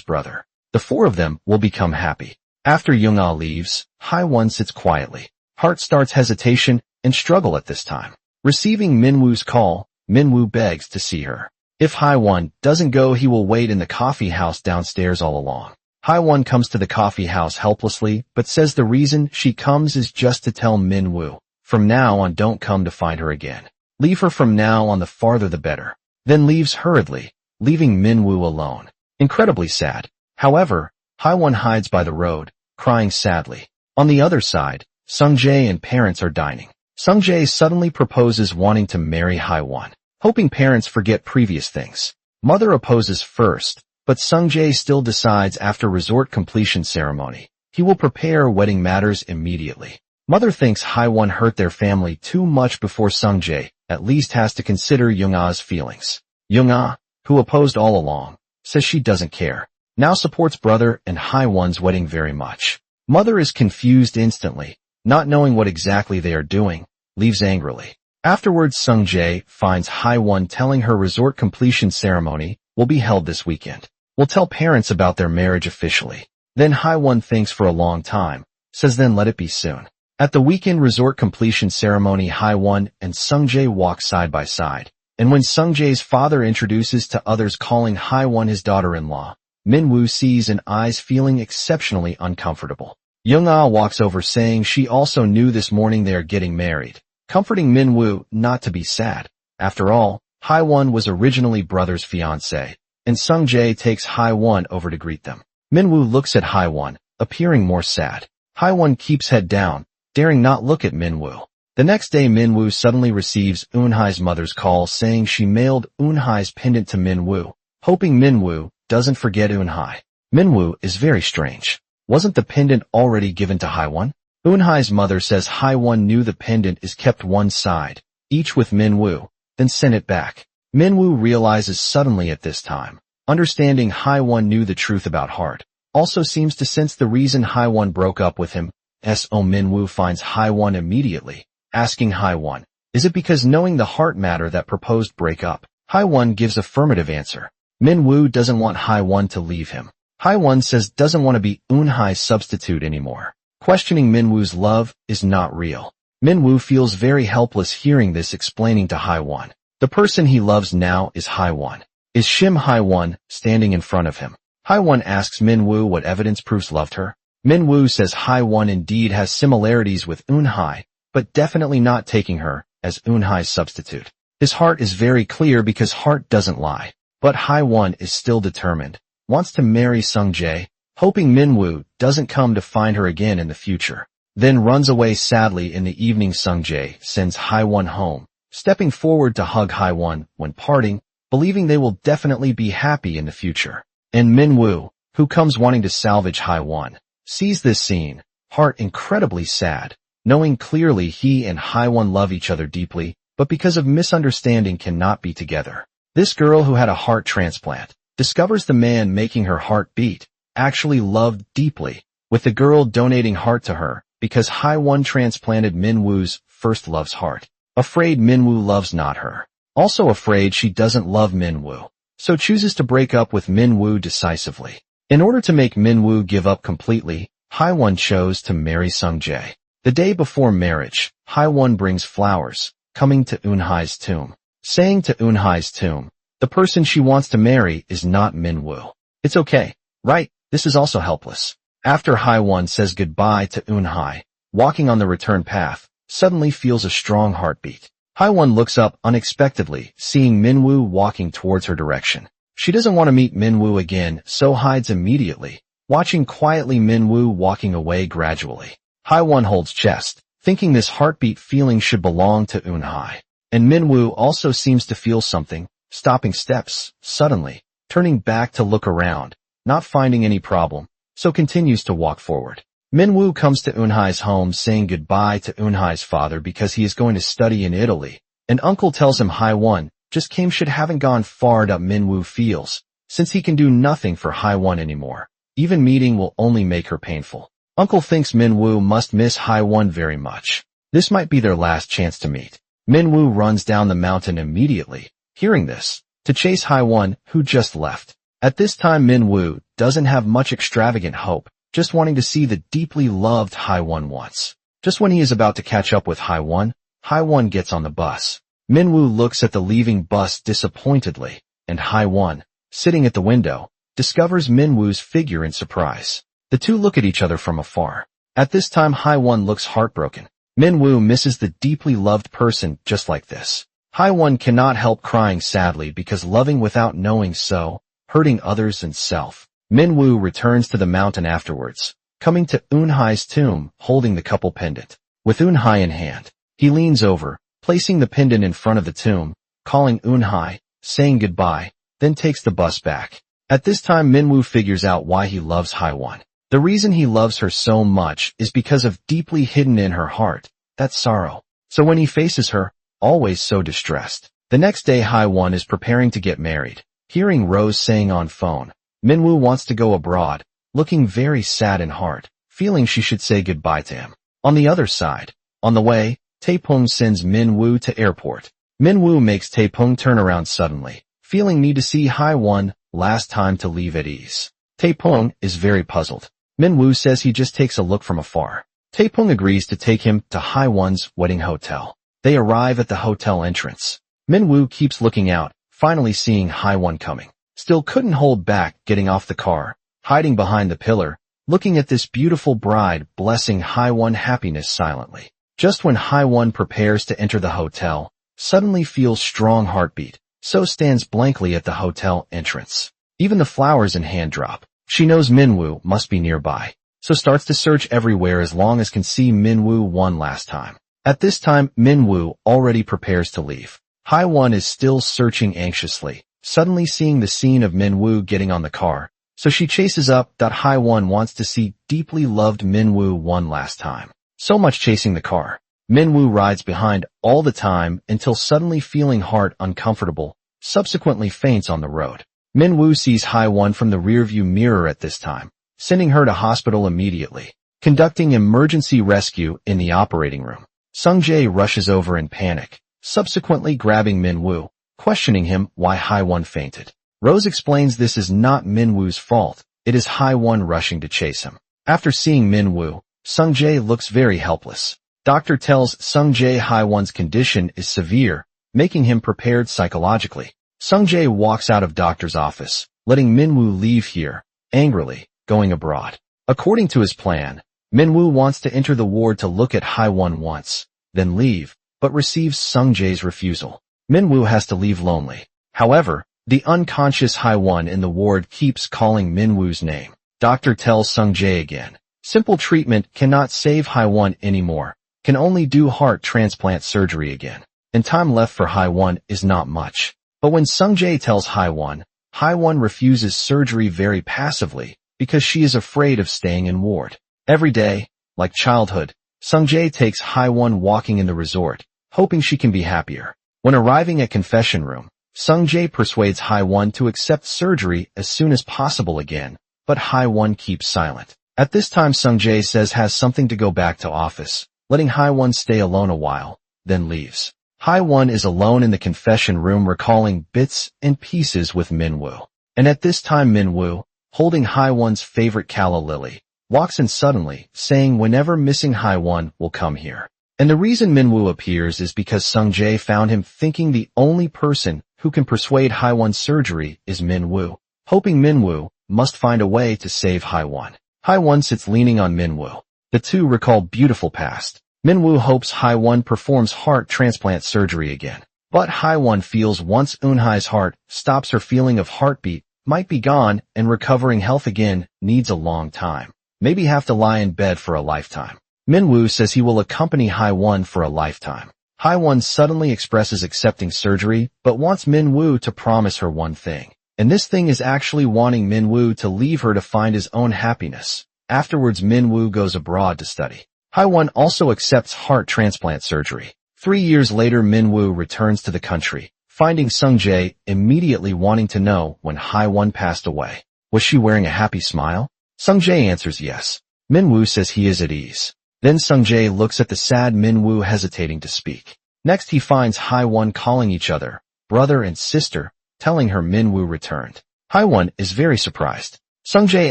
brother. The four of them will become happy. After Young-ah leaves, Haewon sits quietly. Heart starts hesitation and struggle at this time. Receiving Minwoo's call, Minwoo begs to see her. If Haewon doesn't go, he will wait in the coffee house downstairs all along. Haewon comes to the coffee house helplessly, but says the reason she comes is just to tell Minwoo, from now on don't come to find her again. Leave her from now on, the farther the better. Then leaves hurriedly, leaving Minwoo alone. Incredibly sad. However, Haewon hides by the road, crying sadly. On the other side, Sungjae and parents are dining. Sungjae suddenly proposes wanting to marry Haewon, hoping parents forget previous things. Mother opposes first, but Sungjae still decides after resort completion ceremony. He will prepare wedding matters immediately. Mother thinks Haewon hurt their family too much before Sungjae at least has to consider Young-ah's feelings. Young-ah, who opposed all along, says she doesn't care. Now supports brother and Haewon's wedding very much. Mother is confused instantly, not knowing what exactly they are doing, leaves angrily. Afterwards Sungjae finds Haewon telling her resort completion ceremony will be held this weekend. Will tell parents about their marriage officially. Then Haewon thinks for a long time, says then let it be soon. At the weekend resort completion ceremony, Haewon and Sungjae walk side by side, and when Sungjae's father introduces to others calling Haewon his daughter-in-law, Minwoo sees and eyes feeling exceptionally uncomfortable. Young-ah walks over saying she also knew this morning they are getting married, comforting Minwoo not to be sad. After all, Haewon was originally brother's fiancée, and Sungjae takes Haewon over to greet them. Minwoo looks at Haewon, appearing more sad. Haewon keeps head down, daring not look at Minwoo. The next day Minwoo suddenly receives Eunhai's mother's call saying she mailed Eunhai's pendant to Minwoo, hoping Minwoo doesn't forget Eunhai. Minwoo is very strange. Wasn't the pendant already given to Haewon? Eunhai's mother says Haewon knew the pendant is kept one side, each with Minwoo, then sent it back. Minwoo realizes suddenly at this time, understanding Haewon knew the truth about Heart. Also seems to sense the reason Haewon broke up with him. Minwoo finds Haewon immediately, asking Haewon, is it because knowing the heart matter that proposed breakup? Haewon gives affirmative answer. Minwoo doesn't want Haewon to leave him. Haewon says doesn't want to be Eunhai's substitute anymore. Questioning Minwoo's love is not real. Minwoo feels very helpless hearing this, explaining to Haewon. The person he loves now is Haewon. Is Shim Haewon standing in front of him? Haewon asks Minwoo what evidence proves loved her. Minwoo says Haewon indeed has similarities with Eunhai, but definitely not taking her as Eunhai's substitute. His heart is very clear because Heart doesn't lie. But Haewon is still determined, wants to marry Sungjae, hoping Minwoo doesn't come to find her again in the future. Then runs away sadly. In the evening Sungjae sends Haewon home, stepping forward to hug Haewon when parting, believing they will definitely be happy in the future. And Minwoo, who comes wanting to salvage Haewon, sees this scene, Heart incredibly sad, knowing clearly he and Haewon love each other deeply, but because of misunderstanding cannot be together. This girl who had a heart transplant discovers the man making her heart beat actually loved deeply, with the girl donating heart to her because Haewon transplanted Minwoo's first love's heart. Afraid Minwoo loves not her. Also afraid she doesn't love Minwoo, so chooses to break up with Minwoo decisively. In order to make Minwoo give up completely, Haewon chose to marry Sungjae. The day before marriage, Haewon brings flowers, coming to Eunhai's tomb, saying to Eunhai's tomb, the person she wants to marry is not Minwoo. It's okay, right? This is also helpless. After Haewon says goodbye to Eunhai, walking on the return path, suddenly feels a strong heartbeat. Haewon looks up unexpectedly, seeing Minwoo walking towards her direction. She doesn't want to meet Minwoo again, so hides immediately, watching quietly Minwoo walking away gradually. Haewon holds chest, thinking this heartbeat feeling should belong to Eunhai. And Minwoo also seems to feel something, stopping steps, suddenly, turning back to look around, not finding any problem, so continues to walk forward. Minwoo comes to Eunhai's home saying goodbye to Eunhai's father because he is going to study in Italy, and uncle tells him Haiwon just came shit haven't gone far up Minwoo feels, since he can do nothing for Haiwon anymore. Even meeting will only make her painful. Uncle thinks Minwoo must miss Haiwon very much. This might be their last chance to meet. Minwoo runs down the mountain immediately, hearing this, to chase Haiwon, who just left. At this time Minwoo doesn't have much extravagant hope, just wanting to see the deeply loved Haiwon once. Just when he is about to catch up with Haiwon, Haiwon gets on the bus. Minwoo looks at the leaving bus disappointedly, and Haiwon, sitting at the window, discovers Minwoo's figure in surprise. The two look at each other from afar. At this time Haiwon looks heartbroken. Minwoo misses the deeply loved person just like this. Haiwon cannot help crying sadly because loving without knowing so, hurting others and self. Minwoo returns to the mountain afterwards, coming to Eunhai's tomb holding the couple pendant. With Eunhai in hand, he leans over, placing the pendant in front of the tomb, calling Eunhai, saying goodbye, then takes the bus back. At this time Minwoo figures out why he loves Haiwon. The reason he loves her so much is because of deeply hidden in her heart, that sorrow. So when he faces her, always so distressed. The next day Haiwon is preparing to get married. Hearing Rose saying on phone, Minwoo wants to go abroad, looking very sad in heart, feeling she should say goodbye to him. On the other side, on the way, Taepung sends Minwoo to airport. Minwoo makes Taepung turn around suddenly, feeling need to see Haiwon last time to leave at ease. Taepung is very puzzled. Minwoo says he just takes a look from afar. Taepung agrees to take him to Haiwon's wedding hotel. They arrive at the hotel entrance. Minwoo keeps looking out, finally seeing Haiwon coming. Still couldn't hold back getting off the car, hiding behind the pillar, looking at this beautiful bride blessing Haiwon happiness silently. Just when Haiwon prepares to enter the hotel, suddenly feels strong heartbeat, so stands blankly at the hotel entrance. Even the flowers in hand drop. She knows Minwoo must be nearby, so starts to search everywhere as long as can see Minwoo one last time. At this time, Minwoo already prepares to leave. Haiwon is still searching anxiously, suddenly seeing the scene of Minwoo getting on the car, so she chases up. Haiwon wants to see deeply loved Minwoo one last time. So much chasing the car. Minwoo rides behind all the time until suddenly feeling heart uncomfortable, subsequently faints on the road. Minwoo sees Haiwon from the rearview mirror at this time, sending her to hospital immediately. Conducting emergency rescue in the operating room. Sungjae rushes over in panic, subsequently grabbing Minwoo, questioning him why Haiwon fainted. Rose explains this is not Minwoo's fault, it is Haiwon rushing to chase him. After seeing Minwoo, Sungjae looks very helpless. Doctor tells Sungjae Haiwon's condition is severe, making him prepared psychologically. Sungjae walks out of doctor's office, letting Minwoo leave here, angrily, going abroad. According to his plan, Minwoo wants to enter the ward to look at Haiwon once, then leave, but receives Sungjae's refusal. Minwoo has to leave lonely. However, the unconscious Haiwon in the ward keeps calling Minwoo's name. Doctor tells Sungjae again, simple treatment cannot save Haiwon anymore, can only do heart transplant surgery again. And time left for Haiwon is not much. But when Sungjae tells Haiwon, Haiwon refuses surgery very passively because she is afraid of staying in ward. Every day, like childhood, Sungjae takes Haiwon walking in the resort, hoping she can be happier. When arriving at confession room, Sungjae persuades Haiwon to accept surgery as soon as possible again, but Haiwon keeps silent. At this time Sungjae says has something to go back to office, letting Haiwon stay alone a while, then leaves. Haiwon is alone in the confession room recalling bits and pieces with Minwoo. And at this time Minwoo, holding Haiwon's favorite calla lily, walks in suddenly, saying whenever missing Haiwon will come here. And the reason Minwoo appears is because Sungjae found him thinking the only person who can persuade Haiwon's surgery is Minwoo, hoping Minwoo must find a way to save Haiwon. Haiwon sits leaning on Minwoo. The two recall beautiful past. Minwoo hopes Haiwon performs heart transplant surgery again. But Haiwon feels once Eunhai's heart stops her feeling of heartbeat, might be gone, and recovering health again needs a long time. Maybe have to lie in bed for a lifetime. Minwoo says he will accompany Haiwon for a lifetime. Haiwon suddenly expresses accepting surgery, but wants Minwoo to promise her one thing. And this thing is actually wanting Minwoo to leave her to find his own happiness. Afterwards, Min-woo goes abroad to study. Hae-won also accepts heart transplant surgery. 3 years later, Min-woo returns to the country, finding Sung-jae immediately wanting to know when Hae-won passed away. Was she wearing a happy smile? Sung-jae answers yes. Min-woo says he is at ease. Then Sung-jae looks at the sad Min-woo hesitating to speak. Next, he finds Hae-won calling each other brother and sister, telling her Min-woo returned. Hae-won is very surprised. Sung-jae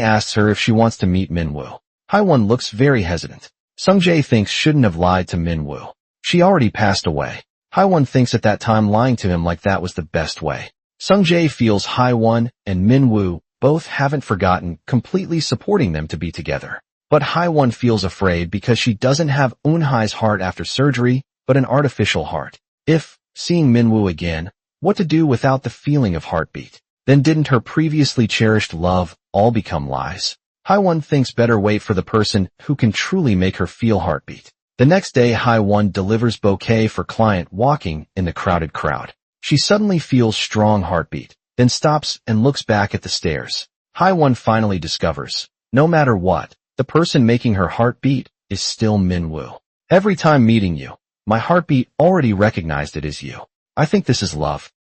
asks her if she wants to meet Min-woo. Hae-won looks very hesitant. Sung-jae thinks shouldn't have lied to Min-woo. She already passed away. Hae-won thinks at that time lying to him like that was the best way. Sung-jae feels Hae-won and Min-woo both haven't forgotten, completely supporting them to be together. But Hae-won feels afraid because she doesn't have Eun-hae's heart after surgery, but an artificial heart. If, seeing Min-woo again, what to do without the feeling of heartbeat? Then didn't her previously cherished love all become lies? Hae-won thinks better wait for the person who can truly make her feel heartbeat. The next day, Hae-won delivers bouquet for client walking in the crowded crowd. She suddenly feels strong heartbeat, then stops and looks back at the stairs. Hae-won finally discovers, no matter what, the person making her heartbeat is still Min-woo. Every time meeting you, my heartbeat already recognized it as you. I think this is love.